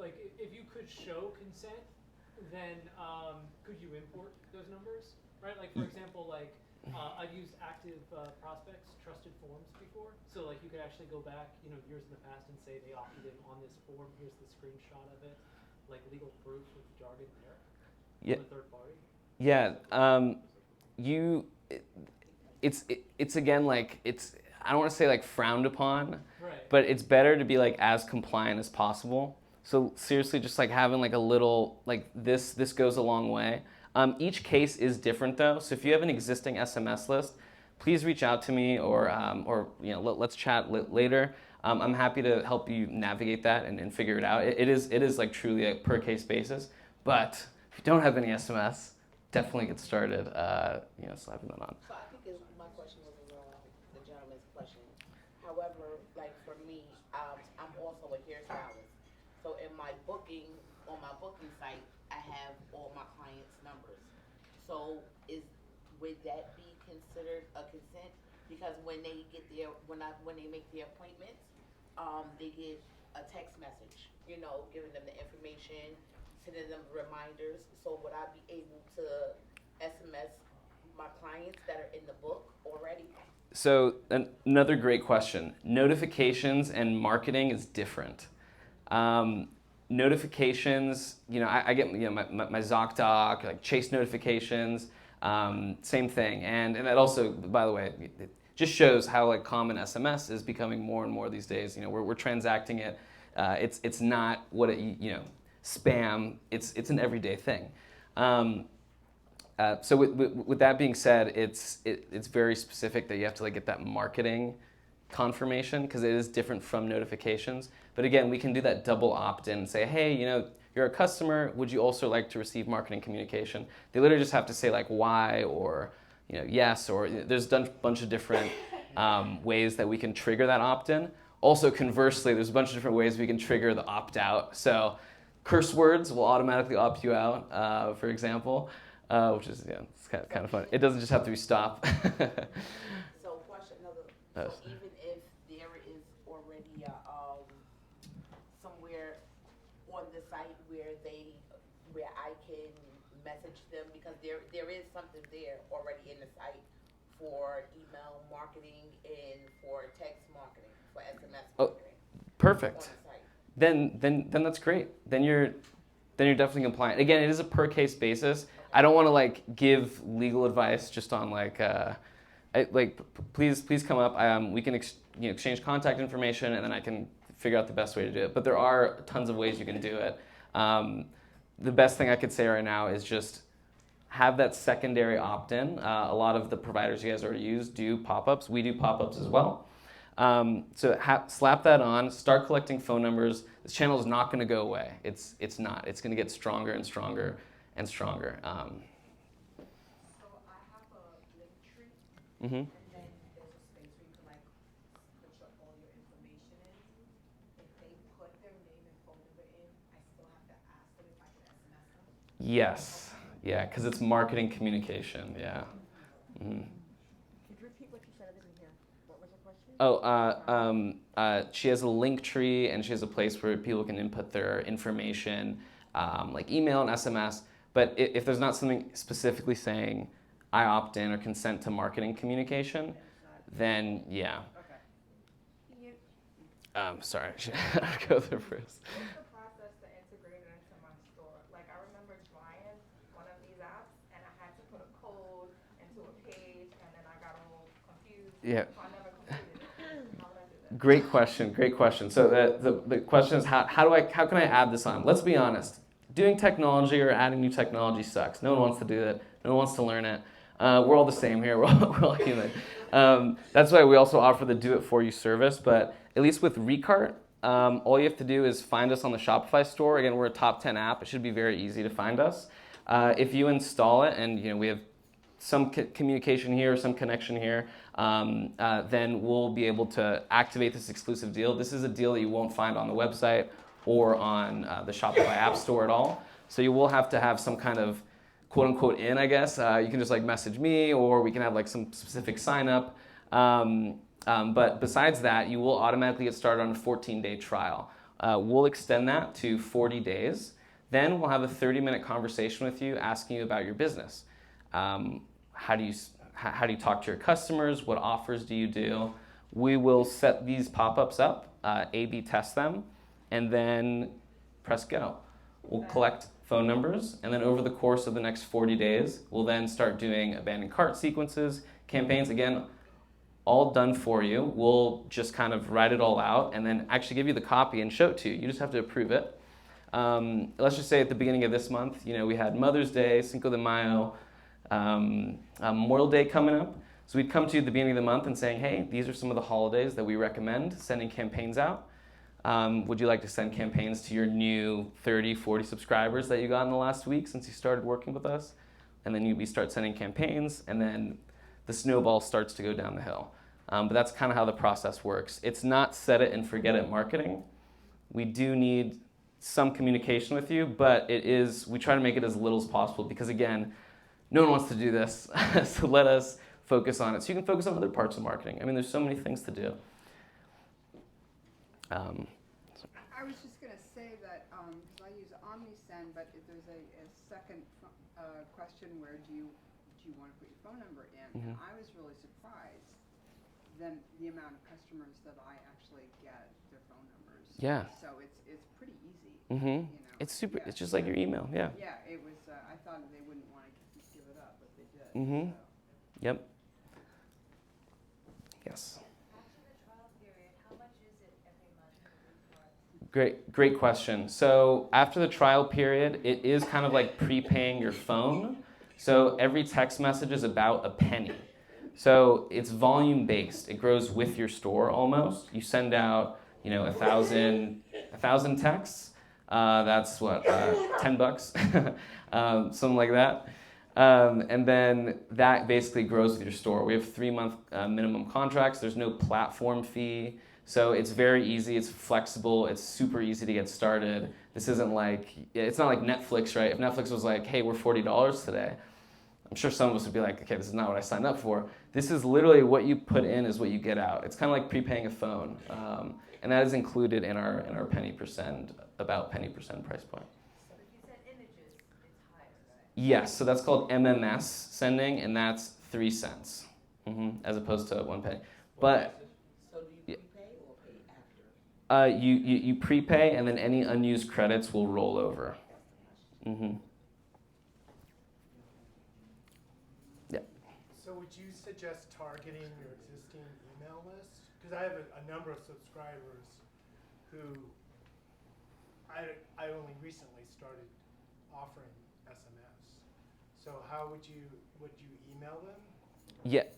like, if you could show consent, then could you import those numbers? Right? Like, for example, like, I've used active prospects, trusted forms before. So like you could actually go back, years in the past and say they opted in on this form. Here's the screenshot of it, like legal proof with the jargon there. Yeah. From the third party. Yeah. It's again like I don't want to say like frowned upon, right. But it's better to be like as compliant as possible. So seriously, just like having like a little like this goes a long way. Each case is different though, so if you have an existing SMS list, please reach out to me or let's chat later. I'm happy to help you navigate that and figure it out. It is like truly a per case basis, but if you don't have any SMS, definitely get started slapping that on. So I think my question was the gentleman's question. However, like for me, I'm also a hairstylist. So in my booking, on my booking site, I have all my clients' numbers. So would that be considered a consent? Because when they get their when they make their appointments, they get a text message, giving them the information, sending them reminders. So would I be able to SMS my clients that are in the book already? So another great question. Notifications and marketing is different. Notifications, I get my ZocDoc, like Chase notifications, same thing. And that also, by the way, it just shows how like common SMS is becoming more and more these days. We're transacting it. It's not what spam. It's an everyday thing. So with that being said, it's very specific that you have to like get that marketing confirmation because it is different from notifications. But again, we can do that double opt-in and say, hey, you're a customer. Would you also like to receive marketing communication? They literally just have to say like why or yes, or there's a bunch of different ways that we can trigger that opt-in. Also, conversely, there's a bunch of different ways we can trigger the opt-out. So curse words will automatically opt you out, for example. Which is it's kind of fun. It doesn't just have to be stop. So question another. So even if there is already somewhere on the site where I can message them because there is something there already in the site for email marketing and for text marketing, for SMS marketing. Perfect. Then that's great. Then you're definitely compliant. Again, it is a per case basis. I don't want to like give legal advice just on like please come up. We can exchange contact information and then I can figure out the best way to do it. But there are tons of ways you can do it. The best thing I could say right now is just have that secondary opt-in. A lot of the providers you guys already use do pop-ups. We do pop-ups as well. So slap that on. Start collecting phone numbers. This channel is not going to go away. It's not. It's going to get stronger and stronger and stronger. So I have a link tree, Mm-hmm. and then there's a space where you can like put all your information in. If they put their name and phone number in, I still have to ask them if I can SMS them. Yes. Yeah, because it's marketing communication. Yeah. Mm-hmm. Could you repeat what you said? I didn't hear. What was the question? She has a link tree and she has a place where people can input their information, like email and SMS. But if there's not something specifically saying I opt in or consent to marketing communication, then yeah. Sorry, I'll go there first. What's the process to integrate it into my store? Like I remember trying one of these apps and I had to put a code into a page and then I got all confused. Yeah. So I never completed it. How would I do that? Great question. So the question is how can I add this on? Let's be honest. Doing technology or adding new technology sucks. No one wants to do that. No one wants to learn it. We're all the same here. We're all human. That's why we also offer the do-it-for-you service. But at least with Recart, all you have to do is find us on the Shopify store. Again, we're a top 10 app. It should be very easy to find us. If you install it, and we have some communication here, some connection here, then we'll be able to activate this exclusive deal. This is a deal that you won't find on the website or on the Shopify App Store at all. So you will have to have some kind of quote-unquote in, I guess. You can just message me, or we can have some specific sign-up. But besides that, you will automatically get started on a 14-day trial. We'll extend that to 40 days. Then we'll have a 30-minute conversation with you asking you about your business. How do you talk to your customers? What offers do you do? We will set these pop-ups up, A/B test them, and then press go. We'll collect phone numbers, and then over the course of the next 40 days, we'll then start doing abandoned cart sequences, campaigns. Again, all done for you. We'll just kind of write it all out and then actually give you the copy and show it to you. You just have to approve it. Let's just say at the beginning of this month, we had Mother's Day, Cinco de Mayo, Memorial Day coming up. So we'd come to you at the beginning of the month and saying, hey, these are some of the holidays that we recommend sending campaigns out. Would you like to send campaigns to your new 30, 40 subscribers that you got in the last week since you started working with us? And then we start sending campaigns, and then the snowball starts to go down the hill. But that's kind of how the process works. It's not set it and forget it marketing. We do need some communication with you, but we try to make it as little as possible because, again, no one wants to do this. So let us focus on it. So you can focus on other parts of marketing. There's so many things to do. I was just going to say that because I use OmniSend, but if there's a second question where do you want to put your phone number in? Mm-hmm. And I was really surprised then the amount of customers that I actually get their phone numbers. Yeah. So it's pretty easy. Mm-hmm. It's super. Yeah. It's just like your email. Yeah. Yeah. It was. I thought they wouldn't want to give it up, but they did. Mm-hmm. So. Yep. Yes. Great question. So after the trial period, it is kind of like prepaying your phone. So every text message is about a penny. So it's volume based. It grows with your store almost. You send out, 1,000 texts. That's what, $10, something like that. And then that basically grows with your store. We have 3-month minimum contracts. There's no platform fee. So it's very easy, it's flexible, it's super easy to get started. This isn't it's not like Netflix, right? If Netflix was like, hey, we're $40 today, I'm sure some of us would be like, okay, this is not what I signed up for. This is literally what you put in is what you get out. It's kind of like prepaying a phone. And that is included in our penny percent price point. So if you send images, it's higher, right? Yes, so that's called MMS sending, and that's 3 cents, as opposed to 1 penny. But you prepay, and then any unused credits will roll over. Mm-hmm. Yeah. So would you suggest targeting your existing email list? Because I have a number of subscribers who I only recently started offering SMS. So how would you email them?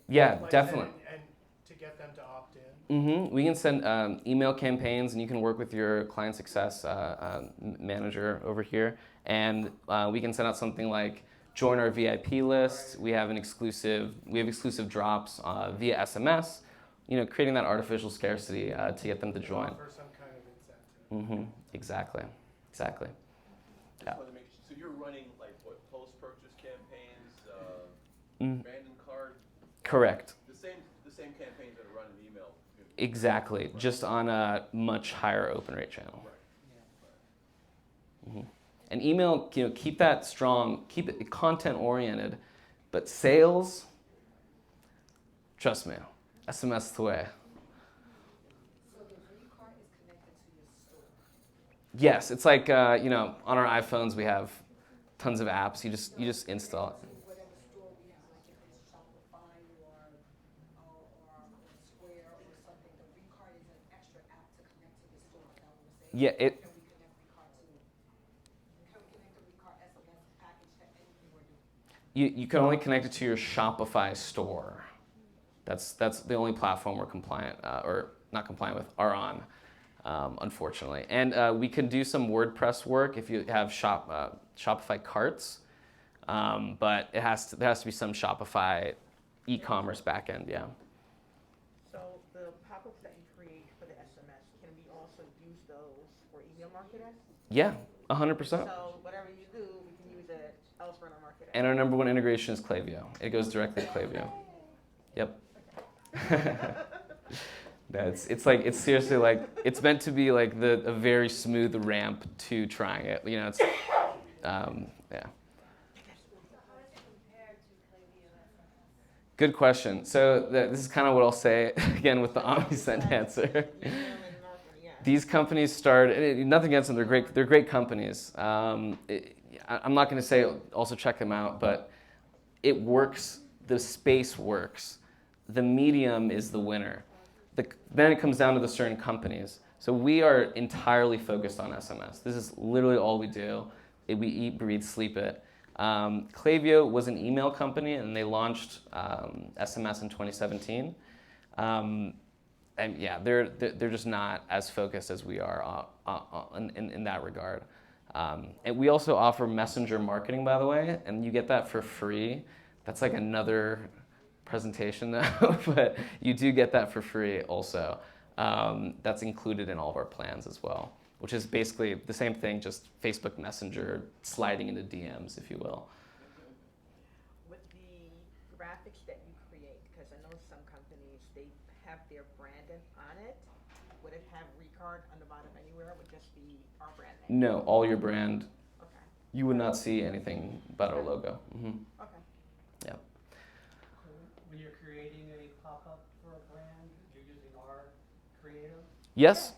Yeah, definitely. And to get them to opt in? Mm-hmm. We can send email campaigns, and you can work with your client success manager over here, and we can send out something like join our VIP list. Right. We have exclusive drops via SMS. Creating that artificial scarcity to get them to join. For some kind of incentive. Mm-hmm. Exactly. Just wanted to make sure. So you're running post-purchase campaigns, abandoned cart? Correct. The same campaigns that are run in email. Exactly. Right. Just on a much higher open rate channel. Right. Mm-hmm. And email, keep that strong, keep it content oriented, but sales, trust me, SMS the way. So the recart is connected to your store? Yes, it's like on our iPhones we have tons of apps. You just install it. Whatever store we have, like if it's Shopify or Square or something, the recart is an extra app to connect to the store. Is that what we're saying? Yeah, Can we connect the recart SMS package to anything we're doing? You can only connect it to your Shopify store. That's the only platform we're compliant, or not compliant with, are on, unfortunately. And we can do some WordPress work if you have Shopify carts, but there has to be some Shopify e-commerce backend, yeah. So the pop-ups that you create for the SMS, can we also use those for email marketing? Yeah, 100%. So whatever you do, we can use it elsewhere in our marketing. And our number one integration is Klaviyo. It goes directly to Klaviyo. Yep. No, it's seriously like, it's meant to be like a very smooth ramp to trying it. You know, it's, yeah. Good question. So this is kind of what I'll say again with the OmniSend answer. These companies nothing against them, they're great companies. I'm not going to say also check them out, but it works, the space works. The medium is the winner. Then it comes down to the certain companies. So we are entirely focused on SMS. This is literally all we do. We eat, breathe, sleep it. Klaviyo was an email company, and they launched SMS in 2017. And yeah, they're just not as focused as we are in that regard. And we also offer messenger marketing, by the way, and you get that for free. That's like another presentation though, but you do get that for free also. That's included in all of our plans as well, which is basically the same thing, just Facebook Messenger sliding into DMs, if you will. With the graphics that you create, because I know some companies, they have their branding on it, would it have Recard on the bottom anywhere? Would just be our brand name? No, all your brand. Okay. You would not see anything but our logo. Mm-hmm. Okay. Yeah. When you're creating a pop-up for a brand, you're using our creative? Yes.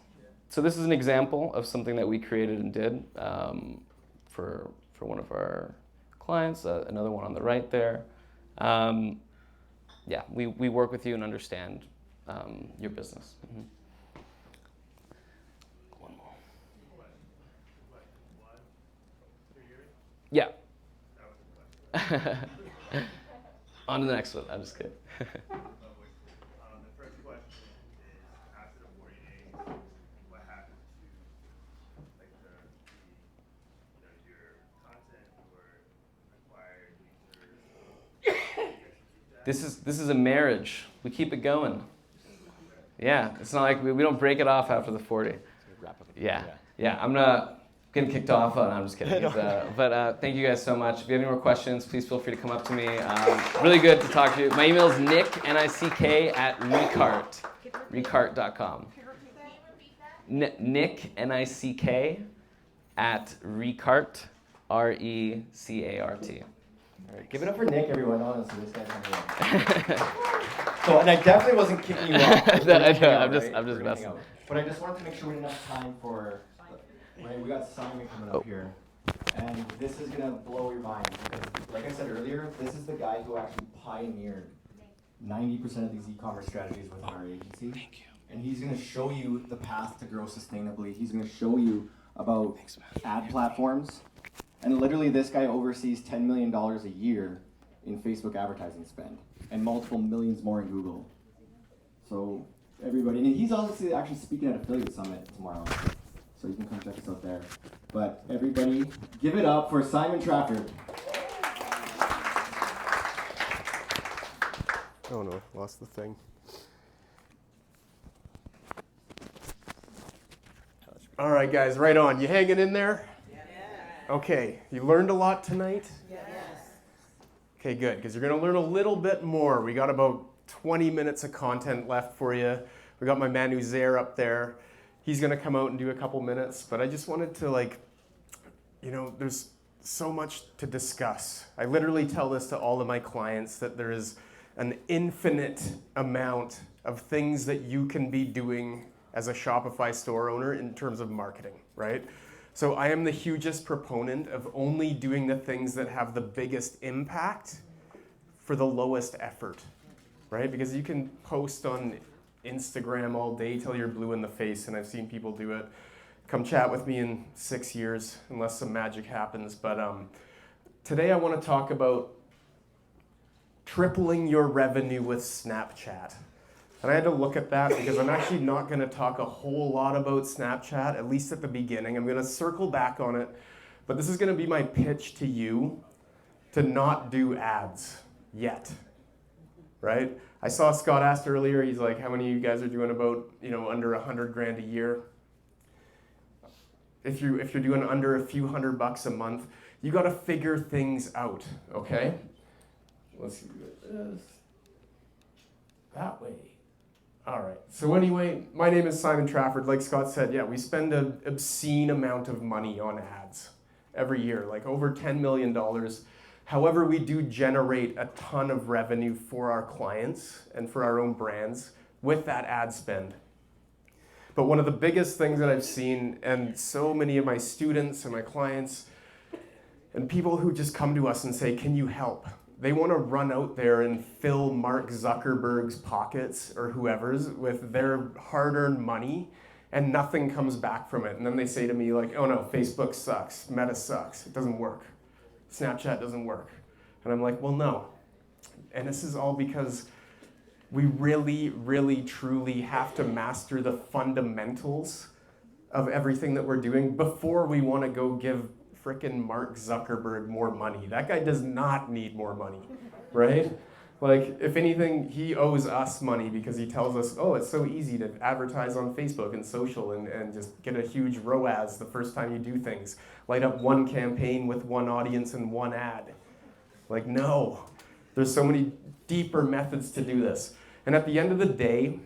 So this is an example of something that we created and did for one of our clients. Another one on the right there. Yeah, we work with you and understand your business. Mm-hmm. One more. Yeah. On to the next one. I'm just kidding. This is a marriage. We keep it going. Yeah, it's not like we don't break it off after the 40. Yeah. I'm not getting kicked off. No, I'm just kidding. But thank you guys so much. If you have any more questions, please feel free to come up to me. Really good to talk to you. My email is nick, N-I-C-K, @recart.com. Nick, N-I-C-K, @recart, R-E-C-A-R-T. All right, give it up for Nick, everyone. Honestly, this guy's unreal. So, and I definitely wasn't kicking you off. I'm just messing. But I just wanted to make sure we didn't have time for. Right, we got Simon coming up here, and this is gonna blow your mind because, like I said earlier, this is the guy who actually pioneered 90% of these e-commerce strategies within our agency. Thank you. And he's gonna show you the path to grow sustainably. He's gonna show you about ad platforms. And literally, this guy oversees $10 million a year in Facebook advertising spend and multiple millions more in Google. So everybody, and he's obviously actually speaking at Affiliate Summit tomorrow, so you can come check us out there. But everybody, give it up for Simon Trafford. Oh no, lost the thing. All right, guys, right on. You hanging in there? Okay, you learned a lot tonight? Yes. Okay, good, because you're going to learn a little bit more. We got about 20 minutes of content left for you. We got my man Uzair up there. He's going to come out and do a couple minutes, but I just wanted to there's so much to discuss. I literally tell this to all of my clients that there is an infinite amount of things that you can be doing as a Shopify store owner in terms of marketing, right? So I am the hugest proponent of only doing the things that have the biggest impact for the lowest effort, right? Because you can post on Instagram all day till you're blue in the face, and I've seen people do it. Come chat with me in 6 years, unless some magic happens. But today I want to talk about tripling your revenue with Snapchat. And I had to look at that because I'm actually not going to talk a whole lot about Snapchat, at least at the beginning. I'm going to circle back on it, but this is going to be my pitch to you to not do ads yet, right? I saw Scott asked earlier, he's like, how many of you guys are doing about, under 100 grand a year? If you're doing under a few $100 a month, you got to figure things out, okay? Let's see what it is. That way. All right. So anyway, my name is Simon Trafford. Like Scott said, yeah, we spend an obscene amount of money on ads every year, like over $10 million. However, we do generate a ton of revenue for our clients and for our own brands with that ad spend. But one of the biggest things that I've seen, and so many of my students and my clients and people who just come to us and say, can you help? They want to run out there and fill Mark Zuckerberg's pockets or whoever's with their hard-earned money, and nothing comes back from it. And then they say to me like, oh no, Facebook sucks, Meta sucks, it doesn't work. Snapchat doesn't work. And I'm like, well, no. And this is all because we really, really, truly have to master the fundamentals of everything that we're doing before we want to go give frickin' Mark Zuckerberg more money. That guy does not need more money, right? Like, if anything, he owes us money because he tells us, oh, it's so easy to advertise on Facebook and social and just get a huge ROAS the first time you do things. Light up one campaign with one audience and one ad. Like, no. There's so many deeper methods to do this. And at the end of the day,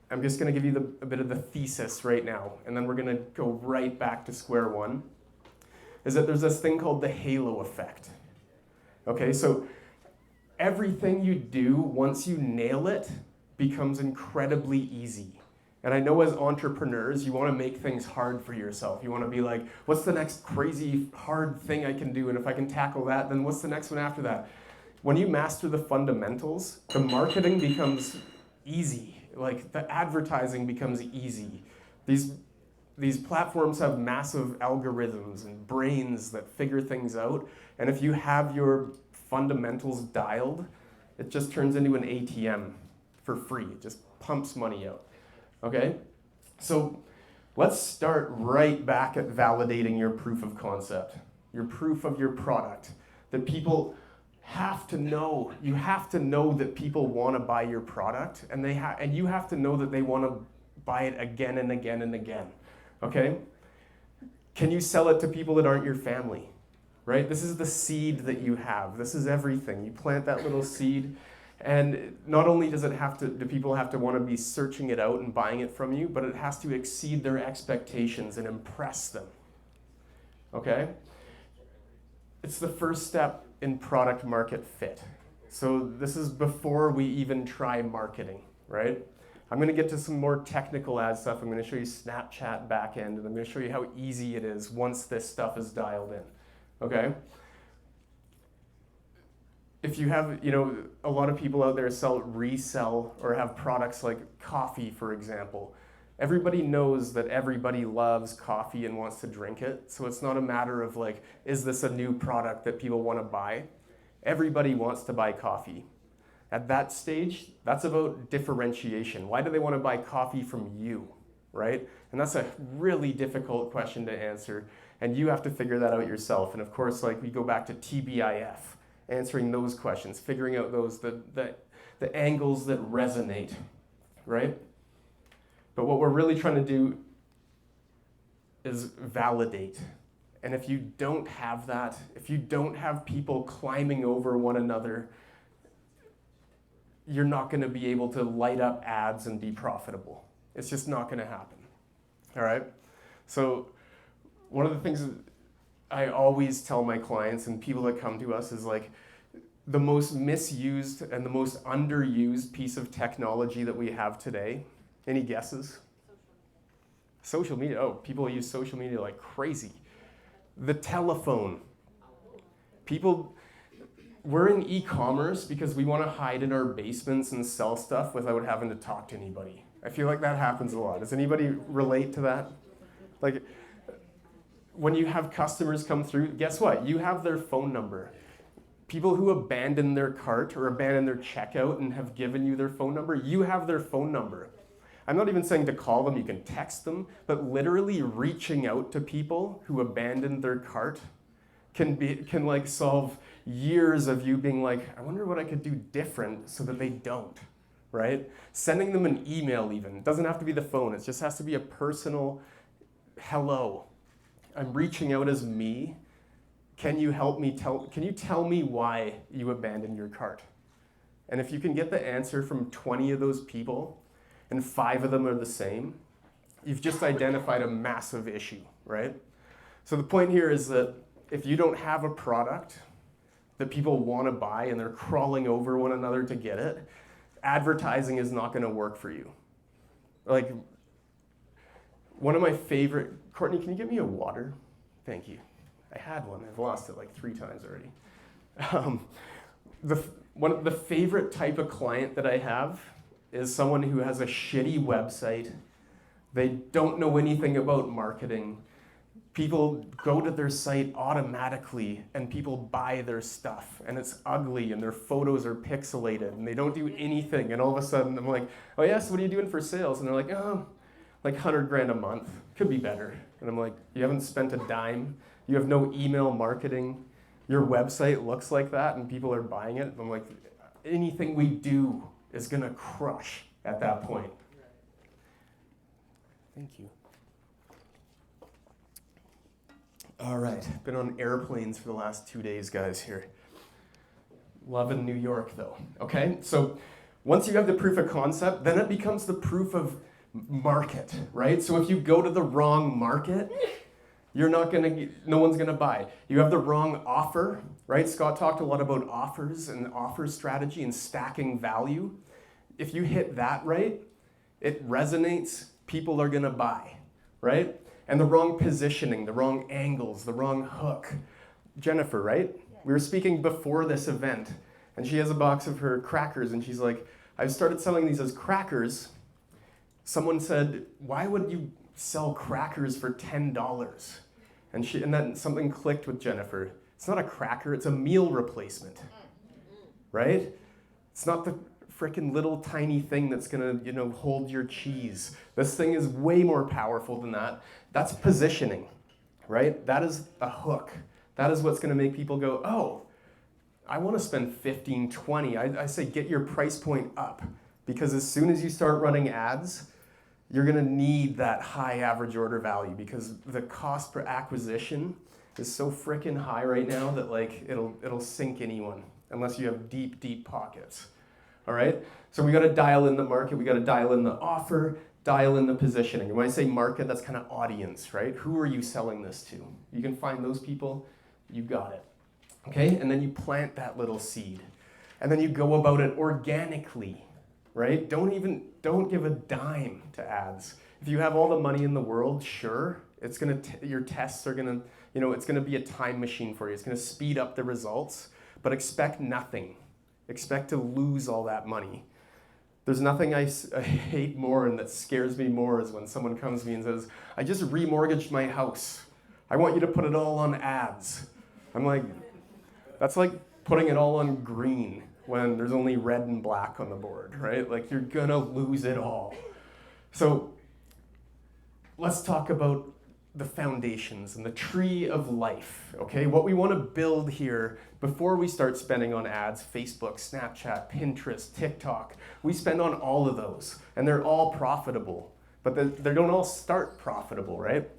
I'm just going to give you a bit of the thesis right now, and then we're going to go right back to square one, is that there's this thing called the halo effect. Okay, so everything you do, once you nail it, becomes incredibly easy. And I know as entrepreneurs, you want to make things hard for yourself. You want to be like, what's the next crazy hard thing I can do? And if I can tackle that, then what's the next one after that? When you master the fundamentals, the marketing becomes easy. Like the advertising becomes easy. These platforms have massive algorithms and brains that figure things out. And if you have your fundamentals dialed, it just turns into an ATM for free. It just pumps money out. Okay? So let's start right back at validating your proof of concept, your proof of your product, that people have to know. You have to know that people want to buy your product, and and you have to know that they want to buy it again and again and again. Okay? Can you sell it to people that aren't your family? Right? This is the seed that you have. This is everything. You plant that little seed, and not only do people have to want to be searching it out and buying it from you, but it has to exceed their expectations and impress them. Okay? It's the first step in product market fit. So this is before we even try marketing, right? I'm going to get to some more technical ad stuff. I'm going to show you Snapchat backend, and I'm going to show you how easy it is once this stuff is dialed in, okay? If you have, a lot of people out there resell or have products like coffee, for example. Everybody knows that everybody loves coffee and wants to drink it. So it's not a matter of like, is this a new product that people want to buy? Everybody wants to buy coffee. At that stage, that's about differentiation. Why do they want to buy coffee from you, right? And that's a really difficult question to answer. And you have to figure that out yourself. And of course, like we go back to TBIF, answering those questions, figuring out the angles that resonate, right? But what we're really trying to do is validate. And if you don't have that, if you don't have people climbing over one another, you're not going to be able to light up ads and be profitable. It's just not going to happen. All right? So one of the things that I always tell my clients and people that come to us is like, the most misused and the most underused piece of technology that we have today. Any guesses? Social media. Oh, people use social media like crazy. The telephone. We're in e-commerce because we want to hide in our basements and sell stuff without having to talk to anybody. I feel like that happens a lot. Does anybody relate to that? Like, when you have customers come through, guess what? You have their phone number. people who abandon their cart or abandon their checkout and have given you their phone number, you have their phone number. I'm not even saying to call them, you can text them, but literally reaching out to people who abandoned their cart can like solve years of you being like, I wonder what I could do different so that they don't, right? Sending them an email even. It doesn't have to be the phone. It just has to be a personal, hello, I'm reaching out as me. Can you help me can you tell me why you abandoned your cart? And if you can get the answer from 20 of those people and 5 of them are the same, you've just identified a massive issue, right? So the point here is that if you don't have a product that people want to buy and they're crawling over one another to get it, advertising is not going to work for you. Like, one of my favorite, Courtney, can you give me a water? Thank you. I had one. I've lost it like 3 times already. One of the favorite type of client that I have is someone who has a shitty website. They don't know anything about marketing. People go to their site automatically and people buy their stuff and it's ugly and their photos are pixelated and they don't do anything. And all of a sudden I'm like, oh yes, what are you doing for sales? And they're like, oh, like 100 grand a month. Could be better. And I'm like, you haven't spent a dime. You have no email marketing. Your website looks like that and people are buying it. I'm like, anything we do is gonna crush at that point. Thank you. All right, been on airplanes for the last 2 days, guys, here. Loving New York, though, okay? So once you have the proof of concept, then it becomes the proof of market, right? So if you go to the wrong market, no one's gonna buy. You have the wrong offer, right? Scott talked a lot about offers and offer strategy and stacking value. If you hit that right, it resonates, people are gonna buy, right? And the wrong positioning, the wrong angles, the wrong hook. Jennifer, right? Yeah. We were speaking before this event, and she has a box of her crackers, and she's like, I've started selling these as crackers. Someone said, why would you sell crackers for $10? And then something clicked with Jennifer. It's not a cracker, it's a meal replacement, right? It's not the freaking little tiny thing that's gonna, hold your cheese. This thing is way more powerful than that. That's positioning, right? That is a hook. That is what's gonna make people go, oh, I wanna spend 15, 20. I say get your price point up, because as soon as you start running ads, you're gonna need that high average order value, because the cost per acquisition is so freaking high right now that like it'll sink anyone unless you have deep, deep pockets. All right, so we got to dial in the market, we got to dial in the offer, dial in the positioning. And when I say market, that's kind of audience, right? Who are you selling this to? You can find those people, you got it. Okay, and then you plant that little seed. And then you go about it organically, right? Don't give a dime to ads. If you have all the money in the world, sure, your tests are gonna, it's gonna be a time machine for you. It's gonna speed up the results, but expect nothing. Expect to lose all that money. There's nothing I hate more and that scares me more is when someone comes to me and says, I just remortgaged my house. I want you to put it all on ads. I'm like, that's like putting it all on green when there's only red and black on the board, right? Like, you're gonna lose it all. So let's talk about the foundations and the tree of life, okay? What we want to build here before we start spending on ads, Facebook, Snapchat, Pinterest, TikTok, we spend on all of those, and they're all profitable, but they don't all start profitable, right?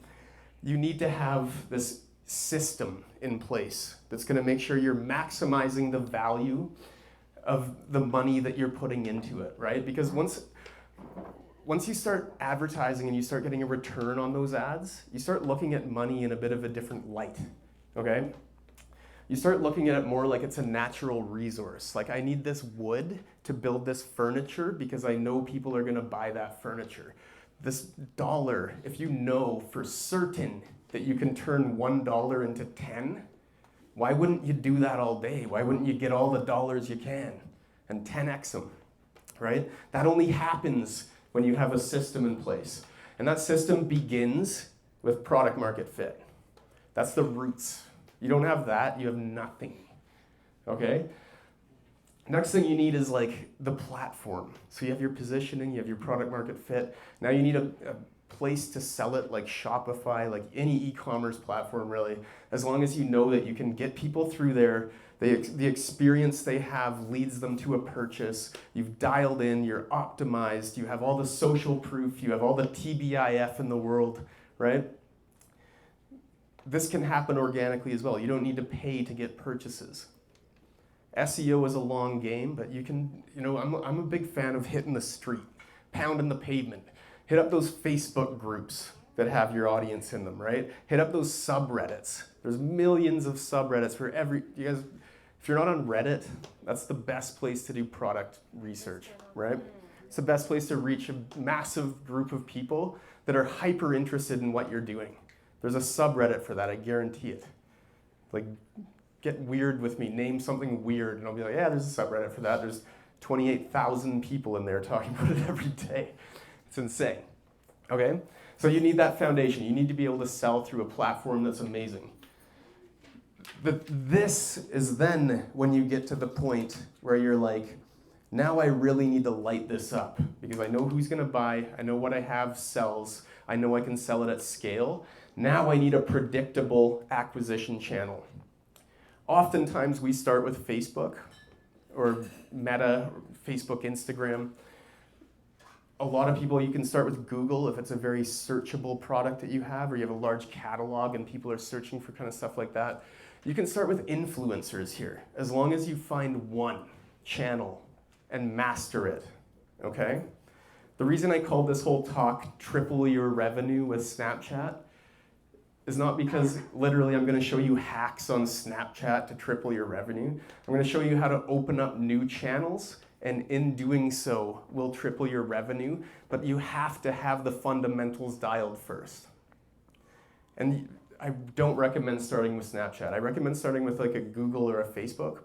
You need to have this system in place that's going to make sure you're maximizing the value of the money that you're putting into it, right? Because once you start advertising and you start getting a return on those ads, you start looking at money in a bit of a different light, okay? You start looking at it more like it's a natural resource. Like, I need this wood to build this furniture because I know people are gonna buy that furniture. This dollar, if you know for certain that you can turn $1 into 10, why wouldn't you do that all day? Why wouldn't you get all the dollars you can and 10x them, right? That only happens when you have a system in place. And that system begins with product market fit. That's the roots. You don't have that, you have nothing. okay? Next thing you need is like the platform. So you have your positioning, you have your product market fit. Now you need a place to sell it, like Shopify, like any e-commerce platform really. As long as you know that you can get people through there, the experience they have leads them to a purchase. You've dialed in, you're optimized, you have all the social proof, you have all the TBIF in the world, right? This can happen organically as well. You don't need to pay to get purchases. SEO is a long game, but you can, I'm a big fan of hitting the street, pounding the pavement. Hit up those Facebook groups that have your audience in them, right? Hit up those subreddits. There's millions of subreddits for you guys, if you're not on Reddit, that's the best place to do product research, right? It's the best place to reach a massive group of people that are hyper interested in what you're doing. There's a subreddit for that, I guarantee it. Like, get weird with me, name something weird, and I'll be like, yeah, there's a subreddit for that. There's 28,000 people in there talking about it every day. It's insane, okay? So you need that foundation. You need to be able to sell through a platform that's amazing. This is then when you get to the point where you're like, now I really need to light this up because I know who's gonna buy, I know what I have sells, I know I can sell it at scale. Now I need a predictable acquisition channel. Oftentimes we start with Facebook or Meta, Facebook, Instagram. A lot of people, you can start with Google if it's a very searchable product that you have or you have a large catalog and people are searching for kind of stuff like that. You can start with influencers here, as long as you find one channel and master it, okay? The reason I called this whole talk Triple Your Revenue with Snapchat is not because literally I'm gonna show you hacks on Snapchat to triple your revenue. I'm gonna show you how to open up new channels, and in doing so, will triple your revenue, but you have to have the fundamentals dialed first. And I don't recommend starting with Snapchat. I recommend starting with like a Google or a Facebook,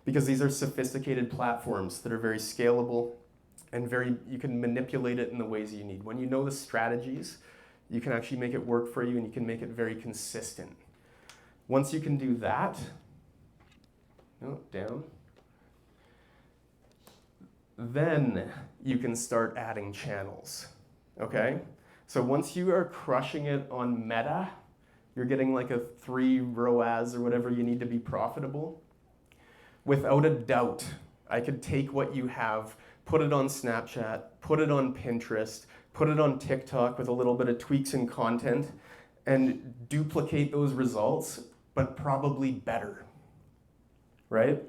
because these are sophisticated platforms that are very scalable and you can manipulate it in the ways you need. When you know the strategies, you can actually make it work for you and you can make it very consistent. Once you can do that, down, then you can start adding channels, okay? So once you are crushing it on Meta, you're getting like a 3 ROAS or whatever you need to be profitable. Without a doubt, I could take what you have, put it on Snapchat, put it on Pinterest, put it on TikTok with a little bit of tweaks in content, and duplicate those results, but probably better, right?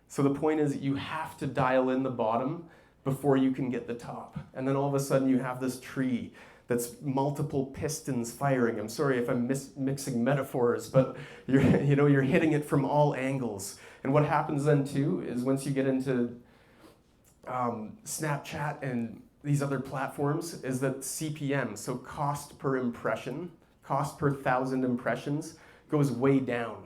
So the point is you have to dial in the bottom before you can get the top. And then all of a sudden you have this tree that's multiple pistons firing. I'm sorry if I'm mixing metaphors, but you're hitting it from all angles. And what happens then too is once you get into Snapchat and these other platforms is that CPM, so cost per impression, cost per 1,000 impressions, goes way down.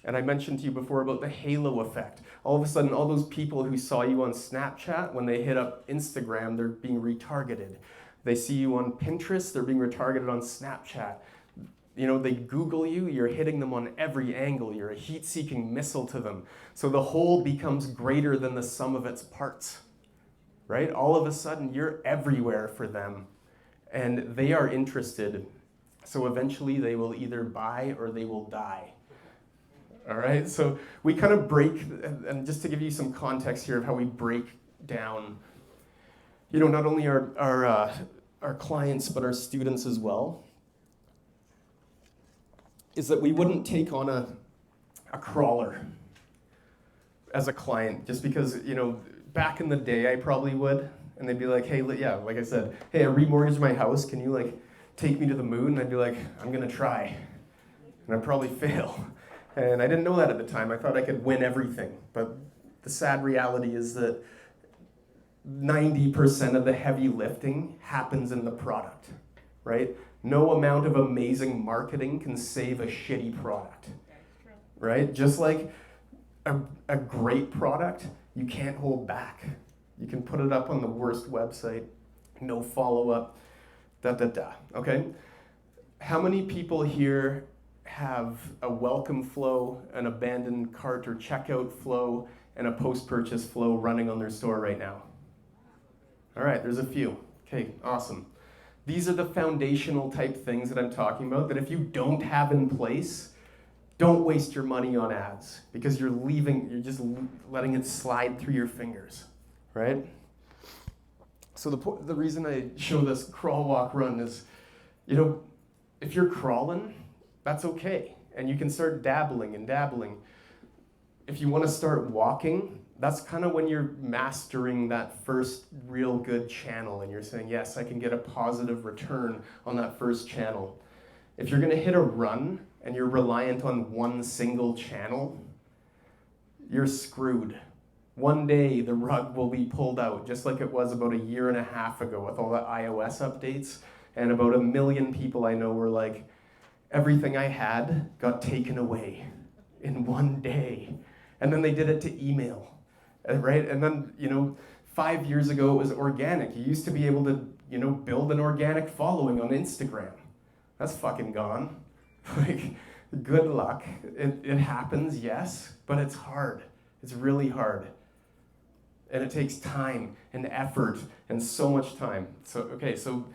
And I mentioned to you before about the halo effect. All of a sudden, all those people who saw you on Snapchat, when they hit up Instagram, they're being retargeted. They see you on Pinterest, they're being retargeted on Snapchat. They Google you, you're hitting them on every angle. You're a heat-seeking missile to them. So the whole becomes greater than the sum of its parts, right? All of a sudden, you're everywhere for them, and they are interested. So eventually, they will either buy or they will die. All right, so we kind of break, and just to give you some context here of how we break down, not only our clients, but our students as well, is that we wouldn't take on a crawler as a client, just because, back in the day I probably would, and they'd be like, hey, yeah, like I said, hey, I remortgaged my house, can you take me to the moon? And I'd be like, I'm gonna try, and I'd probably fail. And I didn't know that at the time. I thought I could win everything. But the sad reality is that 90% of the heavy lifting happens in the product, right? No amount of amazing marketing can save a shitty product, right? Just like a great product, you can't hold back. You can put it up on the worst website, no follow-up, okay? How many people here have a welcome flow, an abandoned cart or checkout flow, and a post-purchase flow running on their store right now? All right, there's a few. Okay, awesome. These are the foundational type things that I'm talking about that if you don't have in place, don't waste your money on ads because you're just letting it slide through your fingers, right? So the reason I show this crawl, walk, run is, if you're crawling, that's okay. And you can start dabbling and dabbling. If you want to start walking, that's kind of when you're mastering that first real good channel and you're saying, yes, I can get a positive return on that first channel. If you're going to hit a run and you're reliant on one single channel, you're screwed. One day the rug will be pulled out, just like it was about a year and a half ago with all the iOS updates. And about 1 million people I know were like, everything I had got taken away in one day. And then they did it to email, right? And then, 5 years ago it was organic. You used to be able to, build an organic following on Instagram. That's fucking gone. Like, good luck. It happens, yes, but it's hard. It's really hard. And it takes time and effort and so much time. So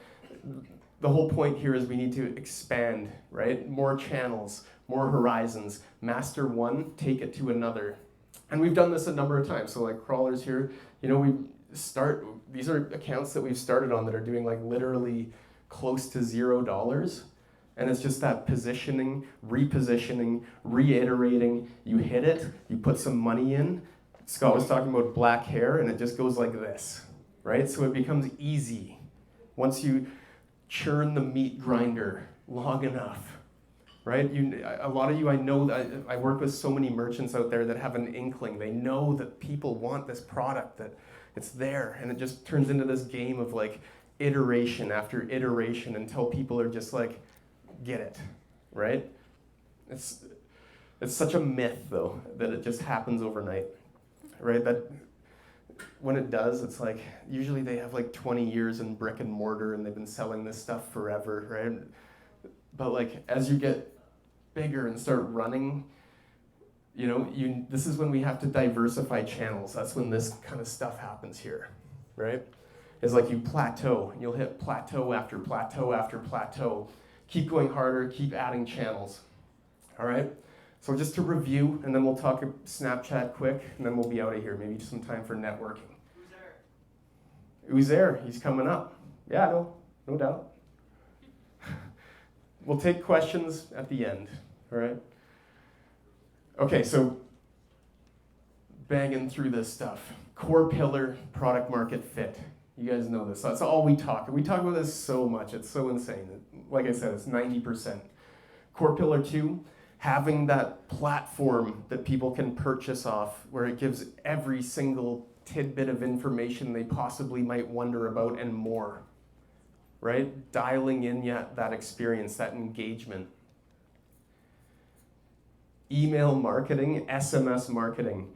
the whole point here is we need to expand, right? More channels, more horizons. Master one, take it to another. And we've done this a number of times. So like crawlers here, these are accounts that we've started on that are doing like literally close to $0. And it's just that positioning, repositioning, reiterating. You hit it, you put some money in. Scott was talking about black hair, and it just goes like this, right? So it becomes easy. Once you churn the meat grinder long enough, right? A lot of you, I know, I work with so many merchants out there that have an inkling. They know that people want this product, that it's there, and it just turns into this game of like iteration after iteration until people are just like, get it, right? It's such a myth, though, that it just happens overnight, right? That when it does, it's like, usually they have like 20 years in brick and mortar and they've been selling this stuff forever, right? But like, as you get bigger and start running, this is when we have to diversify channels. That's when this kind of stuff happens here, right? It's like you plateau, and you'll hit plateau after plateau after plateau. Keep going harder, keep adding channels, all right? So just to review, and then we'll talk Snapchat quick, and then we'll be out of here. Maybe some time for networking. Uzair, he's coming up. Yeah, no doubt. We'll take questions at the end, all right? Okay, so banging through this stuff. Core pillar, product market fit. You guys know this. That's all we talk. We talk about this so much. It's so insane. Like I said, it's 90%. Core pillar 2, having that platform that people can purchase off where it gives every single tidbit of information they possibly might wonder about and more, right? Dialing in that experience, that engagement. Email marketing, SMS marketing.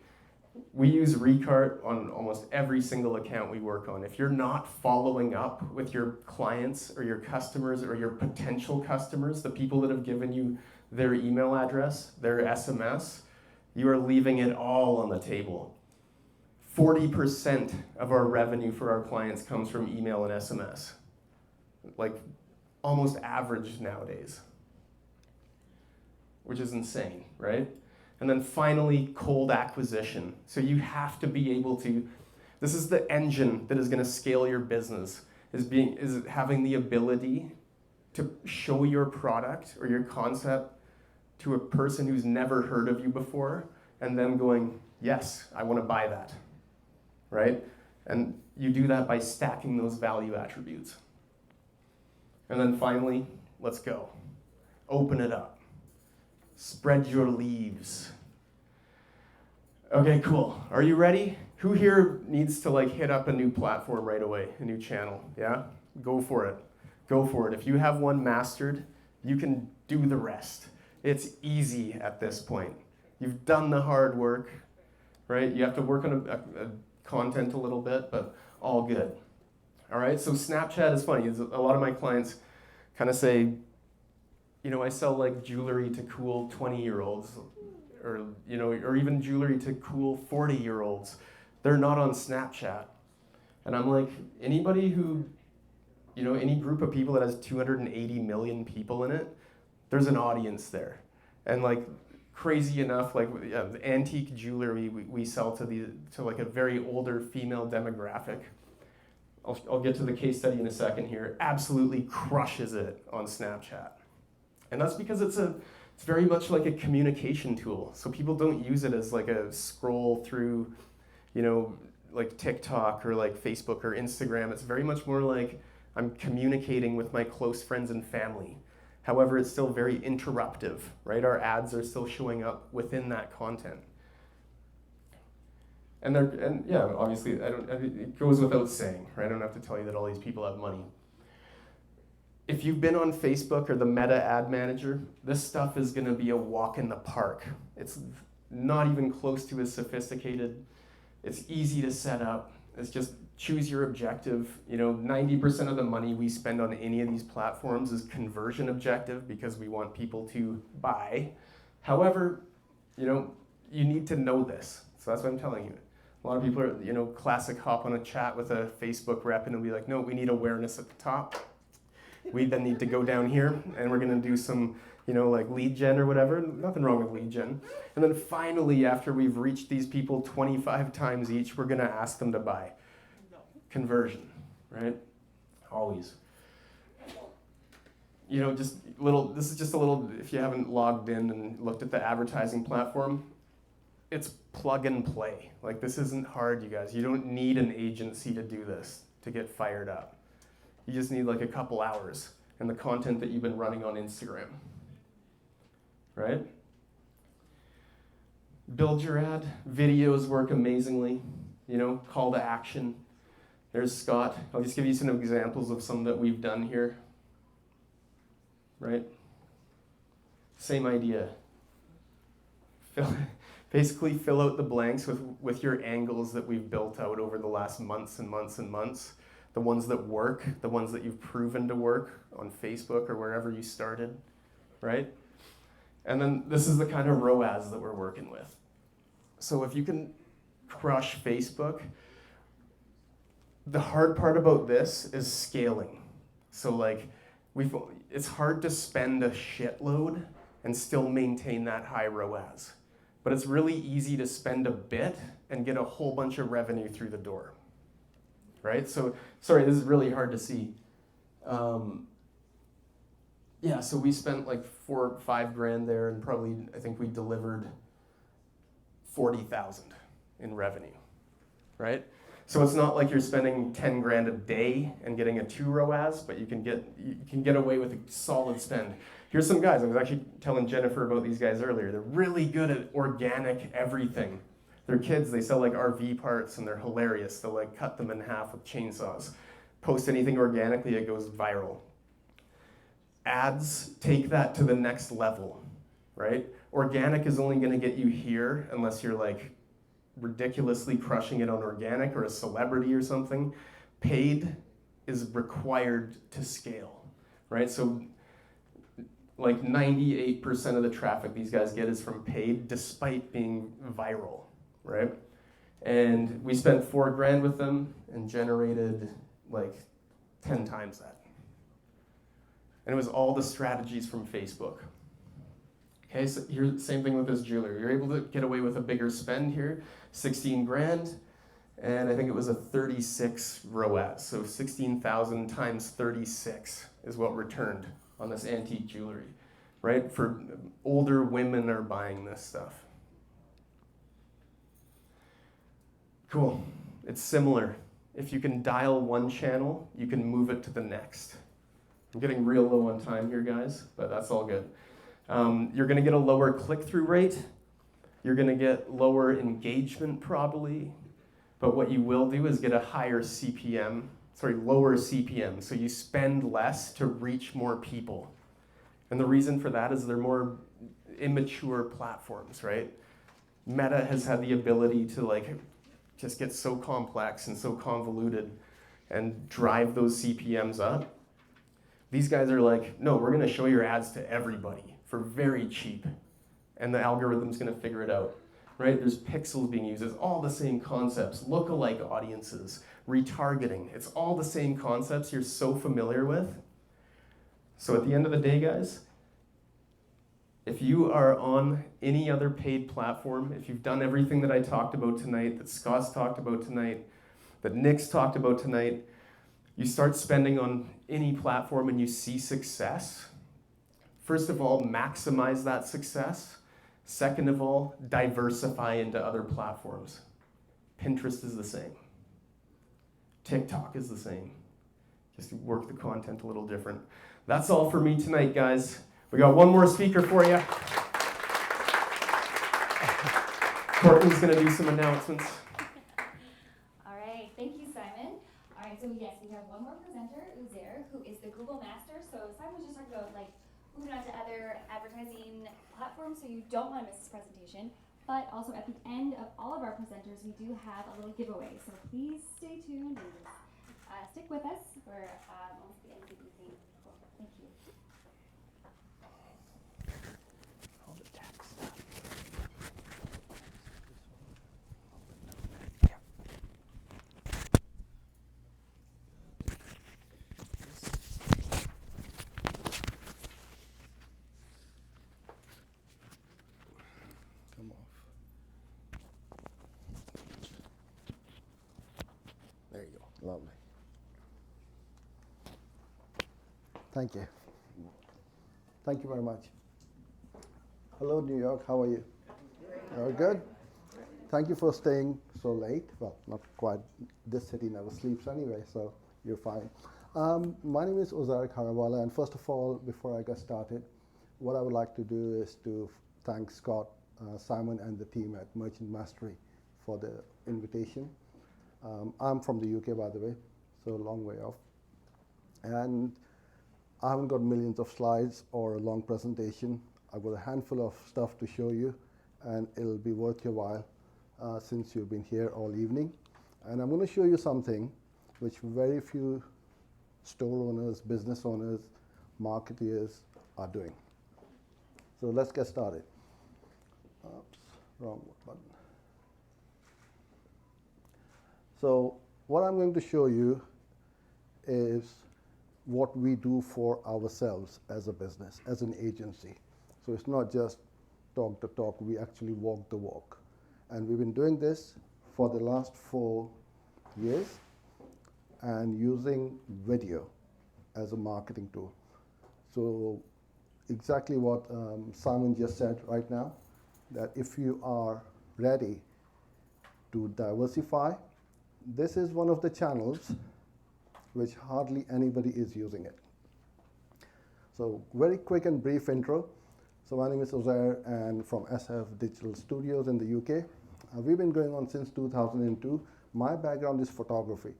We use Recart on almost every single account we work on. If you're not following up with your clients or your customers or your potential customers, the people that have given you their email address, their SMS, you are leaving it all on the table. 40% of our revenue for our clients comes from email and SMS. Like almost average nowadays, which is insane, right? And then finally, cold acquisition. So you have to be able to, this is the engine that is going to scale your business, is having the ability to show your product or your concept to a person who's never heard of you before, and then going, yes, I want to buy that, right? And you do that by stacking those value attributes. And then finally, let's go. Open it up. Spread your leaves. Okay, cool. Are you ready? Who here needs to hit up a new platform right away, a new channel? Yeah? Go for it. Go for it. If you have one mastered, you can do the rest. It's easy at this point. You've done the hard work, right? You have to work on a content a little bit, but all good. All right, so Snapchat is funny. A lot of my clients kind of say, I sell like jewelry to cool 20-year-olds, or or even jewelry to cool 40-year-olds. They're not on Snapchat. And I'm like, anybody who, any group of people that has 280 million people in it, there's an audience there. And like, crazy enough, like antique jewelry we sell to like a very older female demographic. I'll get to the case study in a second here. Absolutely crushes it on Snapchat. And that's because it's very much like a communication tool. So people don't use it as like a scroll through, like TikTok or like Facebook or Instagram. It's very much more like I'm communicating with my close friends and family. However, it's still very interruptive, right? Our ads are still showing up within that content. And obviously, it goes without saying, right? I don't have to tell you that all these people have money. If you've been on Facebook or the Meta Ad Manager, this stuff is going to be a walk in the park. It's not even close to as sophisticated. It's easy to set up. It's just choose your objective. 90% of the money we spend on any of these platforms is conversion objective because we want people to buy. However, you need to know this. So that's what I'm telling you. A lot of people are, classic hop on a chat with a Facebook rep and they'll be like, no, we need awareness at the top. We then need to go down here and we're going to do some, like lead gen or whatever. Nothing wrong with lead gen. And then finally, after we've reached these people 25 times each, we're going to ask them to buy. Conversion, right? Always. This is just a little, if you haven't logged in and looked at the advertising platform, it's plug and play. Like, this isn't hard, you guys. You don't need an agency to do this, to get fired up. You just need like a couple hours and the content that you've been running on Instagram, right? Build your ad. Videos work amazingly. Call to action. There's Scott. I'll just give you some examples of some that we've done here, right? Same idea. Basically fill out the blanks with your angles that we've built out over the last months and months and months. The ones that work, the ones that you've proven to work on Facebook or wherever you started, right? And then this is the kind of ROAS that we're working with. So if you can crush Facebook, the hard part about this is scaling. So like, it's hard to spend a shitload and still maintain that high ROAS. But it's really easy to spend a bit and get a whole bunch of revenue through the door. Right? So, sorry, this is really hard to see. So we spent like $4 or $5 grand there, and probably, I think we delivered 40,000 in revenue, right? So it's not like you're spending 10 grand a day and getting a 2 ROAS, but you can get away with a solid spend. Here's some guys. I was actually telling Jennifer about these guys earlier. They're really good at organic everything. They're kids, they sell like RV parts and they're hilarious. They'll like cut them in half with chainsaws. Post anything organically, it goes viral. Ads take that to the next level, right? Organic is only gonna get you here unless you're like ridiculously crushing it on organic or a celebrity or something. Paid is required to scale, right? So like 98% of the traffic these guys get is from paid despite being viral. Right? And we spent $4 grand with them and generated like 10 times that. And it was all the strategies from Facebook. Okay, so here's same thing with this jewelry. You're able to get away with a bigger spend here, 16 grand, and I think it was a 36 ROAS. So 16,000 times 36 is what returned on this antique jewelry, right? For older women are buying this stuff. Cool. It's similar. If you can dial one channel, you can move it to the next. I'm getting real low on time here, guys, but that's all good. You're going to get a lower click-through rate. You're going to get lower engagement probably. But what you will do is get a lower CPM. So you spend less to reach more people. And the reason for that is they're more immature platforms, right? Meta has had the ability to like just get so complex and so convoluted and drive those CPMs up. These guys are like, no, we're gonna show your ads to everybody for very cheap. And the algorithm's gonna figure it out, right? There's pixels being used. It's all the same concepts. Lookalike audiences, retargeting. It's all the same concepts you're so familiar with. So at the end of the day, guys, if you are on any other paid platform, if you've done everything that I talked about tonight, that Scott's talked about tonight, that Nick's talked about tonight, you start spending on any platform and you see success, first of all, maximize that success. Second of all, diversify into other platforms. Pinterest is the same. TikTok is the same. Just work the content a little different. That's all for me tonight, guys. We got one more speaker for you. Courtney's going to do some announcements. All right, thank you, Simon. All right, so yes, we have one more presenter, Uzair, who is the Google Master. So Simon was just talking about like moving on to other advertising platforms, so you don't want to miss this presentation. But also at the end of all of our presenters, we do have a little giveaway. So please stay tuned and just stick with us for almost the end of the evening. Cool. Thank you. Come off. There you go. Lovely. Thank you. Thank you very much. Hello, New York. How are you? All good? Thank you for staying so late. Well, not quite. This city never sleeps anyway, so you're fine. My name is Uzair Kharawala, and first of all, before I get started, what I would like to do is to thank Scott, Simon, and the team at Merchant Mastery for the invitation. I'm from the UK, by the way, so a long way off. And I haven't got millions of slides or a long presentation. I've got a handful of stuff to show you, and it'll be worth your while since you've been here all evening. And I'm going to show you something which very few store owners, business owners, marketeers are doing. So let's get started. Oops, wrong button. So what I'm going to show you is what we do for ourselves as a business, as an agency. So it's not just talk the talk, we actually walk the walk. And we've been doing this for the last 4 years and using video as a marketing tool. So exactly what Simon just said right now, that if you are ready to diversify, this is one of the channels which hardly anybody is using it. So very quick and brief intro. So my name is Uzair, and from SF Digital Studios in the UK. We've been going on since 2002. My background is photography.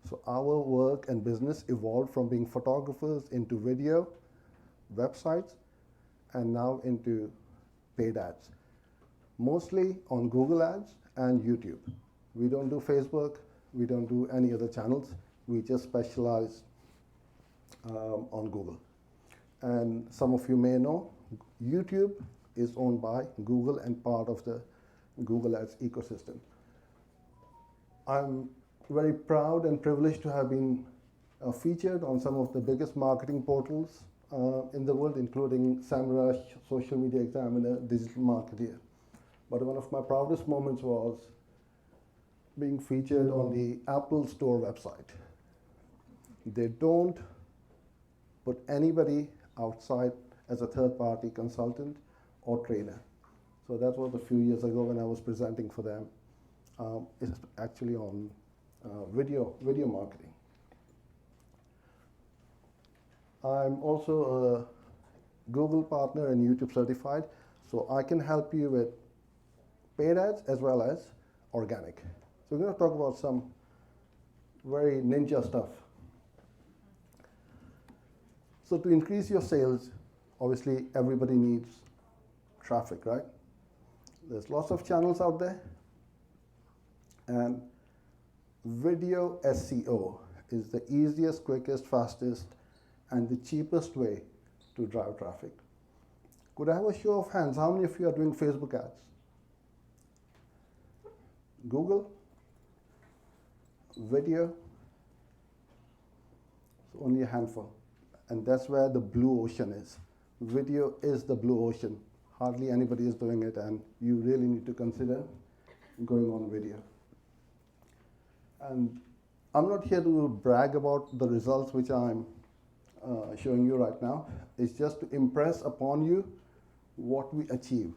So our work and business evolved from being photographers into video, websites, and now into paid ads. Mostly on Google Ads and YouTube. We don't do Facebook, we don't do any other channels. We just specialize on Google. And some of you may know, YouTube is owned by Google and part of the Google Ads ecosystem. I'm very proud and privileged to have been featured on some of the biggest marketing portals in the world, including SEMrush, Social Media Examiner, Digital Marketeer. But one of my proudest moments was being featured on the Apple Store website. They don't put anybody outside as a third-party consultant or trainer. So that was a few years ago when I was presenting for them. It's actually on video marketing. I'm also a Google partner and YouTube certified, so I can help you with paid ads as well as organic. So we're going to talk about some very ninja stuff. So to increase your sales, obviously everybody needs traffic, right? There's lots of channels out there, and video SEO is the easiest, quickest, fastest, and the cheapest way to drive traffic. Could I have a show of hands? How many of you are doing Facebook ads? Google? Video? So only a handful. And that's where the blue ocean is. Video is the blue ocean. Hardly anybody is doing it, and you really need to consider going on video. And I'm not here to brag about the results which I'm showing you right now. It's just to impress upon you what we achieve.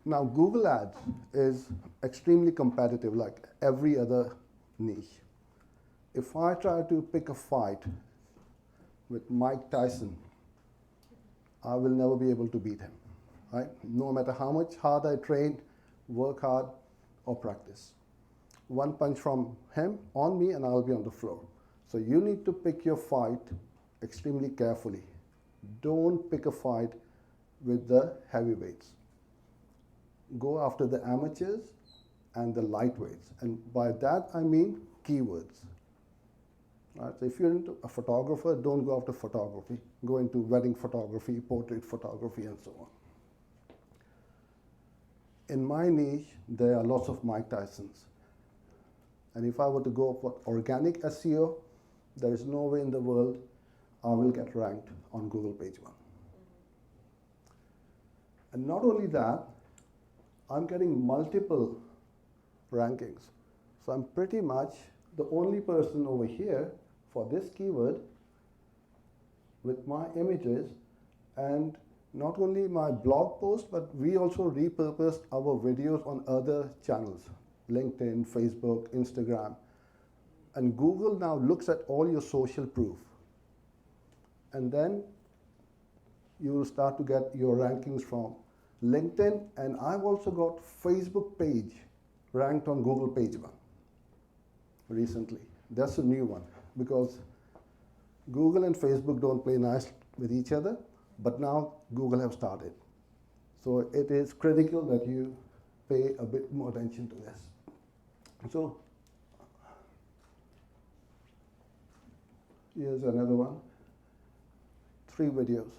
Now, Google Ads is extremely competitive, like every other niche. If I try to pick a fight with Mike Tyson, I will never be able to beat him, right? No matter how much hard I train, work hard, or practice. One punch from him on me and I'll be on the floor. So you need to pick your fight extremely carefully. Don't pick a fight with the heavyweights. Go after the amateurs and the lightweights. And by that I mean keywords. Right? So if you're into a photographer, don't go after photography. Go into wedding photography, portrait photography, and so on. In my niche, there are lots of Mike Tysons. And if I were to go for organic SEO, there is no way in the world I will get ranked on Google page 1. And not only that, I'm getting multiple rankings. So I'm pretty much the only person over here for this keyword with my images, and not only my blog post, but we also repurposed our videos on other channels, LinkedIn, Facebook, Instagram. And Google now looks at all your social proof. And then you will start to get your rankings from LinkedIn, and I've also got Facebook page ranked on Google page 1 recently. That's a new one, because Google and Facebook don't play nice with each other, but now Google have started. So it is critical that you pay a bit more attention to this. So here's another one, 3 videos.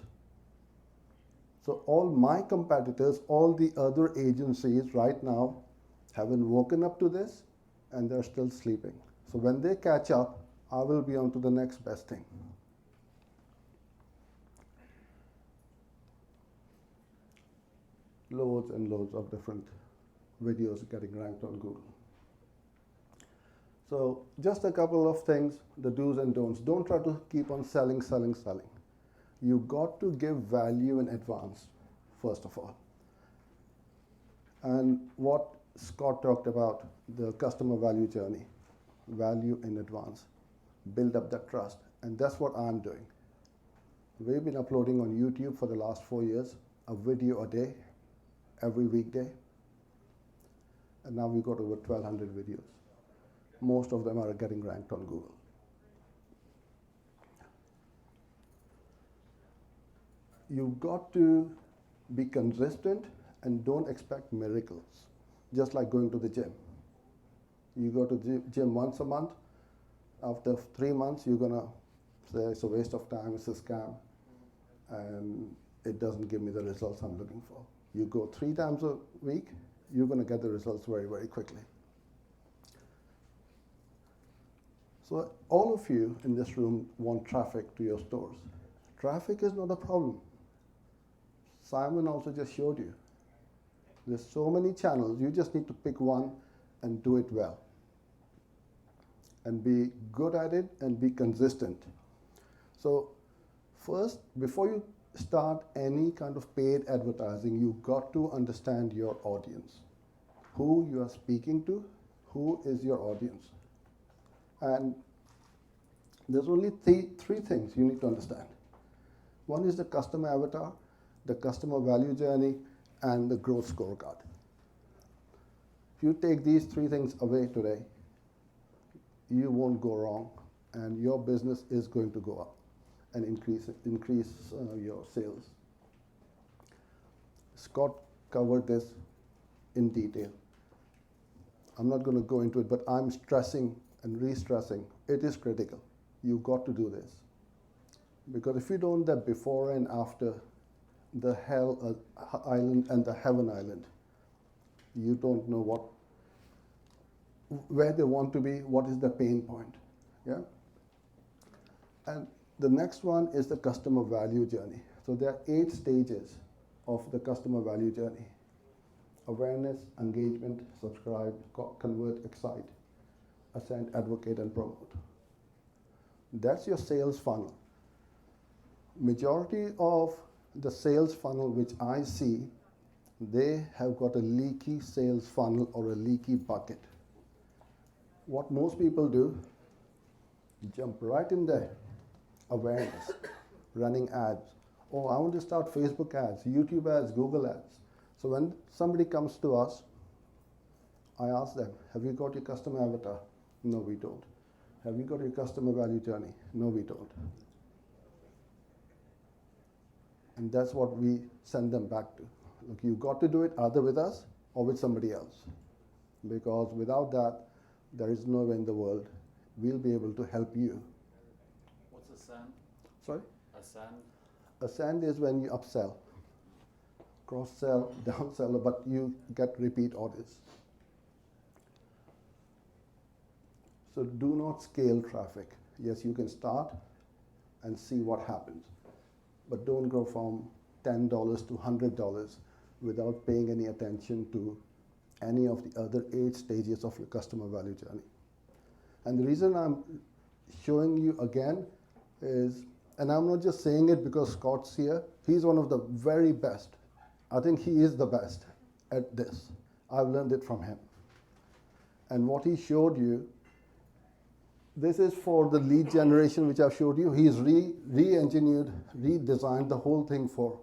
So all my competitors, all the other agencies right now haven't woken up to this, and they're still sleeping. So when they catch up, I will be on to the next best thing. Loads and loads of different videos getting ranked on Google. So just a couple of things, the do's and don'ts. Don't try to keep on selling. You got to give value in advance, first of all. And what Scott talked about, the customer value journey, value in advance, build up that trust. And that's what I'm doing. We've been uploading on YouTube for the last 4 years, a video a day, every weekday. And now we've got over 1,200 videos. Most of them are getting ranked on Google. You've got to be consistent and don't expect miracles, just like going to the gym. You go to the gym once a month. After 3 months, you're going to say it's a waste of time, it's a scam, and it doesn't give me the results I'm looking for. You go 3 times a week, you're going to get the results very, very quickly. So all of you in this room want traffic to your stores. Traffic is not a problem. Simon also just showed you. There's so many channels, you just need to pick one and do it well. And be good at it and be consistent. So first, before you start any kind of paid advertising, you've got to understand your audience. Who you are speaking to, who is your audience. And there's only three things you need to understand. One is the customer avatar, the customer value journey, and the growth scorecard. If you take these 3 things away today, you won't go wrong, and your business is going to go up and increase your sales. Scott covered this in detail. I'm not going to go into it, but I'm stressing and re-stressing. It is critical. You've got to do this. Because if you don't the before and after, the hell island and the heaven island, you don't know where they want to be, what is the pain point. Yeah? And the next one is the customer value journey. So there are 8 stages of the customer value journey: awareness, engagement, subscribe, convert, excite, ascend, advocate, and promote. That's your sales funnel. Majority of the sales funnel which I see, they have got a leaky sales funnel or a leaky bucket. What most people do, jump right in there. Awareness, running ads. Oh, I want to start Facebook ads, YouTube ads, Google ads. So when somebody comes to us, I ask them, have you got your customer avatar? No, we don't. Have you got your customer value journey? No, we don't. And that's what we send them back to. Look, you've got to do it either with us or with somebody else. Because without that, there is no way in the world we'll be able to help you. What's ascend? Sorry? Ascend? Ascend is when you upsell, cross-sell, downsell, but you get repeat orders. So do not scale traffic. Yes, you can start and see what happens, but don't go from $10 to $100 without paying any attention to any of the other 8 stages of your customer value journey. And the reason I'm showing you again is, and I'm not just saying it because Scott's here, he's one of the very best. I think he is the best at this. I've learned it from him. And what he showed you, this is for the lead generation which I've showed you. He's re-engineered, redesigned the whole thing for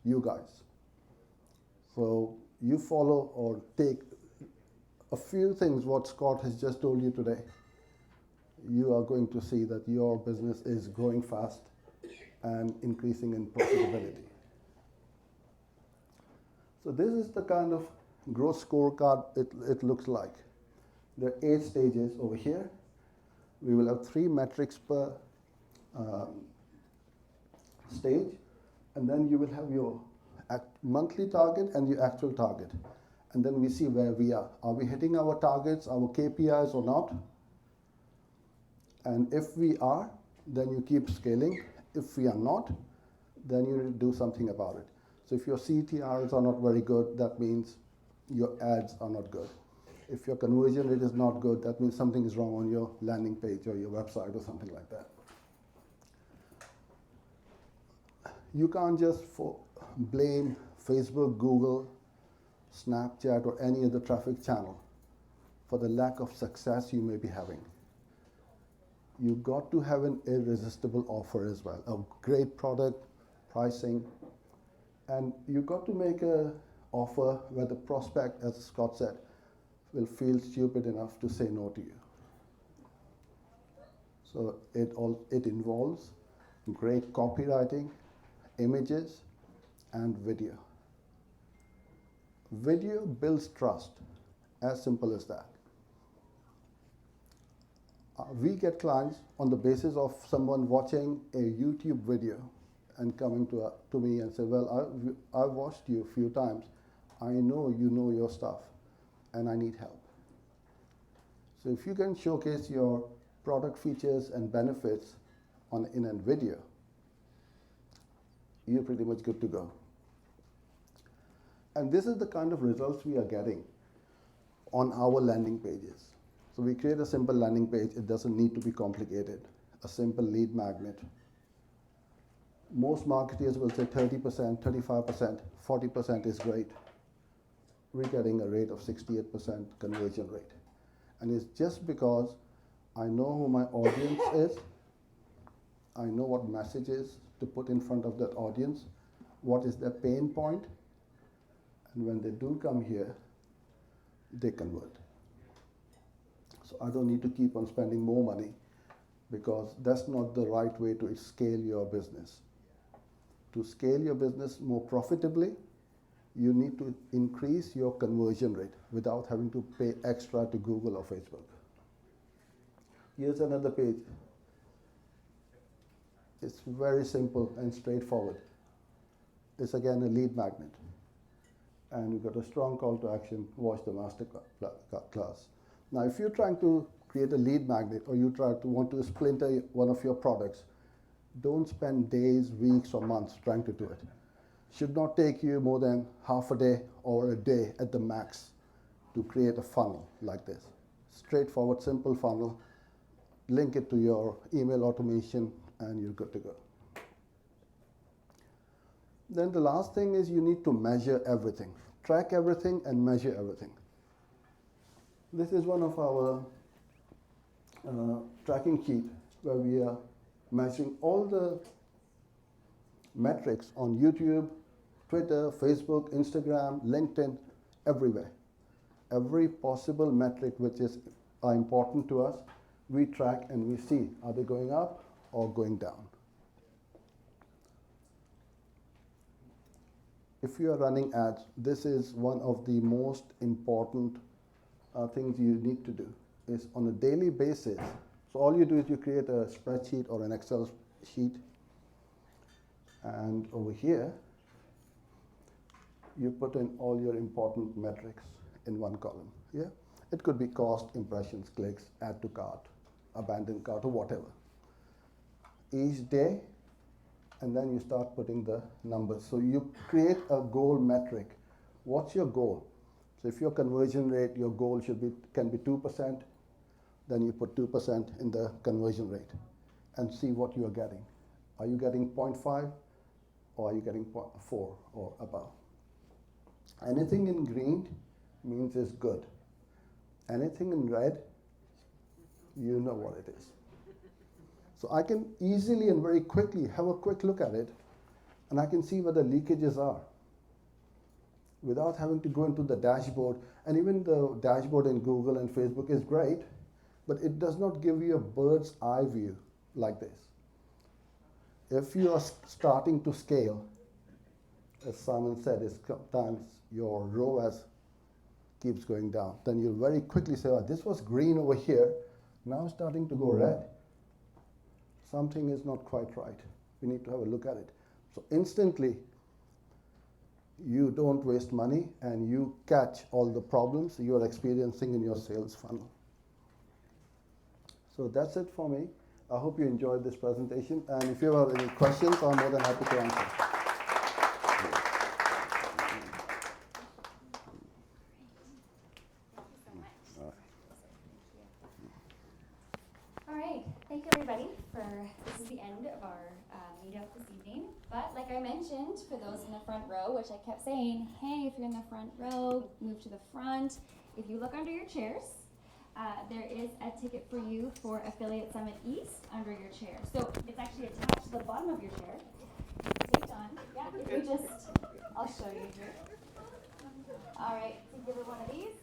you guys. So you follow or take a few things what Scott has just told you today. You are going to see that your business is growing fast and increasing in profitability. So this is the kind of growth scorecard it looks like. There are 8 stages over here. We will have 3 metrics per stage, and then you will have your monthly target and your actual target. And then we see where we are. Are we hitting our targets, our KPIs or not? And if we are, then you keep scaling. If we are not, then you need to do something about it. So if your CTRs are not very good, that means your ads are not good. If your conversion rate is not good, that means something is wrong on your landing page or your website or something like that. You can't just blame Facebook, Google, Snapchat, or any other traffic channel for the lack of success you may be having. You've got to have an irresistible offer as well, a great product, pricing, and you've got to make an offer where the prospect, as Scott said, will feel stupid enough to say no to you. So it involves great copywriting, images, and video. Video builds trust, as simple as that. We get clients on the basis of someone watching a YouTube video and coming to me and say, well, I've watched you a few times. I know you know your stuff and I need help. So if you can showcase your product features and benefits in a video, you're pretty much good to go. And this is the kind of results we are getting on our landing pages. So we create a simple landing page. It doesn't need to be complicated. A simple lead magnet. Most marketers will say 30%, 35%, 40% is great. We're getting a rate of 68% conversion rate. And it's just because I know who my audience is. I know what messages to put in front of that audience. What is their pain point? And when they do come here, they convert. So I don't need to keep on spending more money because that's not the right way to scale your business. To scale your business more profitably, you need to increase your conversion rate without having to pay extra to Google or Facebook. Here's another page. It's very simple and straightforward. It's again a lead magnet. And you've got a strong call to action, watch the master class. Now, if you're trying to create a lead magnet or you want to splinter one of your products, don't spend days, weeks, or months trying to do it. Should not take you more than half a day or a day at the max to create a funnel like this. Straightforward, simple funnel. Link it to your email automation and you're good to go. Then the last thing is you need to measure everything. Track everything and measure everything. This is one of our tracking sheet where we are measuring all the metrics on YouTube, Twitter, Facebook, Instagram, LinkedIn, everywhere. Every possible metric which are important to us, we track and we see, are they going up or going down? If you are running ads, this is one of the most important things you need to do, is on a daily basis. So all you do is you create a spreadsheet or an Excel sheet, and over here, you put in all your important metrics in one column. Yeah, it could be cost, impressions, clicks, add to cart, abandoned cart, or whatever. Each day, and then you start putting the numbers. So you create a goal metric. What's your goal? So if your conversion rate, your goal can be 2%, then you put 2% in the conversion rate and see what you are getting. Are you getting 0.5 or are you getting 0.4 or above? Anything in green means it's good. Anything in red, you know what it is. So I can easily and very quickly have a quick look at it, and I can see where the leakages are without having to go into the dashboard. And even the dashboard in Google and Facebook is great, but it does not give you a bird's eye view like this. If you are starting to scale, as Simon said, is sometimes your ROAS keeps going down. Then you'll very quickly say, oh, this was green over here, now it's starting to go red. Something is not quite right. We need to have a look at it. So instantly, you don't waste money and you catch all the problems you are experiencing in your sales funnel. So that's it for me. I hope you enjoyed this presentation. And if you have any questions, I'm more than happy to answer. All right, thank you everybody this is the end of our meetup this evening. But like I mentioned, for those in the front row, which I kept saying, hey, if you're in the front row, move to the front. If you look under your chairs, there is a ticket for you for Affiliate Summit East under your chair. So it's actually attached to the bottom of your chair. Taped on. Yeah, if you just, I'll show you here. All right, so give it one of these.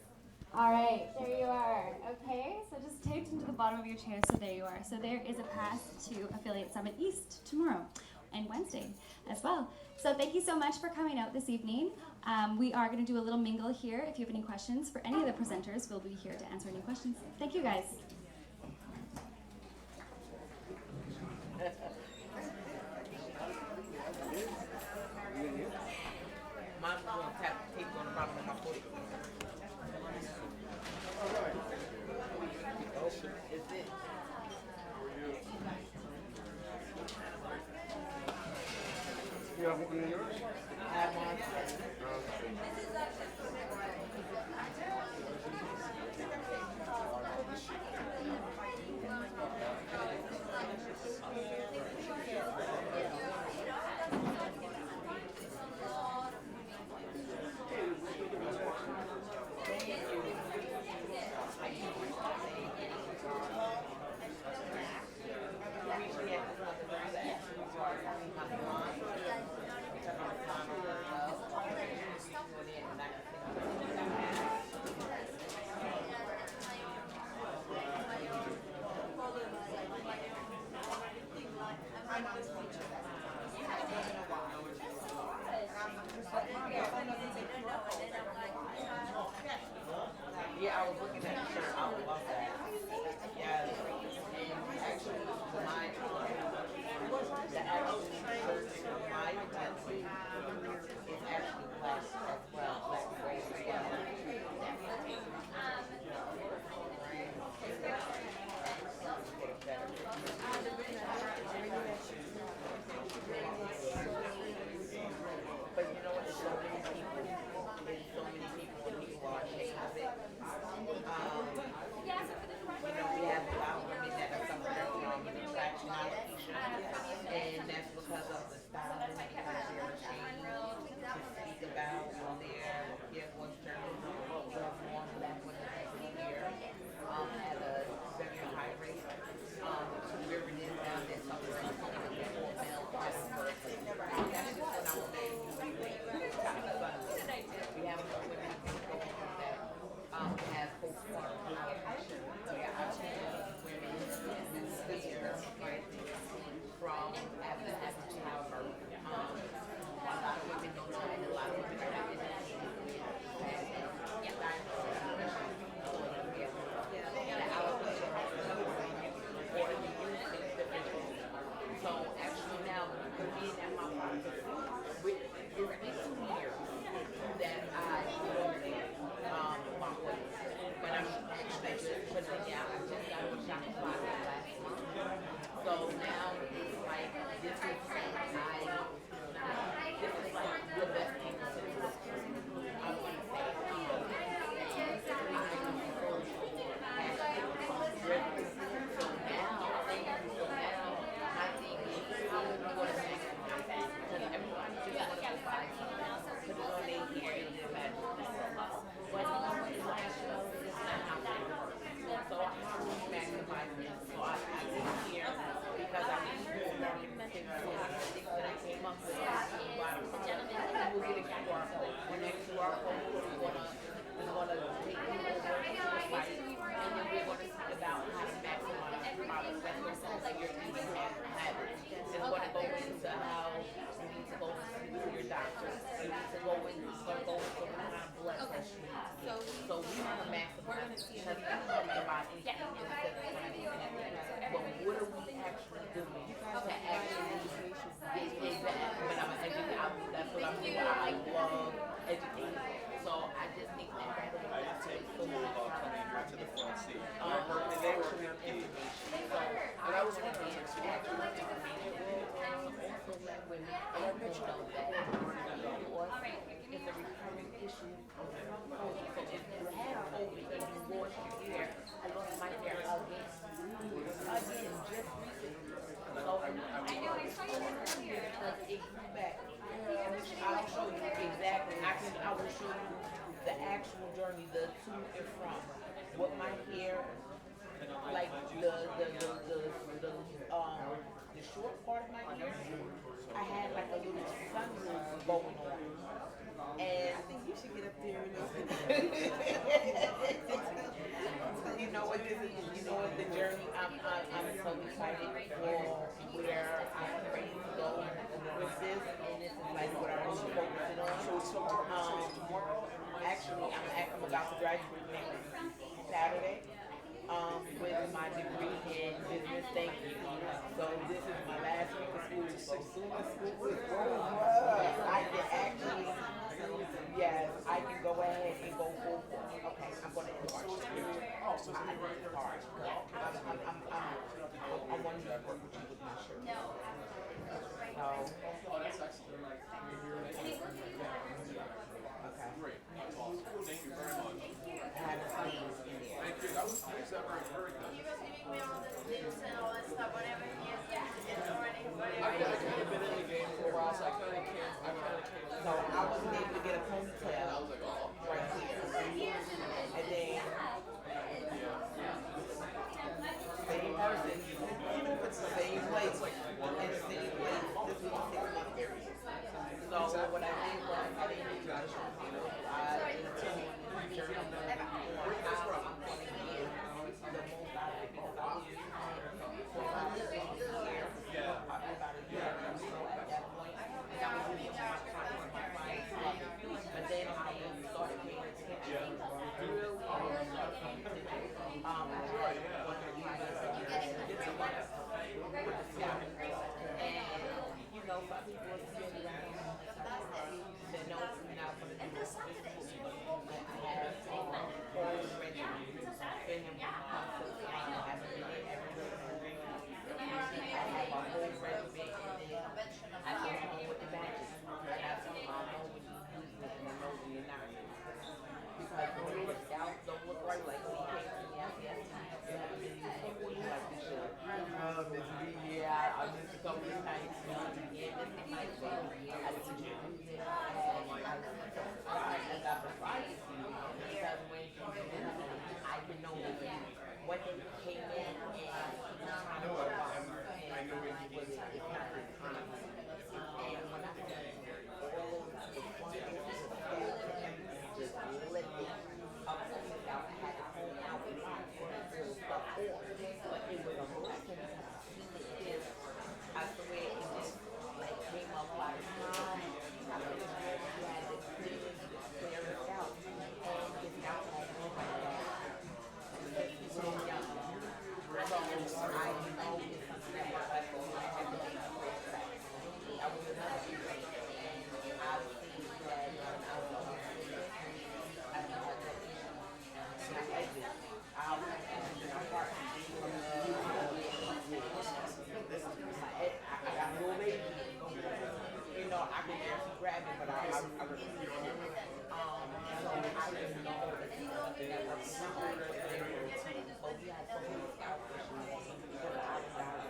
All right, there you are. Okay, so just taped into the bottom of your chair, so there you are. So there is a pass to Affiliate Summit East tomorrow and Wednesday as well. So thank you so much for coming out this evening. We are going to do a little mingle here. If you have any questions for any of the presenters, we'll be here to answer any questions. Thank you, guys. Mine's going to tap tape on the bottom of my foot. It's it. You have one in yours? I have mine. will show you the actual journey, the to and from. What my hair, like the short part of my hair, I had like a little sunroof going on. And I think you should get up there and you know what this is, you know what the journey, I'm so excited for where I'm ready to go with this, and this is like what I'm focusing on. Actually, I'm about to graduate next Saturday with my degree in business thinking. So this is my last week of school. So soon as school is over, I can actually, yes, I can go ahead and go full force. Okay, I'm going to embark. I work hard. I want to work with you with my shirt. So, that's excellent. okay. Great. That's awesome. Thank you very much. Have a seat in there. Thank you. That was nice. That was very good. You guys giving me all the tips and all that stuff, whatever he is, it's already, I've kind of been in the game for a while, so I kind of can't. So I wasn't able to get a ponytail right here. And then same person, same place, and same place. This was a 6-month period. So what I did was I didn't need to show people. I continued the journey on how I'm going to get the most out of it because I was using it for about a year. About a year. So at that point, I was using my time, my clients love it. But then I started paying attention. Really started paying attention. With the scout. And, you know, some people are still that know me now for the business. I have a whole regimen. Spending my concepts on having been in every regimen. I have a whole regimen and then I come home with the badges. And that's how I know when you use it and I know when you're not. Because when you're a scout, don't look right like when you came to me after you haven't been used before, you like this shit. Miss B, yeah, I missed a couple of nights. Yeah, this is my thing. I didn't use it. And I was surprised. I got surprised because when you do it, I can know when they came in and trying to work out. And I was kind of and when I said all of the fun just lifted up and out. I had a whole outline for the real stuff on. But it was a blessing to see this. I swear it just like came up like mom. I was there, she had this clear it out. And this out had no so young. So I know it's something that was like I was another and I was seeing that I was on I had that issue. And I exit. I was in my heart. I got no baby. You know, I could actually grab it, but I refused to. So I didn't know that it was something that was wrong. But we had so many scouts that we want to put out of our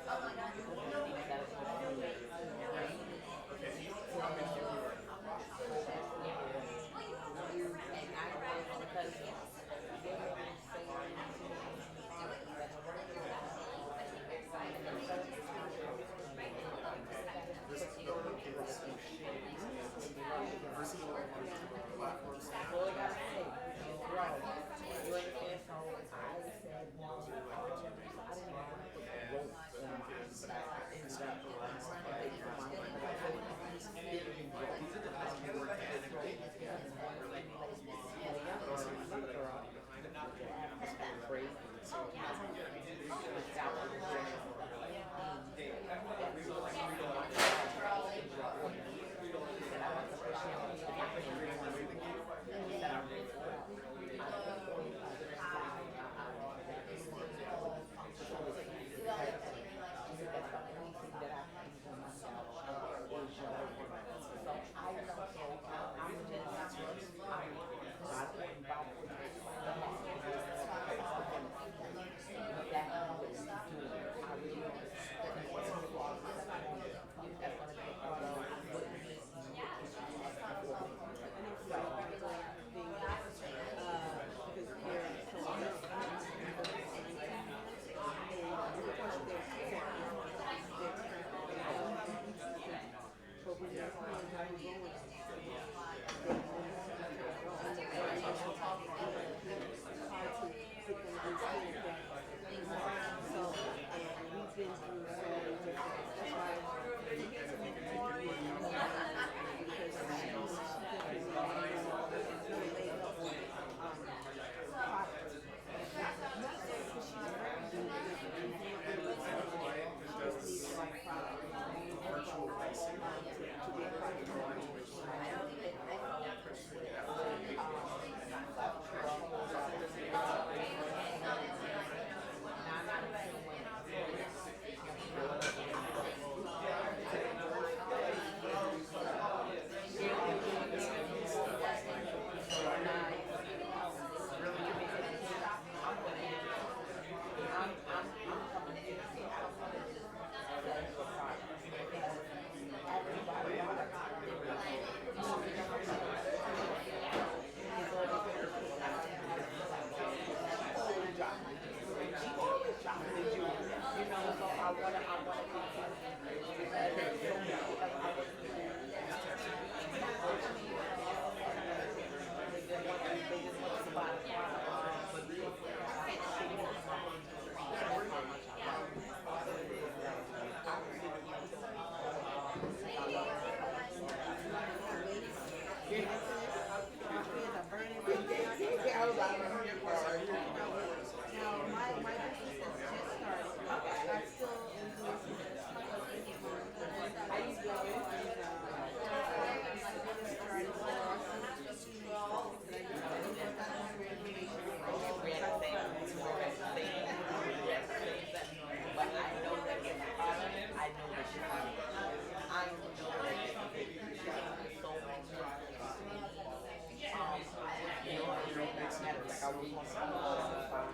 I was on Shopify,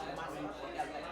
and my new thing got like